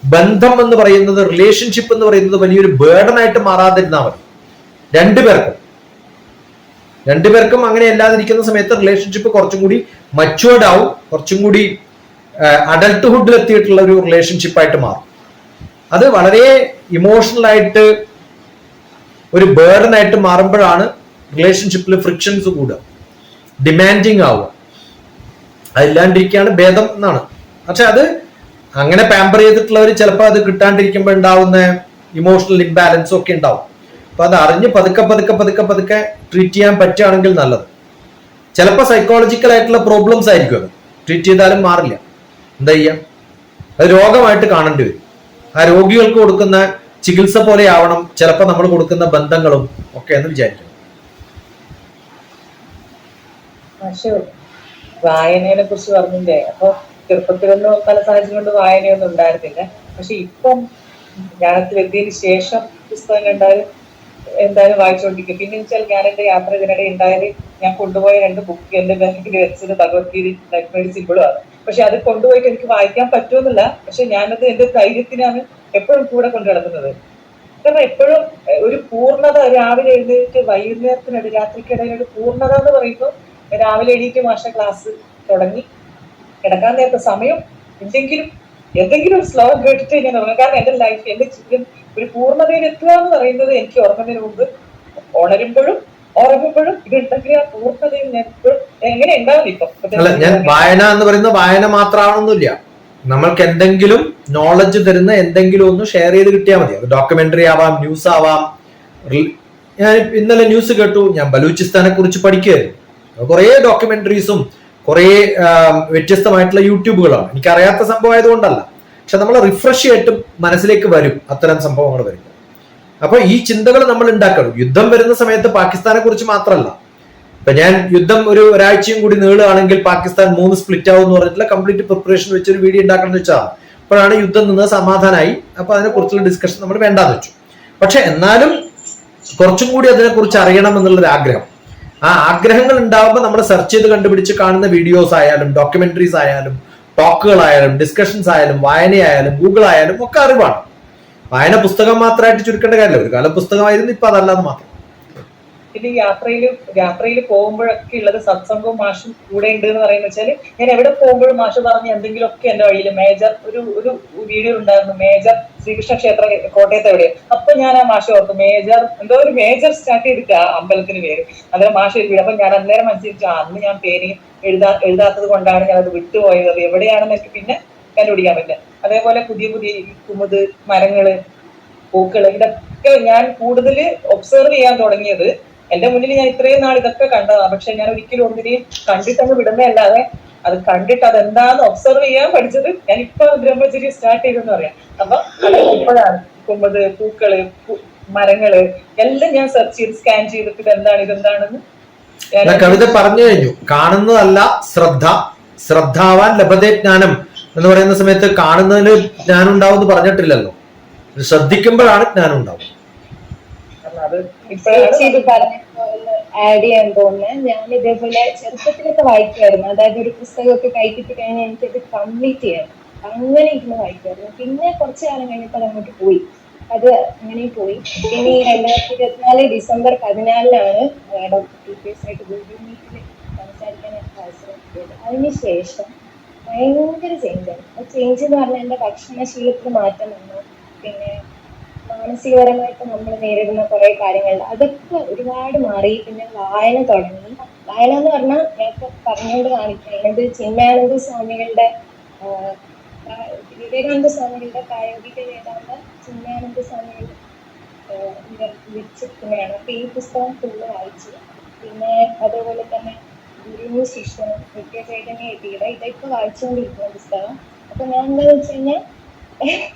ബന്ധം എന്ന് പറയുന്നത്, റിലേഷൻഷിപ്പ് എന്ന് പറയുന്നത് വലിയൊരു ബേർഡൻ ആയിട്ട് മാറാതിരുന്നാൽ മതി. രണ്ടുപേർക്കും അങ്ങനെ അല്ലാതിരിക്കുന്ന സമയത്ത് റിലേഷൻഷിപ്പ് കുറച്ചും കൂടി മച്വേർഡ് ആവും, കുറച്ചും കൂടി അഡൽട്ട്ഹുഡിൽ എത്തിയിട്ടുള്ള ഒരു റിലേഷൻഷിപ്പ് ആയിട്ട് മാറും. അത് വളരെ ഇമോഷണൽ ആയിട്ട് ഒരു ബേർഡൻ ആയിട്ട് മാറുമ്പോഴാണ് റിലേഷൻഷിപ്പിൽ ഫ്രിക്ഷൻസ് കൂടുക, ഡിമാൻഡിങ് ആവുക. അതില്ലാണ്ടിരിക്കുകയാണ് ഭേദം എന്നാണ്. പക്ഷെ അത് അങ്ങനെ പാമ്പർ ചെയ്തിട്ടുള്ളവർ ചിലപ്പോൾ അത് കിട്ടാണ്ടിരിക്കുമ്പോൾ ഉണ്ടാവുന്ന ഇമോഷണൽ ഇംബാലൻസും ഒക്കെ ഉണ്ടാവും. അപ്പൊ അത് അറിഞ്ഞ് പതുക്കെ ട്രീറ്റ് ചെയ്യാൻ പറ്റുകയാണെങ്കിൽ നല്ലത്. ചിലപ്പോൾ സൈക്കോളജിക്കൽ ആയിട്ടുള്ള പ്രോബ്ലംസ് ആയിരിക്കും. അത് ട്രീറ്റ് ചെയ്താലും മാറില്ല. എന്താ ചെയ്യാം? അത് രോഗമായിട്ട് കാണേണ്ടി വരും. ആ രോഗികൾക്ക് കൊടുക്കുന്ന ചികിത്സ പോലെ ആവണം ചിലപ്പോൾ നമ്മൾ കൊടുക്കുന്ന ബന്ധങ്ങളും ഒക്കെ എന്ന് വിചാരിക്കണം. വായനയെ കുറിച്ച് പറഞ്ഞില്ലേ? അപ്പൊ ചെറുപ്പത്തിലൊന്നും പല സാഹചര്യം കൊണ്ട് വായനയൊന്നും ഉണ്ടായിരുന്നില്ല. പക്ഷെ ഇപ്പം ജ്ഞാനത്തിലെത്തിയതിന് ശേഷം പുസ്തകം എന്തായാലും വായിച്ചുകൊണ്ടിരിക്കും. പിന്നെ വെച്ചാൽ ഞാൻ എന്റെ യാത്രക്കിനിടെ ഉണ്ടായാലും ഞാൻ കൊണ്ടുപോയ 2 ബുക്ക് എന്റെ ബാഗിൽ വെച്ചത് ഭഗവത്ഗീത സിമ്പിളുമാണ്. പക്ഷെ അത് കൊണ്ടുപോയിട്ട് എനിക്ക് വായിക്കാൻ പറ്റുമെന്നില്ല. പക്ഷെ ഞാനത് എന്റെ ധൈര്യത്തിനാണ് എപ്പോഴും കൂടെ കൊണ്ടു നടക്കുന്നത്. കാരണം എപ്പോഴും ഒരു പൂർണ്ണത, രാവിലെ എഴുന്നേറ്റ് വൈകുന്നേരത്തിനിടെ രാത്രിക്കിടയിൽ ഒരു പൂർണ്ണത എന്ന് പറയുമ്പോൾ രാവിലെ എണീറ്റ് മാഷ ക്ലാസ് തുടങ്ങി കിടക്കാൻ നേരത്തെ സമയം എന്തെങ്കിലും ഒരു ശ്ലോകം കേട്ടിട്ട് ഞാൻ ഉറങ്ങും. കാരണം എന്റെ ലൈഫ്, എന്റെ ജീവിതം ഒരു പൂർണ്ണതയിൽ എത്തുക എന്ന് പറയുന്നത് എനിക്ക് ഉറങ്ങുന്നതിന് മുമ്പ് ഉണരുമ്പോഴും ഉറങ്ങുമ്പോഴും ഇതുണ്ടെങ്കിൽ ആ പൂർണ്ണതയിൽ ഞാൻ എപ്പോഴും എങ്ങനെ ഉണ്ടാവും. ഇപ്പം ഞാൻ വായന എന്ന് പറയുന്നത് വായന മാത്രമാണെന്നില്ല. നമ്മൾക്ക് എന്തെങ്കിലും നോളജ് തരുന്ന എന്തെങ്കിലും ഒന്ന് ഷെയർ ചെയ്ത് കിട്ടിയാൽ മതി. അത് ഡോക്യുമെന്ററി ആവാം, ന്യൂസ് ആവാം. ഞാൻ ഇന്നലെ ന്യൂസ് കേട്ടു, ഞാൻ ബലൂചിസ്ഥാനെ കുറിച്ച് പഠിക്കുകയായിരുന്നു. കുറെ ഡോക്യുമെന്ററീസും കുറെ വ്യത്യസ്തമായിട്ടുള്ള യൂട്യൂബുകളാണ്. എനിക്കറിയാത്ത സംഭവം ആയതുകൊണ്ടല്ല. പക്ഷെ നമ്മൾ റിഫ്രഷ് ആയിട്ട് മനസ്സിലേക്ക് വരും അത്തരം സംഭവങ്ങൾ വരും. അപ്പൊ ഈ ചിന്തകൾ നമ്മൾ ഉണ്ടാക്കണം. യുദ്ധം വരുന്ന സമയത്ത് പാകിസ്ഥാനെ കുറിച്ച് മാത്രമല്ല, ഇപ്പൊ ഞാൻ യുദ്ധം ഒരാഴ്ചയും കൂടി നീളുകയാണെങ്കിൽ പാകിസ്ഥാൻ 3 സ്പ്ലിറ്റ് ആവും എന്ന് പറഞ്ഞിട്ടുള്ള കംപ്ലീറ്റ് പ്രിപ്പറേഷൻ വെച്ചൊരു വീഡിയോ ഉണ്ടാക്കണം എന്ന് വെച്ചാൽ അപ്പോഴാണ് യുദ്ധം നിന്ന് സമാധാനമായി. അപ്പൊ അതിനെ കുറിച്ചുള്ള ഡിസ്കഷൻ നമ്മൾ വേണ്ടാന്ന് വെച്ചു. പക്ഷെ എന്നാലും കുറച്ചും കൂടി അതിനെക്കുറിച്ച് അറിയണം എന്നുള്ളൊരു ആഗ്രഹം, ആ ആഗ്രഹങ്ങൾ ഉണ്ടാവുമ്പോൾ നമ്മൾ സെർച്ച് ചെയ്ത് കണ്ടുപിടിച്ച് കാണുന്ന വീഡിയോസ് ആയാലും ഡോക്യുമെന്ററീസ് ആയാലും ടോക്കുകളായാലും ഡിസ്കഷൻസ് ആയാലും വായനയായാലും ഗൂഗിൾ ആയാലും ഒക്കെ അറിവാണ്. വായന പുസ്തകം മാത്രമായിട്ട് ചുരുക്കേണ്ട കാര്യമില്ല. ഒരു കാലം പുസ്തകമായിരുന്നു, ഇപ്പൊ അതല്ലാതെ മാത്രം. പിന്നെ യാത്രയിൽ പോകുമ്പോഴൊക്കെ ഉള്ളത് സത്സംഗവും മാഷും കൂടെ ഉണ്ട് എന്ന് പറയുന്നത് വെച്ചാല്, ഞാൻ എവിടെ പോകുമ്പോഴും മാഷ് പറഞ്ഞ എന്തെങ്കിലുമൊക്കെ എന്റെ വഴിയിൽ മേജർ ഒരു വീഡിയോ ഉണ്ടായിരുന്നു, മേജർ ശ്രീകൃഷ്ണ ക്ഷേത്ര കോട്ടയത്ത് എവിടെ. അപ്പൊ ഞാൻ ആ മാഷ് ഓർത്തു, എന്തോ ഒരു മേജർ സ്റ്റാർട്ട് ചെയ്തിട്ട് ആ അമ്പലത്തിന് പേര്, അന്നേരം മാഷ് ഒരു വീട്. അപ്പൊ ഞാൻ അന്നേരം മനസ്സിലാച്ചു, അന്ന് ഞാൻ പേര് എഴുതാത്തത് കൊണ്ടാണ് ഞാൻ അത് വിട്ടുപോയത്, അത് എവിടെയാണെന്ന് എനിക്ക് പിന്നെ കണ്ടുപിടിക്കാൻ പറ്റില്ല. അതേപോലെ പുതിയ കുമുത്, മരങ്ങള്, പൂക്കള്, ഇതൊക്കെ ഞാൻ കൂടുതൽ ഒബ്സർവ് ചെയ്യാൻ തുടങ്ങിയത് എന്റെ മുന്നിൽ ഞാൻ ഇത്രയും നാൾ ഇതൊക്കെ കണ്ടതാണ്. പക്ഷെ ഞാൻ ഒരിക്കലും ഒന്നിനെയും കണ്ടിട്ടങ്ങ് വിടുന്നതല്ലാതെ അത് കണ്ടിട്ട് അതെന്താന്ന് ഒബ്സർവ് ചെയ്യാൻ പഠിച്ചത് ഞാൻ ഇപ്പൊ ബ്രഹ്മചര്യ സ്റ്റാർട്ട് ചെയ്തെന്ന് പറയാം. അപ്പൊ അത് ഇപ്പോഴാണ് കുമ്പത്, പൂക്കള്, മരങ്ങള് എല്ലാം ഞാൻ സെർച്ച് ചെയ്ത് സ്കാൻ ചെയ്തിട്ട് ഇതെന്താണെന്ന് കവിത പറഞ്ഞു കഴിഞ്ഞു. കാണുന്നതല്ല ശ്രദ്ധ, ശ്രദ്ധാവാൻ ലഭതേ ജ്ഞാനം എന്ന് പറയുന്ന സമയത്ത് കാണുന്നതിന് ജ്ഞാനം ഉണ്ടാവും എന്ന് പറഞ്ഞിട്ടില്ലല്ലോ. ശ്രദ്ധിക്കുമ്പോഴാണ് ജ്ഞാനം ഉണ്ടാവും. ഇത് പറഞ്ഞ ആഡ് ചെയ്യാൻ തോന്നുന്നത്, ഞാൻ ഇതേപോലെ ചെറുപ്പത്തിലൊക്കെ വായിക്കുമായിരുന്നു. അതായത് ഒരു പുസ്തകമൊക്കെ കൈ കിട്ടി കഴിഞ്ഞാൽ എനിക്കത് കംപ്ലീറ്റ് ചെയ്യാം, അങ്ങനെ ഇരുന്ന് വായിക്കുമായിരുന്നു. പിന്നെ കുറച്ചു കാലം കഴിഞ്ഞപ്പോൾ അത് അങ്ങോട്ട് പോയി, അത് അങ്ങനെ പോയി. പിന്നെ ഈ 2024 ഡിസംബർ 14 ഡോക്ടർ TPS ആയിട്ട് ഗൂഗിൾ മീറ്റിൽ സംസാരിക്കാൻ എനിക്ക് അവസരം കിട്ടിയത്. അതിനുശേഷം ഭയങ്കര ചേഞ്ചാണ്. ആ ചേഞ്ച് എന്ന് പറഞ്ഞാൽ എൻ്റെ ഭക്ഷണശീലത്തിൽ മാറ്റം വന്നു. പിന്നെ മാനസികപരമായിട്ട് നമ്മൾ നേരിടുന്ന കുറെ കാര്യങ്ങളുണ്ട്, അതൊക്കെ ഒരുപാട് മാറി. പിന്നെ വായന തുടങ്ങി. വായന എന്ന് പറഞ്ഞാൽ ഞാൻ പറഞ്ഞുകൊണ്ട് കാണിക്കുന്നത് ചിന്മയാനന്ദ സ്വാമികളുടെ വിവേകാനന്ദ സ്വാമികളുടെ പ്രായോഗിക വേദാന്ത ചിന്മയാനന്ദ സ്വാമികൾ വിളിച്ചിരിക്കുന്നതാണ്. അപ്പൊ ഈ പുസ്തകം ഫുള്ള് വായിച്ചു. പിന്നെ അതേപോലെ തന്നെ ഗുരുവും ശിഷ്യനും നിത്യചൈതന്യ എത്തിയുടെ ഇതൊക്കെ വായിച്ചുകൊണ്ടിരിക്കുന്ന പുസ്തകം. അപ്പൊ ഞാൻ എന്താണെന്ന് വെച്ച് കഴിഞ്ഞാൽ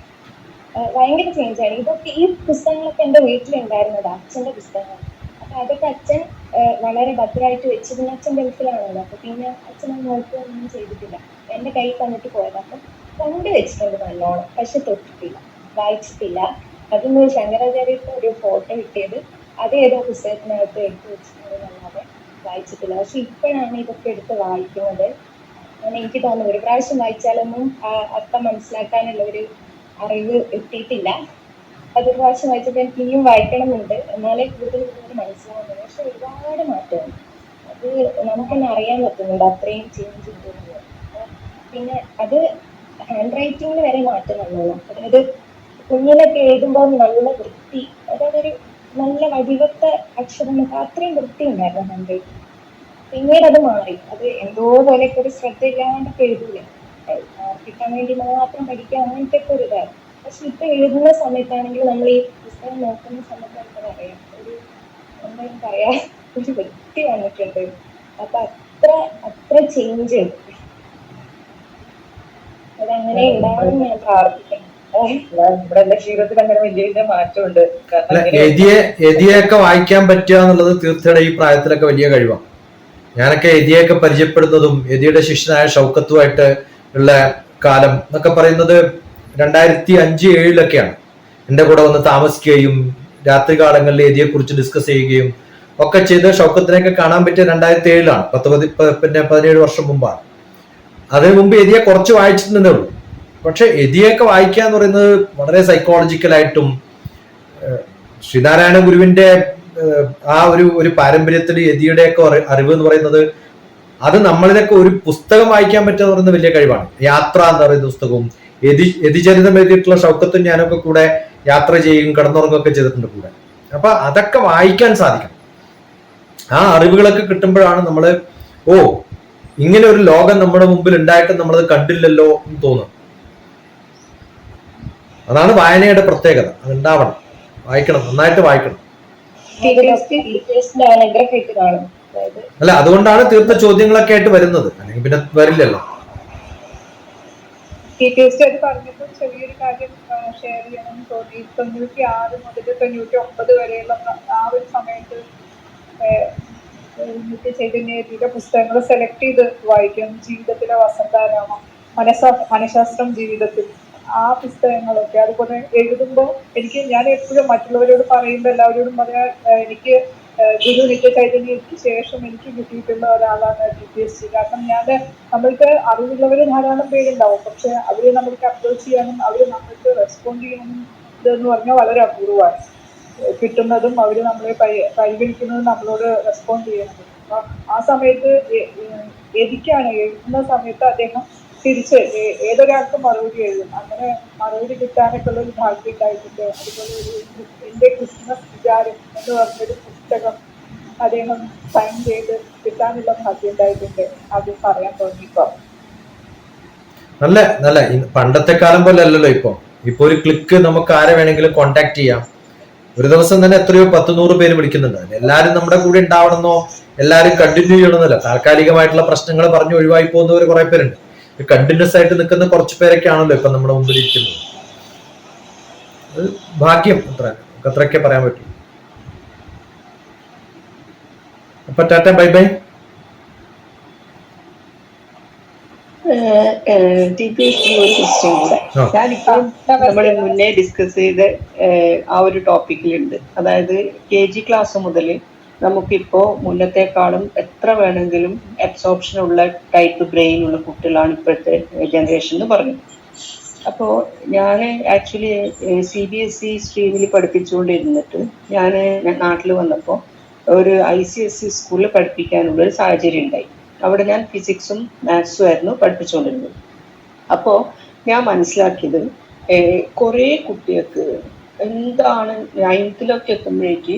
ഭയങ്കര ചേഞ്ചാണ്. ഇതൊക്കെ ഈ പുസ്തകങ്ങളൊക്കെ എൻ്റെ വീട്ടിലുണ്ടായിരുന്നത് അച്ഛൻ്റെ പുസ്തകങ്ങൾ. അപ്പൊ അതൊക്കെ അച്ഛൻ വളരെ ഭദ്രമായിട്ട് വെച്ച്, പിന്നെ അച്ഛൻ ഗൾഫിലാണല്ലോ. അപ്പൊ പിന്നെ അച്ഛനെ നോക്കുകയൊന്നും ചെയ്തിട്ടില്ല, എൻ്റെ കയ്യിൽ തന്നിട്ട് പോയത്. അപ്പം കൊണ്ട് വെച്ചിട്ടുണ്ട് നല്ലോണം, പക്ഷെ തൊട്ടിട്ടില്ല, വായിച്ചിട്ടില്ല. അതിന് ശങ്കരാചാര്യർക്ക് ഒരു ഫോട്ടോ കിട്ടിയത്, അത് ഏതോ പുസ്തകത്തിനകത്ത് എടുത്ത് വെച്ചിട്ടുണ്ടെന്നല്ലാതെ വായിച്ചിട്ടില്ല. പക്ഷെ ഇപ്പോഴാണ് ഇതൊക്കെ എടുത്ത് വായിക്കുന്നത്. എനിക്ക് തോന്നുന്നു ഒരു പ്രാവശ്യം വായിച്ചാലൊന്നും അർത്ഥം മനസ്സിലാക്കാനുള്ള ഒരു അറിവ് എത്തിയിട്ടില്ല. അതൊരു പ്രാവശ്യം വായിച്ചപ്പോൾ എനിക്ക് ഇനിയും വായിക്കണമെന്നുണ്ട്, എന്നാലേ കൂടുതൽ മനസ്സിലാവുന്നത്. പക്ഷെ ഒരുപാട് മാറ്റമുണ്ട്, അത് നമുക്കെന്നെ അറിയാൻ പറ്റുന്നുണ്ട്, അത്രയും ചേഞ്ച് ഉണ്ടെന്നുള്ളത്. പിന്നെ അത് ഹാൻഡ് റൈറ്റിങ്ങിൽ വരെ മാറ്റം വന്നു. അതായത് കുഞ്ഞിലൊക്കെ എഴുതുമ്പോൾ നല്ല വൃത്തി, അതായത് ഒരു നല്ല വടിവത്ത അക്ഷരം, അത്രയും വൃത്തി ഉണ്ടായിരുന്നു ഹാൻഡ് റൈറ്റിംഗ്. പിന്നീട് അത് മാറി, അത് എന്തോ പോലെയൊക്കെ ഒരു ശ്രദ്ധയില്ലാണ്ടൊക്കെ എഴുതൂല, കിട്ടാൻ വേണ്ടി മാത്രം പഠിക്കുക, അങ്ങനത്തെ ഒക്കെ ഒരു ഇതാണ്. പക്ഷെ ഇപ്പൊ എഴുതുന്ന സമയത്താണെങ്കിൽ നമ്മൾ ഈ പുസ്തകം നോക്കുന്ന സമയത്ത് നമുക്ക് പറയാം, ഒരു എന്തായാലും പറയാ ഒരു വൃത്തി വന്നിട്ടുണ്ട്. അപ്പൊ അത്ര ചേഞ്ച് ഉണ്ട്. അതങ്ങനെ ഉണ്ടാവും ഞാൻ പ്രാർത്ഥിക്കണം. നമ്മുടെ എല്ലാ ജീവിതത്തിൽ അങ്ങനെ വലിയ മാറ്റമുണ്ട്. എതിയൊക്കെ വായിക്കാൻ പറ്റുക എന്നുള്ളത് തീർച്ചയായിട്ടും ഈ പ്രായത്തിലൊക്കെ വലിയ കഴിവാണ്. ഞാനൊക്കെ എതിയൊക്കെ പരിചയപ്പെടുന്നതും എതിയുടെ ശിഷ്യനായ ഷൗക്കത്തുമായിട്ട് ഉള്ള കാലം എന്നൊക്കെ പറയുന്നത് 2005-2007 എൻ്റെ കൂടെ വന്ന് താമസിക്കുകയും രാത്രി കാലങ്ങളിൽ എതിയെ കുറിച്ച് ഡിസ്കസ് ചെയ്യുകയും ഒക്കെ ചെയ്ത് ഷൗക്കത്തിനെയൊക്കെ കാണാൻ പറ്റിയ 2007 പിന്നെ 17 വർഷം മുമ്പാണ്. അതിനു മുമ്പ് എതിയെ കുറച്ച് വായിച്ചിട്ടുണ്ടേ ഉള്ളൂ. പക്ഷെ എതിയൊക്കെ വായിക്കുക എന്ന് പറയുന്നത് വളരെ സൈക്കോളജിക്കലായിട്ടും ശ്രീനാരായണ ഗുരുവിന്റെ ആ ഒരു പാരമ്പര്യത്തിൽ എതിയുടെയൊക്കെ അറിവ് എന്ന് പറയുന്നത്, അത് നമ്മളിതൊക്കെ ഒരു പുസ്തകം വായിക്കാൻ പറ്റുക എന്ന് പറയുന്നത് വലിയ കഴിവാണ്. യാത്ര എന്ന് പറയുന്ന പുസ്തകവും എതിചരിതം എഴുതിയിട്ടുള്ള ഷൗക്കത്തും ഞാനൊക്കെ കൂടെ യാത്ര ചെയ്യും കിടന്നുറങ്ങുകയൊക്കെ ചെയ്തിട്ടുണ്ട് കൂടെ. അപ്പൊ അതൊക്കെ വായിക്കാൻ സാധിക്കണം. ആ അറിവുകളൊക്കെ കിട്ടുമ്പോഴാണ് നമ്മള് ഇങ്ങനെ ഒരു ലോകം നമ്മുടെ മുമ്പിൽ ഉണ്ടായിട്ട് നമ്മളത് കണ്ടില്ലല്ലോ എന്ന് തോന്നുന്നു. അതാണ് വായനയുടെ പ്രത്യേകത. അതുണ്ടാവണം, വായിക്കണം, നന്നായിട്ട് വായിക്കണം. അല്ല, അതുകൊണ്ടാണ് തീർത്ത ചോദ്യങ്ങളൊക്കെ ആയിട്ട് വരുന്നത്, അല്ലെങ്കിൽ പിന്നെ വരില്ലല്ലോ. ടീച്ചേഴ്സ് അത് പറഞ്ഞപ്പോൾ ചെറിയൊരു കാര്യം ഷെയർ ചെയ്യണമെന്ന് തോന്നി. 96 മുതൽ 99 വരെയുള്ള ആ ഒരു സമയത്ത് നിത്യ ചൈതന്യയുടെ പുസ്തകങ്ങൾ സെലക്ട് ചെയ്ത് വായിക്കും. ജീവിതത്തിലെ വസന്താരാമം, മനഃശാസ്ത്രം ജീവിതത്തിൽ, ആ പുസ്തകങ്ങളൊക്കെ. അതുപോലെ എഴുതുമ്പോൾ ഞാൻ എപ്പോഴും മറ്റുള്ളവരോട് പറയുമ്പോൾ എല്ലാവരോടും പറയാൻ, എനിക്ക് ഗുരു നിത്യ ചൈതന്യത്തിന് ശേഷം എനിക്ക് കിട്ടിയിട്ടുള്ള ഒരാളാണ് TPSG. കാരണം നമ്മൾക്ക് അറിവുള്ളവർ ധാരാളം പേരുണ്ടാവും, പക്ഷെ അവരെ നമ്മൾക്ക് അപ്രോച്ച് ചെയ്യാനും അവർ നമ്മൾക്ക് റെസ്പോണ്ട് ചെയ്യാനും ഇതെന്ന് പറഞ്ഞാൽ വളരെ അപൂർവമാണ്. കിട്ടുന്നതും അവർ നമ്മളെ പരിഗണിക്കുന്നതും നമ്മളോട് റെസ്പോണ്ട് ചെയ്യുന്നതും. അപ്പം ആ സമയത്ത് എനിക്കാണ് എഴുതുന്ന സമയത്ത് അദ്ദേഹം തിരിച്ച് ഏതൊരാൾക്കും മറുപടി എഴുതും. അങ്ങനെ മറുപടി കിട്ടാനൊക്കെ ഉള്ള ഒരു ഭാഗ്യം ഉണ്ടായിട്ടുണ്ട്. അതുപോലെ എൻ്റെ ക്രിസ്മസ് വിചാരം എന്ന് പറഞ്ഞൊരു പുസ്തകം അദ്ദേഹം സൈൻ ചെയ്ത് കിട്ടാനുള്ള ഭാഗ്യം ഉണ്ടായിട്ടുണ്ട്. അത് പറയാൻ തോന്നിയപ്പോ നല്ല നല്ല പണ്ടത്തെ കാലം പോലെ അല്ലല്ലോ ഇപ്പൊ ഒരു ക്ലിക്ക് നമുക്ക് ആരെ വേണമെങ്കിലും കോണ്ടാക്ട് ചെയ്യാം. ഒരു ദിവസം തന്നെ എത്രയോ 10-100 പേര് വിളിക്കുന്നുണ്ട്. എല്ലാരും നമ്മുടെ കൂടെ ഉണ്ടാവണമെന്നോ എല്ലാരും കണ്ടിന്യൂ ചെയ്യണമെന്നല്ല. താൽക്കാലികമായിട്ടുള്ള പ്രശ്നങ്ങൾ പറഞ്ഞു ഒഴിവായി പോകുന്നവർ കുറെ പേരുണ്ട്. കണ്ടിന്യൂസ് ആയിട്ട് നിൽക്കുന്ന കുറച്ച് പേരൊക്കെ ആണല്ലോ ഇപ്പൊ നമ്മുടെ മുമ്പിൽ ഇരിക്കുന്നത്. അത് ഭാഗ്യം, അത്രയൊക്കെ പറയാൻ പറ്റും. അപ്പൊ ടാറ്റ, ബൈ ബൈ. TPSG ഒരു ക്വസ്റ്റ്യൻ കൂടെ. ഞാനിപ്പോൾ നമ്മൾ മുന്നേ ഡിസ്കസ് ചെയ്ത ആ ഒരു ടോപ്പിക്കിലുണ്ട്. അതായത് KG ക്ലാസ് മുതൽ നമുക്കിപ്പോ മുന്നത്തെക്കാളും എത്ര വേണമെങ്കിലും അബ്സോർപ്ഷൻ ഉള്ള ടൈപ്പ് ബ്രെയിൻ ഉള്ള കുട്ടികളാണ് ഇപ്പോഴത്തെ ജനറേഷൻ എന്ന് പറഞ്ഞു. അപ്പോൾ ഞാൻ ആക്ച്വലി CBSE സ്ട്രീമിൽ പഠിപ്പിച്ചുകൊണ്ടിരുന്നിട്ട് ഞാൻ നാട്ടിൽ വന്നപ്പോൾ ഒരു ICSE സ്കൂളിൽ പഠിപ്പിക്കാനുള്ള ഒരു സാഹചര്യം ഉണ്ടായി. അവിടെ ഞാൻ ഫിസിക്സും മാത്സും ആയിരുന്നു പഠിപ്പിച്ചുകൊണ്ടിരുന്നത്. അപ്പോൾ ഞാൻ മനസ്സിലാക്കിയത് കുറേ കുട്ടികൾക്ക് എന്താണ് 9th എത്തുമ്പോഴേക്ക്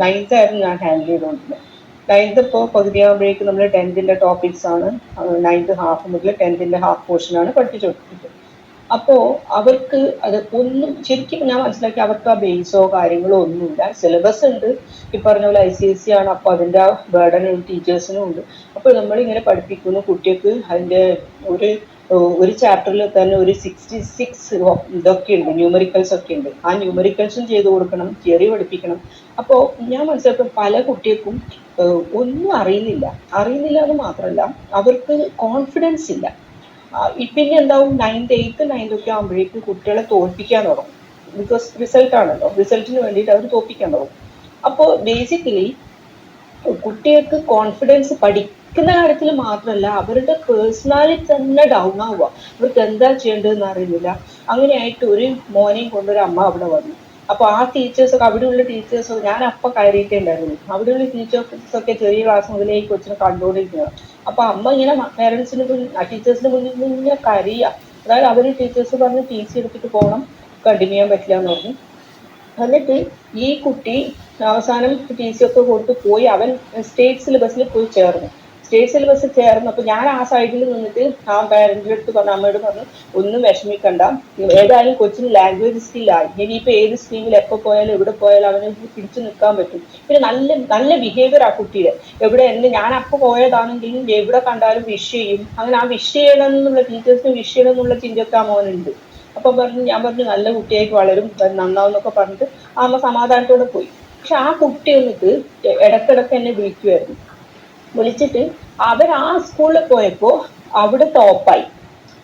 9th ആയിരുന്നു ഞാൻ ഹാൻഡിൽ ചെയ്തുകൊണ്ടിരുന്നത്. 9th ഇപ്പോൾ പകുതിയാകുമ്പോഴേക്ക് നമ്മൾ 10th ടോപ്പിക്സ് ആണ് 9th ഹാഫ് മുതൽ 10th ഹാഫ് പോർഷനാണ് പഠിപ്പിച്ചുകൊണ്ടിരിക്കുന്നത്. അപ്പോൾ അവർക്ക് അത് ഒന്നും ശരിക്കും ഞാൻ മനസ്സിലാക്കി അവർക്ക് ആ ബേസോ കാര്യങ്ങളോ ഒന്നുമില്ല. സിലബസ് ഉണ്ട്, ഈ പറഞ്ഞ പോലെ ICSE ആണ്, അപ്പോൾ അതിൻ്റെ ആ ബേർഡനും ടീച്ചേഴ്സിനും ഉണ്ട്. അപ്പോൾ നമ്മളിങ്ങനെ പഠിപ്പിക്കുന്നു കുട്ടികൾക്ക് അതിൻ്റെ ഒരു ചാപ്റ്ററിൽ തന്നെ ഒരു 66 ഇതൊക്കെ ഉണ്ട്, ന്യൂമറിക്കൽസ് ഒക്കെ ഉണ്ട്. ആ ന്യൂമറിക്കൽസും ചെയ്ത് കൊടുക്കണം, തിയറി പഠിപ്പിക്കണം. അപ്പോൾ ഞാൻ മനസ്സിലാക്കും പല കുട്ടികൾക്കും ഒന്നും അറിയുന്നില്ല എന്ന് മാത്രമല്ല അവർക്ക് കോൺഫിഡൻസ് ഇല്ല. പിന്നെ എന്താവും 9th 8th 9th ഒക്കെ ആകുമ്പോഴേക്കും കുട്ടികളെ തോൽപ്പിക്കാൻ തുടങ്ങും. ബിക്കോസ് റിസൾട്ട് ആണല്ലോ, റിസൾട്ടിന് വേണ്ടിയിട്ട് അവർ തോൽപ്പിക്കാൻ തുടങ്ങും. അപ്പോൾ ബേസിക്കലി കുട്ടികൾക്ക് കോൺഫിഡൻസ് പഠിക്കുന്ന കാര്യത്തിൽ മാത്രമല്ല അവരുടെ പേഴ്സണാലിറ്റി തന്നെ ഡൗൺ ആവുക. അവർക്ക് എന്താ ചെയ്യേണ്ടതെന്ന് അറിയുന്നില്ല. അങ്ങനെയായിട്ട് ഒരു മോനെയും കൊണ്ടൊരു അമ്മ അവിടെ വന്നു. അപ്പോൾ ആ ടീച്ചേഴ്സൊക്കെ അവിടെയുള്ള ടീച്ചേഴ്സൊക്കെ ഞാൻ അപ്പം കയറിയിട്ടുണ്ടായിരുന്നു. അവിടെയുള്ള ടീച്ചേഴ്സൊക്കെ ചെറിയ ക്ലാസ് മുതലേ ഈ കൊച്ചിനെ കണ്ടുകൊണ്ടിരിക്കുന്നത്. അപ്പോൾ അമ്മ ഇങ്ങനെ പേരൻസിന് ടീച്ചേഴ്സിന് മുന്നിൽ ഇങ്ങനെ കരയുക. അതായത് അവർ ടീച്ചേഴ്സ് പറഞ്ഞ് TC എടുത്തിട്ട് പോകണം, കണ്ടിന്യൂ ചെയ്യാൻ പറ്റില്ല എന്ന് പറഞ്ഞു. എന്നിട്ട് ഈ കുട്ടി അവസാനം TC ഒക്കെ കൊടുത്ത് പോയി. അവൻ സ്റ്റേറ്റ് സിലബസിൽ പോയി ചേർന്നു. സ്റ്റേറ്റ് സിലബസിൽ ചേർന്നപ്പോൾ ഞാൻ ആ സൈഡിൽ നിന്നിട്ട് ആ പാരന്റിൻ്റെ അടുത്ത് പറഞ്ഞു, അമ്മയോട് പറഞ്ഞു ഒന്നും വിഷമിക്കണ്ട, ഏതായാലും കൊച്ചിന് ലാംഗ്വേജ് സ്കില്ലായി. ഇനിയിപ്പോൾ ഏത് സ്ട്രീമിൽ എപ്പോൾ പോയാലും എവിടെ പോയാലും അവന് പിടിച്ചു നിൽക്കാൻ പറ്റും. പിന്നെ നല്ല ബിഹേവിയർ ആ കുട്ടിയുടെ. ഞാൻ അപ്പോൾ പോയതാണെങ്കിലും എവിടെ കണ്ടാലും വിഷ് ചെയ്യും. അങ്ങനെ ആ വിഷ് ചെയ്യണം എന്നുള്ള ടീച്ചേഴ്സിന് വിഷ് ചെയ്യണം എന്നുള്ള ചിന്തയൊക്കെ ആ മോനുണ്ട്. അപ്പം ഞാൻ പറഞ്ഞു നല്ല കുട്ടിയായിട്ട് വളരും, നന്നാവും എന്നൊക്കെ പറഞ്ഞിട്ട് ആ അമ്മ സമാധാനത്തോടെ പോയി. പക്ഷെ ആ കുട്ടി വന്നിട്ട് ഇടക്കിടക്ക് എന്നെ വിളിച്ചിട്ട് അവർ ആ സ്കൂളിൽ പോയപ്പോൾ അവിടെ ടോപ്പായി,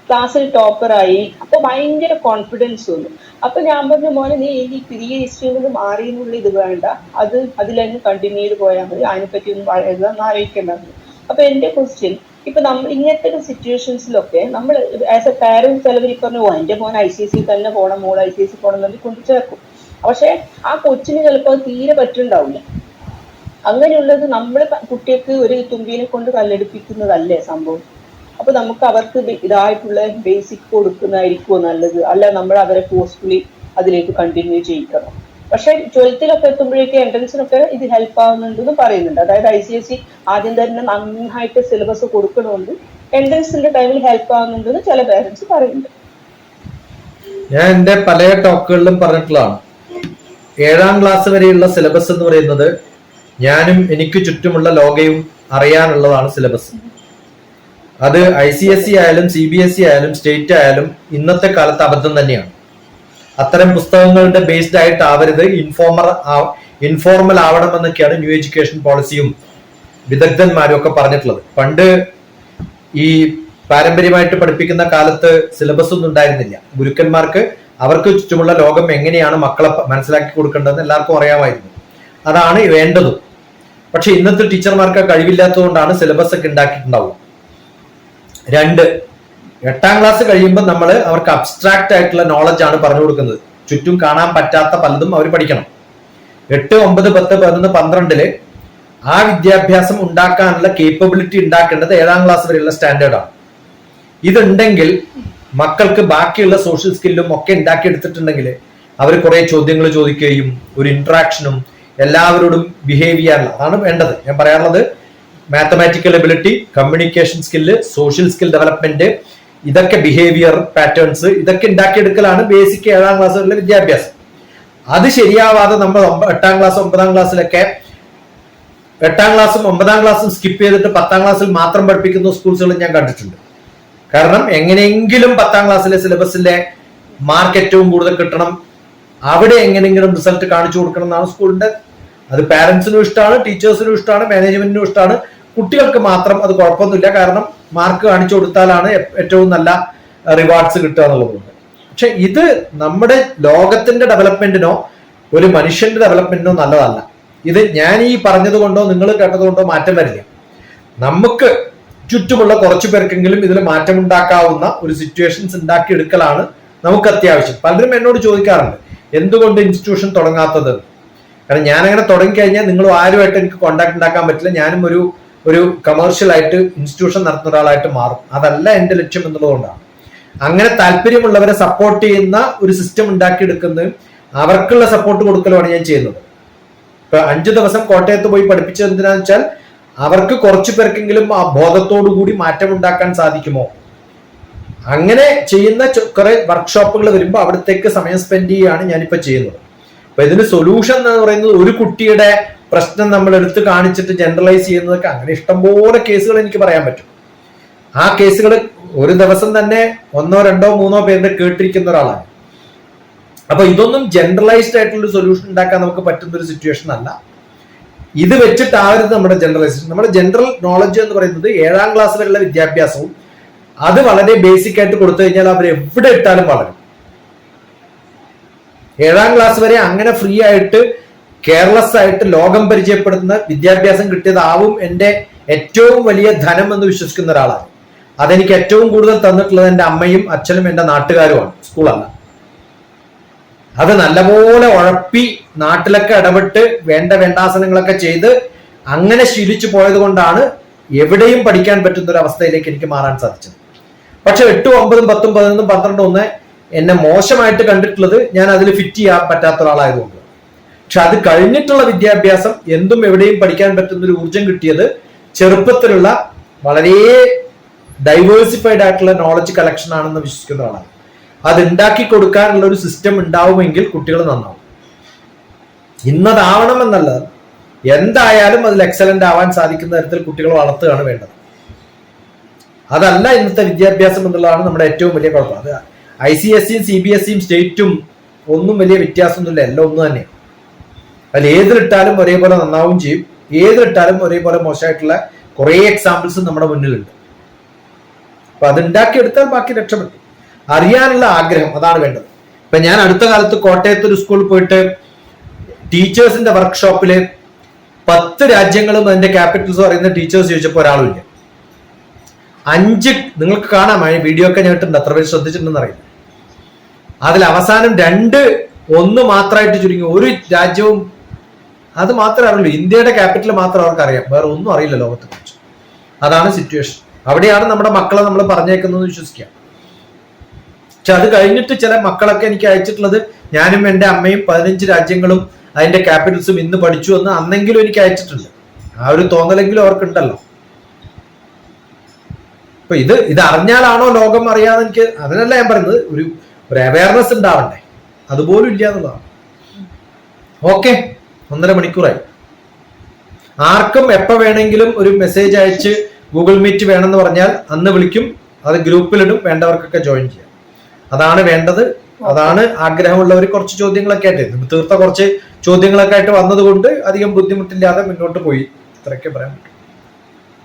ക്ലാസ്സിൽ ടോപ്പറായി. അപ്പോൾ ഭയങ്കര കോൺഫിഡൻസ് വന്നു. അപ്പോൾ ഞാൻ പറഞ്ഞു മോനെ നീ ഈ പുതിയ ഹിസ്റ്ററിയിൽ മാറിയെന്നുള്ള ഇത് വേണ്ട, അതിൽ തന്നെ കണ്ടിന്യൂ ചെയ്ത് പോയാൽ മതി, അതിനെപ്പറ്റി ഒന്നും എഴുതാൻ ആലോചിക്കേണ്ടത്. അപ്പോൾ എൻ്റെ ക്വസ്റ്റ്യൻ, ഇപ്പൊ നമ്മൾ ഇങ്ങനത്തെ സിറ്റുവേഷൻസിലൊക്കെ നമ്മൾ ആസ് എ പാരന്റ് ചിലവർ പറഞ്ഞു എൻ്റെ മോൻ ICSE തന്നെ പോകണം, മോൾ ICSE പോകണം എന്നൊക്കെ കൊണ്ട് ചേർക്കും. പക്ഷെ ആ കൊച്ചിന് ചിലപ്പോൾ തീരെ പറ്റുണ്ടാവില്ല. അങ്ങനെയുള്ളത് നമ്മൾ കുട്ടികൾക്ക് ഒരു തുമ്പിനെ കൊണ്ട് കല്ലെടുപ്പിക്കുന്നതല്ലേ സംഭവം. അപ്പൊ നമുക്ക് അവർക്ക് ഇതായിട്ടുള്ള ബേസിക് കൊടുക്കുന്നതായിരിക്കുമോ നല്ലത്, അല്ല നമ്മൾ അവരെ ഫോഴ്സ്ഫുള്ളി അതിലേക്ക് കണ്ടിന്യൂ ചെയ്യിക്കണം. പക്ഷെ 12th എത്തുമ്പോഴേക്കും എൻട്രൻസിനൊക്കെ ഇത് ഹെൽപ്പ് ആവുന്നുണ്ടെന്ന് പറയുന്നുണ്ട്. അതായത് ICSE ആദ്യം തന്നെ നന്നായിട്ട് സിലബസ് കൊടുക്കണമുണ്ട്, എൻട്രൻസിന്റെ ടൈമിൽ ഹെൽപ്പ് ആവുന്നുണ്ടെന്ന് ചില പേരൻസ് പറയുന്നുണ്ട്. ഞാൻ എന്റെ പല ടോക്കുകളിലും പറഞ്ഞിട്ടുള്ളതാണ്, 7ാം ക്ലാസ് വരെയുള്ള സിലബസ് എന്ന് പറയുന്നത് ഞാനും എനിക്ക് ചുറ്റുമുള്ള ലോകയും അറിയാനുള്ളതാണ് സിലബസ്. അത് ICSE ആയാലും CBSE ആയാലും സ്റ്റേറ്റ് ആയാലും ഇന്നത്തെ കാലത്ത് അബദ്ധം തന്നെയാണ്. അത്തരം പുസ്തകങ്ങളുടെ ബേസ്ഡ് ആയിട്ട് ആവരുത്, ഇൻഫോർമൽ ആവണമെന്നൊക്കെയാണ് ന്യൂ എഡ്യൂക്കേഷൻ പോളിസിയും വിദഗ്ധന്മാരും ഒക്കെ പറഞ്ഞിട്ടുള്ളത്. പണ്ട് ഈ പാരമ്പര്യമായിട്ട് പഠിപ്പിക്കുന്ന കാലത്ത് സിലബസ് ഒന്നും ഉണ്ടായിരുന്നില്ല. ഗുരുക്കന്മാർക്ക് അവർക്ക് ചുറ്റുമുള്ള ലോകം എങ്ങനെയാണ് മക്കളെ മനസ്സിലാക്കി കൊടുക്കേണ്ടതെന്ന് എല്ലാവർക്കും അറിയാമായിരുന്നു. അതാണ് വേണ്ടതും. പക്ഷെ ഇന്നത്തെ ടീച്ചർമാർക്ക് കഴിവില്ലാത്തതുകൊണ്ടാണ് സിലബസ് ഒക്കെ ഉണ്ടാക്കിയിട്ടുണ്ടാവുക. 2, 8ാം ക്ലാസ് കഴിയുമ്പോൾ നമ്മൾ അവർക്ക് അബ്സ്ട്രാക്ട് ആയിട്ടുള്ള നോളജ് ആണ് പറഞ്ഞു കൊടുക്കുന്നത്. ചുറ്റും കാണാൻ പറ്റാത്ത പലതും അവർ പഠിക്കണം. 8, 9, 10, 11, 12 ആ വിദ്യാഭ്യാസം ഉണ്ടാക്കാനുള്ള കേപ്പബിലിറ്റി ഉണ്ടാക്കേണ്ടത് 7ാം ക്ലാസ് വരെയുള്ള സ്റ്റാൻഡേർഡാണ്. ഇതുണ്ടെങ്കിൽ മക്കൾക്ക് ബാക്കിയുള്ള സോഷ്യൽ സ്കില്ലും ഒക്കെ ഉണ്ടാക്കിയെടുത്തിട്ടുണ്ടെങ്കിൽ അവർ കുറെ ചോദ്യങ്ങൾ ചോദിക്കുകയും ഒരു ഇന്ററാക്ഷനും എല്ലാവരോടും ബിഹേവ് ചെയ്യാനുള്ള അതാണ് വേണ്ടത്. ഞാൻ പറയാറുള്ളത് mathematical ability, communication skill, social skill development, ഇതൊക്കെ ബിഹേവിയർ പാറ്റേൺസ് ഇതൊക്കെ ഉണ്ടാക്കിയെടുക്കലാണ് ബേസിക് 7ാം ക്ലാസ് വരെയുള്ള വിദ്യാഭ്യാസം. അത് ശരിയാവാതെ നമ്മൾ 8ാം ക്ലാസ് 9ാം ക്ലാസ്സിലൊക്കെ 8ാം ക്ലാസ്സും 9ാം ക്ലാസ്സും സ്കിപ്പ് ചെയ്തിട്ട് 10ാം ക്ലാസ്സിൽ മാത്രം പഠിപ്പിക്കുന്ന സ്കൂൾസുകൾ ഞാൻ കണ്ടിട്ടുണ്ട്. കാരണം എങ്ങനെയെങ്കിലും 10ാം ക്ലാസ്സിലെ സിലബസിലെ മാർക്ക് ഏറ്റവും കൂടുതൽ കിട്ടണം, അവിടെ എങ്ങനെയെങ്കിലും റിസൾട്ട് കാണിച്ചു കൊടുക്കണം എന്നാണ് സ്കൂളിന്റെ. അത് പാരന്റ്സിനും ഇഷ്ടമാണ്, ടീച്ചേഴ്സിനും ഇഷ്ടമാണ്, മാനേജ്മെന്റിനും ഇഷ്ടമാണ്. കുട്ടികൾക്ക് മാത്രം അത് കുഴപ്പമൊന്നുമില്ല, കാരണം മാർക്ക് കാണിച്ചു കൊടുത്താലാണ് ഏറ്റവും നല്ല റിവാർഡ്സ് കിട്ടുക എന്നുള്ളതുകൊണ്ട്. പക്ഷെ ഇത് നമ്മുടെ ലോകത്തിന്റെ ഡെവലപ്മെന്റിനോ ഒരു മനുഷ്യന്റെ ഡെവലപ്മെന്റിനോ നല്ലതല്ല. ഇത് ഞാൻ ഈ പറഞ്ഞത് കൊണ്ടോ നിങ്ങൾ കേട്ടത് കൊണ്ടോ മാറ്റം വരില്ല. നമുക്ക് ചുറ്റുമുള്ള കുറച്ചു പേർക്കെങ്കിലും ഇതിൽ മാറ്റമുണ്ടാക്കാവുന്ന ഒരു സിറ്റുവേഷൻസ് ഉണ്ടാക്കിയെടുക്കലാണ് നമുക്ക് അത്യാവശ്യം. പലരും എന്നോട് ചോദിക്കാറുണ്ട് എന്തുകൊണ്ട് ഇൻസ്റ്റിറ്റ്യൂഷൻ തുടങ്ങാത്തത്. കാരണം ഞാൻ അങ്ങനെ തുടങ്ങിക്കഴിഞ്ഞാൽ നിങ്ങൾ ആരുമായിട്ട് എനിക്ക് കോണ്ടാക്ട് ഉണ്ടാക്കാൻ പറ്റില്ല, ഞാനും ഒരു കമേഴ്ഷ്യൽ ആയിട്ട് ഇൻസ്റ്റിറ്റ്യൂഷൻ നടത്തുന്ന ഒരാളായിട്ട് മാറും. അതല്ല എന്റെ ലക്ഷ്യം എന്നുള്ളതുകൊണ്ടാണ്. അങ്ങനെ താല്പര്യമുള്ളവരെ സപ്പോർട്ട് ചെയ്യുന്ന ഒരു സിസ്റ്റം ഉണ്ടാക്കിയെടുക്കുന്നതും അവർക്കുള്ള സപ്പോർട്ട് കൊടുക്കലുമാണ് ഞാൻ ചെയ്യുന്നത്. ഇപ്പൊ 5 ദിവസം കോട്ടയത്ത് പോയി പഠിപ്പിച്ചത് എന്തിനാന്ന് വെച്ചാൽ അവർക്ക് കുറച്ചു പേർക്കെങ്കിലും ആ ബോധത്തോടു കൂടി മാറ്റം ഉണ്ടാക്കാൻ സാധിക്കുമോ. അങ്ങനെ ചെയ്യുന്ന കുറെ വർക്ക്ഷോപ്പുകൾ വരുമ്പോൾ അവിടത്തേക്ക് സമയം സ്പെൻഡ് ചെയ്യുകയാണ് ഞാനിപ്പോ ചെയ്യുന്നത്. അപ്പൊ ഇതിന് സൊല്യൂഷൻ എന്ന് പറയുന്നത് ഒരു കുട്ടിയുടെ പ്രശ്നം നമ്മൾ എടുത്ത് കാണിച്ചിട്ട് ജനറലൈസ് ചെയ്യുന്നതൊക്കെ അങ്ങനെ ഇഷ്ടംപോലെ കേസുകൾ എനിക്ക് പറയാൻ പറ്റും. ആ കേസുകൾ ഒരു ദിവസം തന്നെ 1, 2, 3 പേരുടെ കേട്ടിരിക്കുന്ന ഒരാളാണ്. അപ്പൊ ഇതൊന്നും ജനറലൈസ്ഡ് ആയിട്ടുള്ള സൊല്യൂഷൻ ഉണ്ടാക്കാൻ നമുക്ക് പറ്റുന്ന ഒരു സിറ്റുവേഷൻ അല്ല. ഇത് വെച്ചിട്ടാവരുത് നമ്മുടെ ജനറലൈസേഷൻ. നമ്മുടെ ജനറൽ നോളജ് എന്ന് പറയുന്നത് 7ാം ക്ലാസ് വരെയുള്ള വിദ്യാഭ്യാസവും അത് വളരെ ബേസിക് ആയിട്ട് കൊടുത്തു കഴിഞ്ഞാൽ അവർ എവിടെ ഇട്ടാലും വളരും. 7ാം ക്ലാസ് വരെ അങ്ങനെ ഫ്രീ ആയിട്ട് കെയർലെസ് ആയിട്ട് ലോകം പരിചയപ്പെടുന്ന വിദ്യാഭ്യാസം കിട്ടിയതാവും എൻ്റെ ഏറ്റവും വലിയ ധനം എന്ന് വിശ്വസിക്കുന്ന ഒരാളാണ്. അതെനിക്ക് ഏറ്റവും കൂടുതൽ തന്നിട്ടുള്ളത് എൻ്റെ അമ്മയും അച്ഛനും എൻ്റെ നാട്ടുകാരുമാണ്, സ്കൂളല്ല. അത് നല്ലപോലെ ഉഴപ്പി നാട്ടിലൊക്കെ ഇടപെട്ട് വേണ്ടാസനങ്ങളൊക്കെ ചെയ്ത് അങ്ങനെ ശീലിച്ചു പോയത് കൊണ്ടാണ് എവിടെയും പഠിക്കാൻ പറ്റുന്ന ഒരു അവസ്ഥയിലേക്ക് എനിക്ക് മാറാൻ സാധിച്ചത്. പക്ഷെ 8, 9, 10, 11, 12 എന്നെ മോശമായിട്ട് കണ്ടിട്ടുള്ളത് ഞാൻ അതിൽ ഫിറ്റ് ചെയ്യാൻ പറ്റാത്ത ഒരാളായതുകൊണ്ട്. പക്ഷെ അത് കഴിഞ്ഞിട്ടുള്ള വിദ്യാഭ്യാസം എന്തും എവിടെയും പഠിക്കാൻ പറ്റുന്ന ഒരു ഊർജം കിട്ടിയത് ചെറുപ്പത്തിലുള്ള വളരെ ഡൈവേഴ്സിഫൈഡ് ആയിട്ടുള്ള നോളജ് കളക്ഷൻ ആണെന്ന് വിശ്വസിക്കുന്ന ഒരാളാണ്. അത് ഉണ്ടാക്കി കൊടുക്കാനുള്ള ഒരു സിസ്റ്റം ഉണ്ടാവുമെങ്കിൽ കുട്ടികൾ നന്നാവും. ഇന്നതാവണമെന്നല്ല, എന്തായാലും അതിൽ എക്സലന്റ് ആവാൻ സാധിക്കുന്ന തരത്തിൽ കുട്ടികളെ വളർത്തുകയാണ് വേണ്ടത്. അതല്ല ഇന്നത്തെ വിദ്യാഭ്യാസം എന്നുള്ളതാണ് നമ്മുടെ ഏറ്റവും വലിയ കുഴപ്പം. അത് ICSE, CBSE, സ്റ്റേറ്റും ഒന്നും വലിയ വ്യത്യാസമൊന്നുമില്ല, എല്ലാം ഒന്ന് തന്നെയാണ്. അതിൽ ഏതിലിട്ടാലും ഒരേപോലെ നന്നാവും ചെയ്യും, ഏതിലിട്ടാലും ഒരേപോലെ മോശമായിട്ടുള്ള കുറെ എക്സാമ്പിൾസ് നമ്മുടെ മുന്നിലുണ്ട്. അപ്പൊ അത് ഉണ്ടാക്കിയെടുത്താൽ ബാക്കി രക്ഷപ്പെട്ടു. അറിയാനുള്ള ആഗ്രഹം, അതാണ് വേണ്ടത്. ഇപ്പൊ ഞാൻ അടുത്ത കാലത്ത് കോട്ടയത്ത് ഒരു സ്കൂളിൽ പോയിട്ട് ടീച്ചേഴ്സിന്റെ വർക്ക്ഷോപ്പില് 10 രാജ്യങ്ങളും അതിന്റെ ക്യാപിറ്റൽസും അറിയുന്ന ടീച്ചേഴ്സ് ചോദിച്ചപ്പോൾ ഒരാളും ഇല്ല. 5 നിങ്ങൾക്ക് കാണാം, വീഡിയോ ഒക്കെ ഞാനിട്ടുണ്ട്, അത്ര പേര് ശ്രദ്ധിച്ചിട്ടുണ്ടെന്ന് അറിയില്ല. അതിൽ അവസാനം 2, 1 മാത്രമായിട്ട് ചുരുങ്ങി. ഒരു രാജ്യവും അത് മാത്രമേ അറിയുള്ളൂ, ഇന്ത്യയുടെ ക്യാപിറ്റൽ മാത്രം അവർക്ക് അറിയാം, വേറെ ഒന്നും അറിയില്ല ലോകത്തെ കുറിച്ച്. അതാണ് സിറ്റുവേഷൻ. അവിടെയാണ് നമ്മുടെ മക്കളെ നമ്മൾ പറഞ്ഞേക്കുന്നത് വിശ്വസിക്കാം. പക്ഷെ അത് കഴിഞ്ഞിട്ട് ചില മക്കളൊക്കെ എനിക്ക് അയച്ചിട്ടുള്ളത് ഞാനും എൻ്റെ അമ്മയും 15 രാജ്യങ്ങളും അതിന്റെ ക്യാപിറ്റൽസും ഇന്ന് പഠിച്ചു എന്ന് അന്നെങ്കിലും എനിക്ക് അയച്ചിട്ടുണ്ട്. ആ ഒരു തോന്നലെങ്കിലും അവർക്കുണ്ടല്ലോ. അപ്പൊ ഇത് അറിഞ്ഞാലാണോ ലോകം അറിയാതെ, എനിക്ക് അതിനല്ല ഞാൻ പറയുന്നത്, ഒരു അവയർനെസ് ഉണ്ടാവണ്ടേ, അതുപോലും ഇല്ല എന്നുള്ളതാണ്. ഓക്കെ, 1.5 മണിക്കൂറായി. ആർക്കും എപ്പോ വേണമെങ്കിലും ഒരു മെസ്സേജ് അയച്ച് ഗൂഗിൾ മീറ്റ് വേണമെന്ന് പറഞ്ഞാൽ അന്ന് വിളിക്കും, അത് ഗ്രൂപ്പിലിടും, വേണ്ടവർക്കൊക്കെ ജോയിൻ ചെയ്യാം. അതാണ് വേണ്ടത്. അതാണ് ആഗ്രഹമുള്ളവർ. കുറച്ച് ചോദ്യങ്ങളൊക്കെ ആയിട്ട് തീർത്ത കുറച്ച് ചോദ്യങ്ങളൊക്കെ ആയിട്ട് വന്നതുകൊണ്ട് അധികം ബുദ്ധിമുട്ടില്ലാതെ മുന്നോട്ട് പോയി. ഇത്രയൊക്കെ പറയാൻ പറ്റും.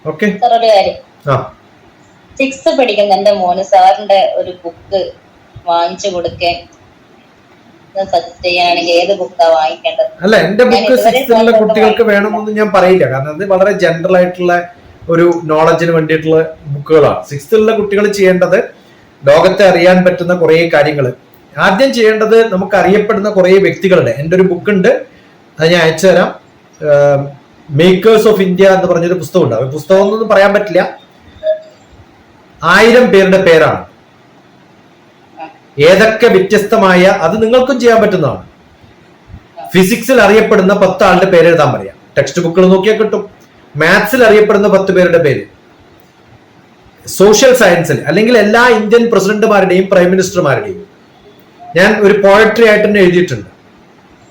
ഓക്കെ. ഒരു കാര്യം, ആ 6th പഠിക്കുന്ന എന്റെ മോന് സാറിന്റെ ഒരു ബുക്ക് വാങ്ങിച്ചു കൊടുക്കാൻ സജസ്റ്റ് ചെയ്യാനാണെങ്കിൽ ഏത് ബുക്കാ വാങ്ങിക്കേണ്ടത്? അല്ല, എന്റെ ബുക്ക് 6th കുട്ടികൾക്ക് വേണമെന്നൊന്നും ഞാൻ പറയില്ല. കാരണം അത് വളരെ ജനറൽ ആയിട്ടുള്ള ഒരു നോളജിന് വേണ്ടിയിട്ടുള്ള ബുക്കുകളാണ്. 6th കുട്ടികൾ ചെയ്യേണ്ടത് ലോകത്തെ അറിയാൻ പറ്റുന്ന കുറെ കാര്യങ്ങൾ. ആദ്യം ചെയ്യേണ്ടത് നമുക്ക് അറിയപ്പെടുന്ന കുറെ വ്യക്തികളുടെ, എൻ്റെ ഒരു ബുക്ക് ഉണ്ട്, അത് ഞാൻ അയച്ചു തരാം. മേക്കേഴ്സ് ഓഫ് ഇന്ത്യ എന്ന് പറഞ്ഞൊരു പുസ്തകമുണ്ട്. ആ പുസ്തകം ഒന്നും പറയാൻ പറ്റില്ല, 1000 പേരുടെ പേരാണ്. ഏതൊക്കെ വ്യത്യസ്തമായ, അത് നിങ്ങൾക്കും ചെയ്യാൻ പറ്റുന്നതാണ്. ഫിസിക്സിൽ അറിയപ്പെടുന്ന 10 ആളുടെ പേര് എഴുതാൻ പറയാം. ടെക്സ്റ്റ് ബുക്കുകൾ നോക്കിയാൽ കിട്ടും. മാത്സിൽ അറിയപ്പെടുന്ന 10 പേരുടെ പേര്. സോഷ്യൽ സയൻസിൽ അല്ലെങ്കിൽ എല്ലാ ഇന്ത്യൻ പ്രസിഡന്റുമാരുടെയും പ്രൈം മിനിസ്റ്റർമാരുടെയും ഞാൻ ഒരു പോയട്രി ആയിട്ട് തന്നെ എഴുതിയിട്ടുണ്ട്.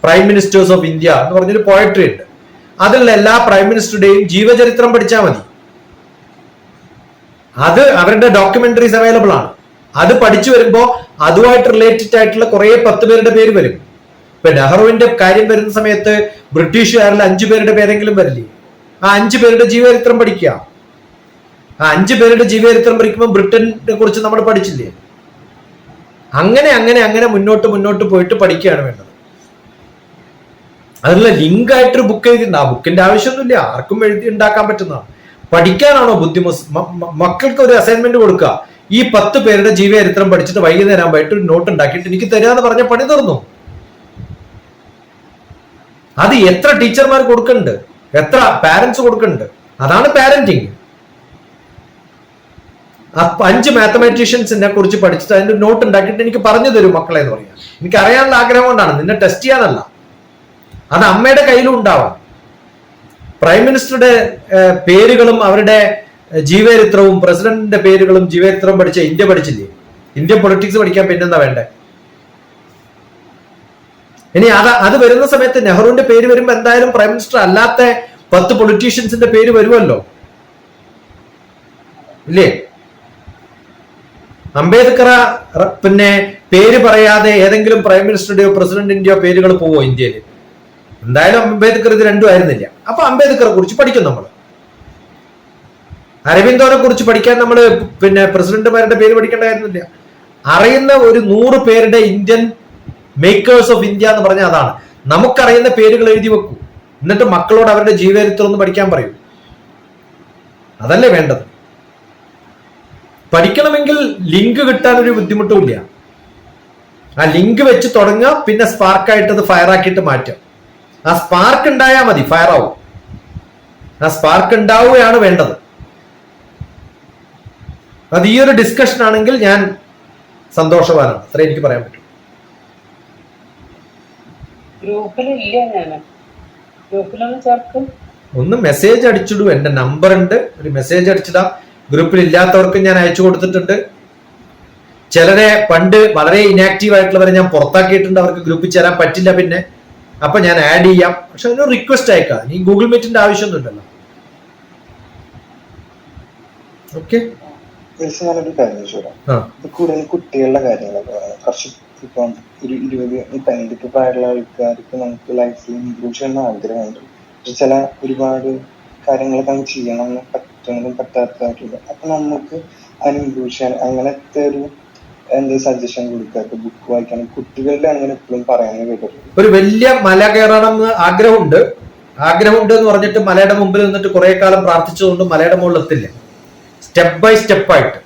പ്രൈം മിനിസ്റ്റേഴ്സ് ഓഫ് ഇന്ത്യ എന്ന് പറഞ്ഞൊരു പോയട്രി ഉണ്ട്. അതിലുള്ള എല്ലാ പ്രൈം മിനിസ്റ്ററുടെയും ജീവചരിത്രം പഠിച്ചാൽ മതി. അത് അവരുടെ ഡോക്യുമെന്ററീസ് അവൈലബിൾ ആണ്. അത് പഠിച്ചു വരുമ്പോ അതുമായിട്ട് റിലേറ്റഡ് ആയിട്ടുള്ള കുറെ 10 പേരുടെ പേര് വരും. ഇപ്പൊ നെഹ്റുവിന്റെ കാര്യം വരുന്ന സമയത്ത് ബ്രിട്ടീഷുകാരിൽ 5 പേരുടെ പേരെങ്കിലും വരില്ലേ? ആ 5 പേരുടെ ജീവചരിത്രം പഠിക്കുക. ആ 5 പേരുടെ ജീവചരിത്രം പഠിക്കുമ്പോൾ ബ്രിട്ടനെ കുറിച്ച് നമ്മൾ പഠിച്ചില്ലേ? അങ്ങനെ അങ്ങനെ അങ്ങനെ മുന്നോട്ട് പോയിട്ട് പഠിക്കുകയാണ് വേണ്ടത്. അതിനുള്ള ലിങ്ക് ആയിട്ടൊരു ബുക്ക് എഴുതിയിട്ടുണ്ട്. ആ ബുക്കിന്റെ ആവശ്യമൊന്നുമില്ല, ആർക്കും എഴുതി ഉണ്ടാക്കാൻ പറ്റുന്നതാണ്. പഠിക്കാനാണോ ബുദ്ധിമുട്ട്? മക്കൾക്ക് ഒരു അസൈൻമെന്റ് കൊടുക്കുക, ഈ 10 പേരുടെ ജീവചരിത്രം പഠിച്ചിട്ട് വൈകുന്നേരം ആകുമ്പോഴായിട്ട് ഒരു നോട്ട് ഉണ്ടാക്കിയിട്ട് എനിക്ക് തരാന്ന് പറഞ്ഞ പണി തീർന്നു. അത് എത്ര ടീച്ചർമാർ കൊടുക്കുന്നുണ്ട്, എത്ര പാരന്റ്സ് കൊടുക്കുന്നുണ്ട്. അതാണ് പാരന്റിങ്. 5 മാത്തമാറ്റീഷ്യൻസിനെ കുറിച്ച് പഠിച്ചിട്ട് അതിന്റെ നോട്ട് ഉണ്ടാക്കിയിട്ട് എനിക്ക് പറഞ്ഞു തരും മക്കളെ എന്ന് പറയാം. എനിക്ക് അറിയാനുള്ള ആഗ്രഹം കൊണ്ടാണ്, നിന്നെ ടെസ്റ്റ് ചെയ്യാനല്ല. അത് അമ്മയുടെ കയ്യിലും ഉണ്ടാവാം. പ്രൈം മിനിസ്റ്ററുടെ പേരുകളും അവരുടെ ജീവചരിത്രവും പ്രസിഡന്റിന്റെ പേരുകളും ജീവചരിത്രവും പഠിച്ച ഇന്ത്യ പഠിച്ചില്ലേ? ഇന്ത്യൻ പൊളിറ്റിക്സ് പഠിക്കാൻ പിന്നെന്താ വേണ്ടേ? ഇനി അത് വരുന്ന സമയത്ത് നെഹ്റുവിന്റെ പേര് വരുമ്പോ എന്തായാലും പ്രൈം മിനിസ്റ്റർ അല്ലാത്ത 10 പൊളിറ്റീഷ്യൻസിന്റെ പേര് വരുമല്ലോ, ഇല്ലേ? അംബേദ്കർ പിന്നെ പേര് പറയാതെ ഏതെങ്കിലും പ്രൈം മിനിസ്റ്ററുടെയോ പ്രസിഡന്റിന്റെയോ പേരുകൾ പോവോ ഇന്ത്യയിൽ? എന്തായാലും അംബേദ്കർ ഇത് രണ്ടും ആയിരുന്നില്ല. അപ്പൊ അംബേദ്കറെ കുറിച്ച് പഠിക്കും നമ്മൾ. അരവിന്ദോനെ കുറിച്ച് പഠിക്കാൻ നമ്മൾ പിന്നെ പ്രസിഡന്റുമാരുടെ പേര് പഠിക്കേണ്ടതായിരുന്നില്ല. അറിയുന്ന ഒരു 100 പേരുടെ ഇന്ത്യൻ മേക്കേഴ്സ് ഓഫ് ഇന്ത്യ എന്ന് പറഞ്ഞാൽ അതാണ്. നമുക്കറിയുന്ന പേരുകൾ എഴുതി വെക്കൂ, എന്നിട്ട് മക്കളോട് അവരുടെ ജീവചരിത്രം ഒന്ന് പഠിക്കാൻ പറയൂ. അതല്ലേ വേണ്ടത്. പഠിക്കണമെങ്കിൽ ലിങ്ക് കിട്ടാൻ ഒരു ബുദ്ധിമുട്ടുമില്ല. ആ ലിങ്ക് വെച്ച് തുടങ്ങുക, പിന്നെ സ്പാർക്കായിട്ട് അത് ഫയർ ആക്കിയിട്ട് മാറ്റാം. ആ സ്പാർക്ക് ഉണ്ടായാൽ മതി, ഫയർ ആവും. ആ സ്പാർക്ക് ഉണ്ടാവുകയാണ് വേണ്ടത്. അത് ഈ ഒരു ഡിസ്കഷൻ ആണെങ്കിൽ ഞാൻ സന്തോഷവാനാണ്. അത്രേ എനിക്ക് പറയാൻ പറ്റും. ഒന്ന് മെസ്സേജ് അടിച്ചിടൂ. എന്റെ നമ്പർ ഉണ്ട്, ഒരു മെസ്സേജ് അടിച്ചിടാം. ഗ്രൂപ്പിൽ ഇല്ലാത്തവർക്ക് ഞാൻ അയച്ചു കൊടുത്തിട്ടുണ്ട്. ചിലരെ പണ്ട് വളരെ ഇനാക്റ്റീവ് ആയിട്ടുള്ളവരെ ഞാൻ പുറത്താക്കിയിട്ടുണ്ട്. അവർക്ക് ഗ്രൂപ്പിൽ ചേരാൻ പറ്റില്ല. പിന്നെ അപ്പൊ ഞാൻ ആഡ് ചെയ്യാം. പക്ഷെ അതിനൊരു റിക്വസ്റ്റ് അയക്കാം. ഈ ഗൂഗിൾ മീറ്റിന്റെ ആവശ്യമൊന്നുമില്ലല്ലോ. ഓക്കെ. ഞാനൊരു കാര്യം ചോദിക്കാം. കൂടുതൽ കുട്ടികളുടെ കാര്യങ്ങളൊക്കെ കുറച്ച് ഇപ്പം ഒരു 20 പ്രായമുള്ള ആൾക്കാർക്ക് നമുക്ക് ലൈഫിൽ ഇംപ്രൂവ് ചെയ്യണമെന്ന് ആഗ്രഹമുണ്ട്. പക്ഷെ ചില ഒരുപാട് കാര്യങ്ങളൊക്കെ നമുക്ക് ചെയ്യണമെന്ന് പറ്റുന്നതും പറ്റാത്തതായിട്ടുണ്ട്. അപ്പൊ നമുക്ക് അതിന് ഇംപ്രൂവ് ചെയ്യാൻ അങ്ങനത്തെ ഒരു എന്താ സജഷൻ കൊടുക്കാത്ത ബുക്ക് വായിക്കാൻ കുട്ടികളുടെ അങ്ങനെ എപ്പോഴും പറയാൻ കേട്ടിട്ടുണ്ട്. ഒരു വലിയ മല കയറണമെന്ന് ആഗ്രഹമുണ്ട് എന്ന് പറഞ്ഞിട്ട് മലയുടെ മുമ്പിൽ നിന്നിട്ട് കുറെ കാലം പ്രാർത്ഥിച്ചുകൊണ്ട് മലയുടെ മുകളിൽ എത്തില്ല. സ്റ്റെപ്പ് ബൈ സ്റ്റെപ്പായിട്ട്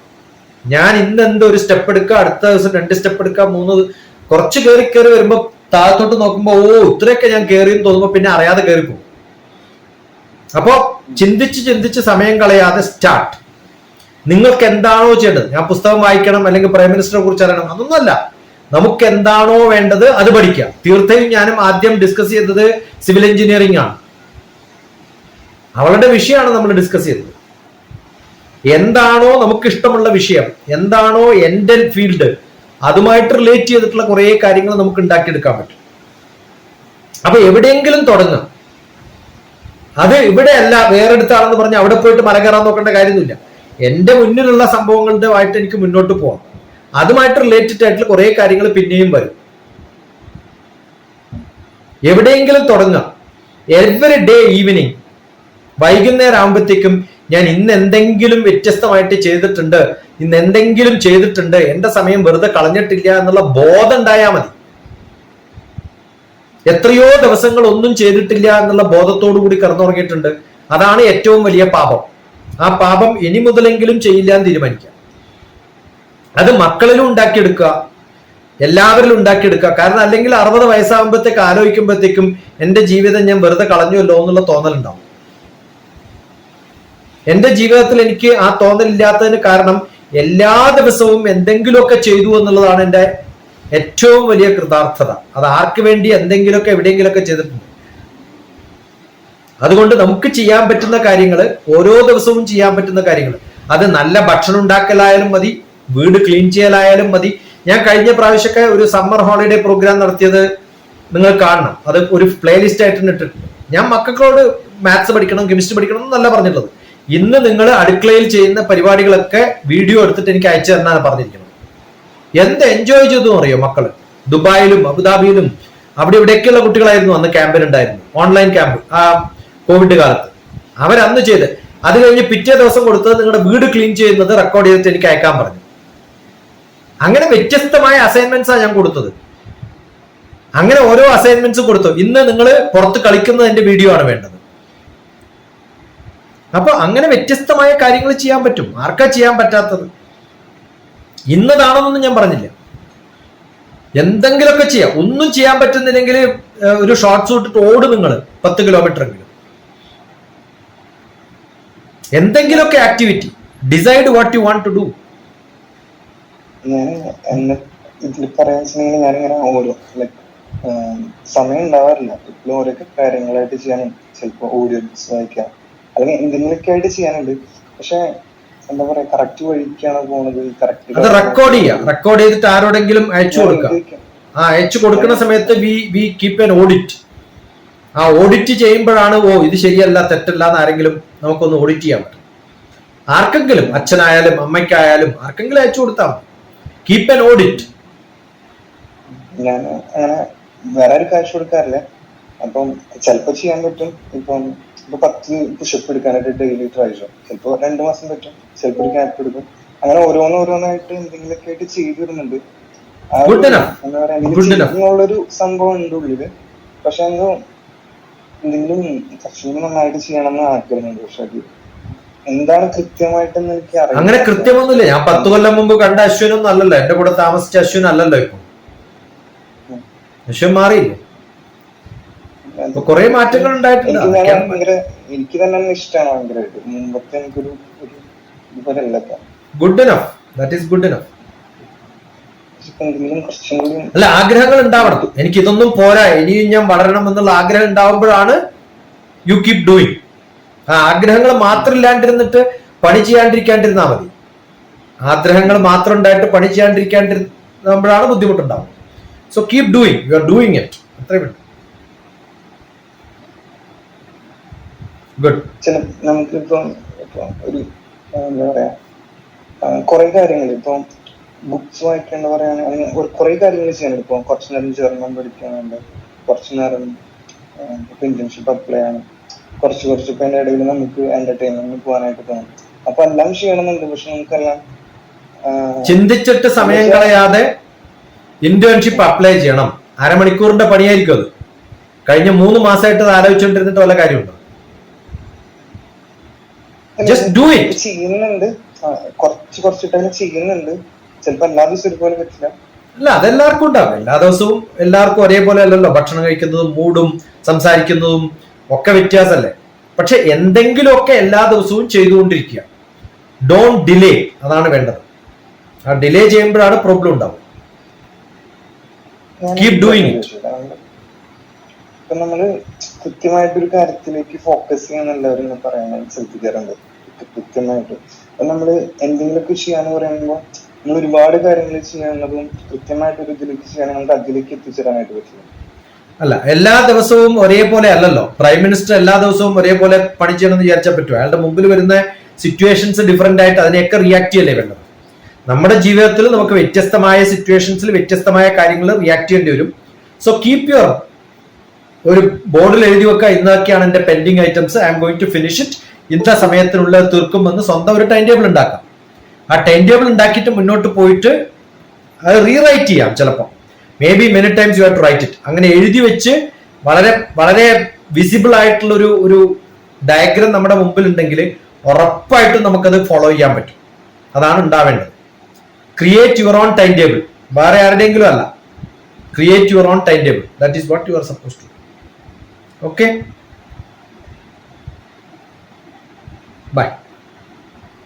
ഞാൻ ഇന്ന് എന്തോ ഒരു സ്റ്റെപ്പ് എടുക്കുക, അടുത്ത ദിവസം 2 സ്റ്റെപ്പ് എടുക്കുക, 3 കുറച്ച് കയറി വരുമ്പോ താഴത്തോട്ട് നോക്കുമ്പോ ഇത്രയൊക്കെ ഞാൻ കയറിയെന്ന് തോന്നുമ്പോ പിന്നെ അറിയാതെ കയറി പോകും. അപ്പോ ചിന്തിച്ച് സമയം കളയാതെ സ്റ്റാർട്ട്. നിങ്ങൾക്ക് എന്താണോ ചെയ്യേണ്ടത്, ഞാൻ പുസ്തകം വായിക്കണം അല്ലെങ്കിൽ പ്രൈം മിനിസ്റ്ററെ കുറിച്ച് അറിയണം, അതൊന്നുമല്ല. നമുക്ക് എന്താണോ വേണ്ടത് അത് പഠിക്കാം. തീർച്ചയായും ഞാനും ആദ്യം ഡിസ്കസ് ചെയ്തത് സിവിൽ എഞ്ചിനീയറിംഗ് ആണ്. അവളുടെ വിഷയമാണ് നമ്മൾ ഡിസ്കസ് ചെയ്തത്. എന്താണോ നമുക്ക് ഇഷ്ടമുള്ള വിഷയം, എന്താണോ എന്റെ ഫീൽഡ്, അതുമായിട്ട് റിലേറ്റ് ചെയ്തിട്ടുള്ള കുറെ കാര്യങ്ങൾ നമുക്ക് ഉണ്ടാക്കിയെടുക്കാൻ പറ്റും. അപ്പൊ എവിടെയെങ്കിലും തുടങ്ങാം. അത് ഇവിടെ അല്ല വേറെടുത്താണെന്ന് പറഞ്ഞ് അവിടെ പോയിട്ട് മല കയറാൻ നോക്കേണ്ട കാര്യമൊന്നുമില്ല. എന്റെ മുന്നിലുള്ള സംഭവങ്ങളുടെ ആയിട്ട് എനിക്ക് മുന്നോട്ട് പോകാം. അതുമായിട്ട് റിലേറ്റഡ് ആയിട്ടുള്ള കുറെ കാര്യങ്ങൾ പിന്നെയും വരും. എവിടെയെങ്കിലും തുടങ്ങാം. എവറി ഡേ ഈവനിങ് വൈകുന്നേരം ആകുമ്പോഴത്തേക്കും ഞാൻ ഇന്ന് എന്തെങ്കിലും വ്യത്യസ്തമായിട്ട് ചെയ്തിട്ടുണ്ട്, ഇന്ന് എന്തെങ്കിലും ചെയ്തിട്ടുണ്ട്, എന്റെ സമയം വെറുതെ കളഞ്ഞിട്ടില്ല എന്നുള്ള ബോധം ഉണ്ടായാൽ മതി. എത്രയോ ദിവസങ്ങൾ ഒന്നും ചെയ്തിട്ടില്ല എന്നുള്ള ബോധത്തോടു കൂടി കിടന്നുറങ്ങിയിട്ടുണ്ട്. അതാണ് ഏറ്റവും വലിയ പാപം. ആ പാപം ഇനി മുതലെങ്കിലും ചെയ്യില്ല എന്ന് തീരുമാനിക്കുക. അത് മക്കളിലും ഉണ്ടാക്കിയെടുക്കുക, എല്ലാവരിലും ഉണ്ടാക്കിയെടുക്കുക. കാരണം അല്ലെങ്കിൽ 60 വയസ്സാകുമ്പോഴത്തേക്ക് ആലോചിക്കുമ്പോഴത്തേക്കും എന്റെ ജീവിതം ഞാൻ വെറുതെ കളഞ്ഞുവല്ലോ എന്നുള്ള തോന്നലുണ്ടാവും. എന്റെ ജീവിതത്തിൽ എനിക്ക് ആ തോന്നലില്ലാത്തതിന് കാരണം എല്ലാ ദിവസവും എന്തെങ്കിലുമൊക്കെ ചെയ്തു എന്നുള്ളതാണ് എന്റെ ഏറ്റവും വലിയ കൃതാർത്ഥത. അത് ആർക്ക് വേണ്ടി എന്തെങ്കിലുമൊക്കെ എവിടെയെങ്കിലുമൊക്കെ ചെയ്തിട്ടുണ്ട്. അതുകൊണ്ട് നമുക്ക് ചെയ്യാൻ പറ്റുന്ന കാര്യങ്ങൾ, ഓരോ ദിവസവും ചെയ്യാൻ പറ്റുന്ന കാര്യങ്ങൾ, അത് നല്ല ഭക്ഷണം ഉണ്ടാക്കലായാലും മതി, വീട് ക്ലീൻ ചെയ്യലായാലും മതി. ഞാൻ കഴിഞ്ഞ പ്രാവശ്യമൊക്കെ ഒരു സമ്മർ ഹോളിഡേ പ്രോഗ്രാം നടത്തിയത് നിങ്ങൾ കാണണം. അത് ഒരു പ്ലേലിസ്റ്റ് ആയിട്ട് ഇട്ടിട്ടുണ്ട്. ഞാൻ മക്കളോട് മാത്സ് പഠിക്കണം, കെമിസ്ട്രി പഠിക്കണം എന്നല്ല പറഞ്ഞിട്ടുള്ളത്. ഇന്ന് നിങ്ങൾ അടുക്കളയിൽ ചെയ്യുന്ന പരിപാടികളൊക്കെ വീഡിയോ എടുത്തിട്ട് എനിക്ക് അയച്ചു തന്നാണ് പറഞ്ഞിരിക്കുന്നത്. എന്ത് എൻജോയ് ചെയ്തു അറിയോ മക്കള്. ദുബായിലും അബുദാബിയിലും അവിടെ ഇവിടെയൊക്കെയുള്ള കുട്ടികളായിരുന്നു അന്ന് ക്യാമ്പിലുണ്ടായിരുന്നു, ഓൺലൈൻ ക്യാമ്പ് ആ കോവിഡ് കാലത്ത്. അവരന്ന് ചെയ്ത് അത് കഴിഞ്ഞ് പിറ്റേ ദിവസം കൊടുത്തത് നിങ്ങളുടെ വീട് ക്ലീൻ ചെയ്യുന്നത് റെക്കോർഡ് ചെയ്തിട്ട് എനിക്ക് അയക്കാൻ പറഞ്ഞു. അങ്ങനെ വ്യത്യസ്തമായ അസൈൻമെന്റ്സാണ് ഞാൻ കൊടുത്തത്. അങ്ങനെ ഓരോ അസൈൻമെന്റ്സും കൊടുത്തു. ഇന്ന് നിങ്ങൾ പുറത്ത് കളിക്കുന്നത് എന്റെ വീഡിയോ ആണ് വേണ്ടത്. അപ്പൊ അങ്ങനെ വ്യത്യസ്തമായ കാര്യങ്ങൾ ചെയ്യാൻ പറ്റും. ആർക്കാ ചെയ്യാൻ പറ്റാത്തത്? ഇന്നതാണെന്നൊന്നും ഞാൻ പറഞ്ഞില്ല. എന്തെങ്കിലുമൊക്കെ ചെയ്യാം. ഒന്നും ചെയ്യാൻ പറ്റുന്നില്ലെങ്കിൽ ഒരു ഷോർട്ട്സ് ഇട്ടിട്ട് ഓട് നിങ്ങൾ 10 കിലോമീറ്റർ എങ്കിലും. എന്തെങ്കിലുമൊക്കെ activity. Decide what you want to do. ഞാൻ എന്നെ ഇതിൽ പറയാൻ വെച്ചിട്ടുണ്ടെങ്കിൽ ഞാനിങ്ങനെ ഓരോ ലൈക്ക് സമയം ഉണ്ടാവാറില്ല. ഇപ്പോഴും ഓരോ കാര്യങ്ങളായിട്ട് ചെയ്യാനുണ്ട്. ചിലപ്പോൾ ഓഡിയോ ബുക്സ് വായിക്കാം, അല്ലെങ്കിൽ എന്തെങ്കിലുമൊക്കെ ആയിട്ട് ചെയ്യാനുണ്ട്. പക്ഷെ എന്താ പറയാ, കറക്റ്റ് വഴിക്കാണ് പോണത്. അത് റെക്കോർഡ് ചെയ്യാം. റെക്കോർഡ് ചെയ്തിട്ട് ആരോടെങ്കിലും അയച്ചു കൊടുക്കാം. ആ അയച്ചു കൊടുക്കുന്ന സമയത്ത് വി കീപ് ആൻ ഓഡിറ്റ്. ആ ഓഡിറ്റ് ചെയ്യുമ്പോഴാണ് ഇത് ശരിയല്ല തെറ്റല്ല എന്ന് ആരെങ്കിലും നമുക്കൊന്ന് ഓഡിറ്റ് ചെയ്യാൻ പറ്റും. ആർക്കെങ്കിലും, അച്ഛനായാലും അമ്മയ്ക്കായാലും ആർക്കെങ്കിലും അയച്ചു കൊടുത്താൽ മതി. Keep an audit. ഞാൻ അങ്ങനെ വേറെ ഒരു കാശ് കൊടുക്കാറില്ല. അപ്പം ചിലപ്പോ ചെയ്യാൻ പറ്റും. ഇപ്പൊ 10 പുഷപ്പ് എടുക്കാനായിട്ട് ഡെയിലി ട്രൈ ചെയ്യും. ചിലപ്പോ 2 മാസം പറ്റും, ചിലപ്പോ ഒരു ഗ്യാപ്പ് എടുക്കും. അങ്ങനെ ഓരോന്നായിട്ട് എന്തെങ്കിലുമൊക്കെ ആയിട്ട് ചെയ്തു വരുന്നുണ്ട്. എന്താ പറയാ, എന്നുള്ളൊരു സംഭവം ഉണ്ട് ഉള്ളില്. പക്ഷെ എന്തെങ്കിലും കുറച്ചുകൂടി നന്നായിട്ട് ചെയ്യണമെന്ന് ആഗ്രഹമുണ്ട്. പക്ഷെ അത് എന്താണ് കൃത്യമായിട്ടെന്ന് എനിക്ക് അറിയാം. അങ്ങനെ കൃത്യമൊന്നുമില്ല. ഞാൻ 10 കൊല്ലം മുമ്പ് കണ്ട അശ്വിനൊന്നും അല്ലല്ലോ. എന്റെ കൂടെ താമസിച്ച അശ്വിൻ അല്ലല്ലോ ഇപ്പൊ. അശ്വിൻ മാറിയില്ലേ? കുറെ മാറ്റങ്ങൾ ഉണ്ടായിട്ടുണ്ട്. എനിക്ക് തന്നെ ഇഷ്ടമാണ് ഭയങ്കരമായിട്ട്. മുമ്പത്തെ എനിക്കൊരു good enough. That is good enough. കുറച്ചും കൂടി അല്ല, ആഗ്രഹങ്ങൾ ഉണ്ടാവണം. എനിക്ക് ഇതൊന്നും പോരാ, ഇനിയും ഞാൻ വളരണം എന്നുള്ള ആഗ്രഹം ഉണ്ടാവുമ്പോഴാണ് യു കീപ് ഡൂയിങ്. ആ ആഗ്രഹങ്ങൾ മാത്രം ഇല്ലാണ്ടിരുന്നിട്ട് പണി ചെയ്യാണ്ടിരിക്കാണ്ടിരുന്നാൽ മതി. ആഗ്രഹങ്ങൾ മാത്രം ഉണ്ടായിട്ട് പണി ചെയ്യാണ്ടിരിക്കാണ്ടിരുമ്പോഴാണ് ബുദ്ധിമുട്ടുണ്ടാവും. So keep doing. You are doing it. അത്രയും വേണ്ട. ഗുഡ്. നമുക്കിപ്പം ഒരു എന്താ പറയാ, കുറെ കാര്യങ്ങൾ ഇപ്പം ബുക്സ് വായിക്കേണ്ട പറയുകയാണെങ്കിൽ കുറെ കാര്യങ്ങൾ ചെയ്യാനുണ്ട്. ഇപ്പൊ കുറച്ചു നേരം ജർമ്മൻ പഠിക്കാനുണ്ട്, കുറച്ചു നേരം ഇന്റേൺഷിപ്പ് അപ്ലൈ ആണ്, കുറച്ച് ഇപ്പൊ അതിന്റെ ഇടയിൽ നമുക്ക് എന്റർടൈൻമെന്റിന് പോകാനായിട്ട് തോന്നും. അപ്പൊ എല്ലാം ചെയ്യണമെന്നുണ്ട്. പക്ഷെ നമുക്കെല്ലാം ചിന്തിച്ചിട്ട് സമയം കളയാതെ ഇന്റേൺഷിപ്പ് അപ്ലൈ ചെയ്യണം. അരമണിക്കൂറിന്റെ പണിയായിരിക്കും അത്. കഴിഞ്ഞ 3 മാസമായിട്ട് അത് ആലോചിച്ചുകൊണ്ടിരുന്നിട്ട് വല്ല കാര്യമുണ്ടോ? ചെയ്യുന്നുണ്ട്. കുറച്ചിട്ട് ചെയ്യുന്നുണ്ട്. ചിലപ്പോ എല്ലാ ദിവസവും ഒരുപോലെ പറ്റില്ല. അല്ല, അതെല്ലാവർക്കും ഉണ്ടാവും. എല്ലാ ദിവസവും എല്ലാവർക്കും ഒരേപോലെ അല്ലല്ലോ. ഭക്ഷണം കഴിക്കുന്നതും മൂഡും സംസാരിക്കുന്നതും ഒക്കെ വ്യത്യാസമല്ലേ. പക്ഷെ എന്തെങ്കിലുമൊക്കെ എല്ലാ ദിവസവും ചെയ്തുകൊണ്ടിരിക്കുക. Don't delay. അതാണ് വേണ്ടത്. ആ ഡിലേ ചെയ്യുമ്പോഴാണ് പ്രോബ്ലം ഉണ്ടാവും. Keep doing it. ഇപ്പൊ നമ്മള് കൃത്യമായിട്ടൊരു കാര്യത്തിലേക്ക് ഫോക്കസ് ചെയ്യാൻ എല്ലാവരും പറയാൻ ശ്രദ്ധിക്കാറുണ്ട്. കൃത്യമായിട്ട് അപ്പൊ നമ്മള് എന്തെങ്കിലുമൊക്കെ ചെയ്യാന്ന് പറയുമ്പോൾ നമ്മൾ ഒരുപാട് കാര്യങ്ങൾ ചെയ്യാനുള്ളതും കൃത്യമായിട്ടൊരു ഇതിലേക്ക് ചെയ്യാൻ നമുക്ക് അതിലേക്ക് എത്തിച്ചേരാനായിട്ട് പറ്റില്ല. അല്ല, എല്ലാ ദിവസവും ഒരേപോലെ അല്ലല്ലോ. പ്രൈം മിനിസ്റ്റർ എല്ലാ ദിവസവും ഒരേപോലെ പണി ചെയ്യണമെന്ന് വിചാരിച്ചാൽ പറ്റുമോ? അയാളുടെ മുമ്പിൽ വരുന്ന സിറ്റുവേഷൻസ് ഡിഫറെന്റ് ആയിട്ട് അതിനെയൊക്കെ റിയാക്ട് ചെയ്യല്ലേ വേണ്ടത്. നമ്മുടെ ജീവിതത്തിൽ നമുക്ക് വ്യത്യസ്തമായ സിറ്റുവേഷൻസിൽ വ്യത്യസ്തമായ കാര്യങ്ങൾ റിയാക്ട് ചെയ്യേണ്ടി വരും. സോ കീപ് യുവർ ഒരു ബോർഡിൽ എഴുതി വെക്കുക, ഇന്നൊക്കെയാണ് എന്റെ pending items, I'm going to finish it, ഇന്ന സമയത്തിനുള്ള തീർക്കുമെന്ന് സ്വന്തം ഒരു ടൈം ടേബിൾ ഉണ്ടാക്കാം. ആ ടൈം ടേബിൾ ഉണ്ടാക്കിയിട്ട് മുന്നോട്ട് പോയിട്ട് അത് റീറൈറ്റ് ചെയ്യാം. ചിലപ്പോൾ maybe many times you have to write it. അങ്ങനെ എഴുതി വെച്ച് വളരെ വളരെ വിസിബിൾ ആയിട്ടുള്ള ഒരു ഡയഗ്രം നമ്മുടെ മുമ്പിൽ ഉണ്ടെങ്കിൽ ഉറപ്പായിട്ടും നമുക്കത് ഫോളോ ചെയ്യാൻ പറ്റും. അതാണ് ഉണ്ടാവേണ്ടത്. Create your own time table, വേറെ ആരുടെയെങ്കിലും അല്ല. Create your own time table, that is what you are suppose to. Okay, by.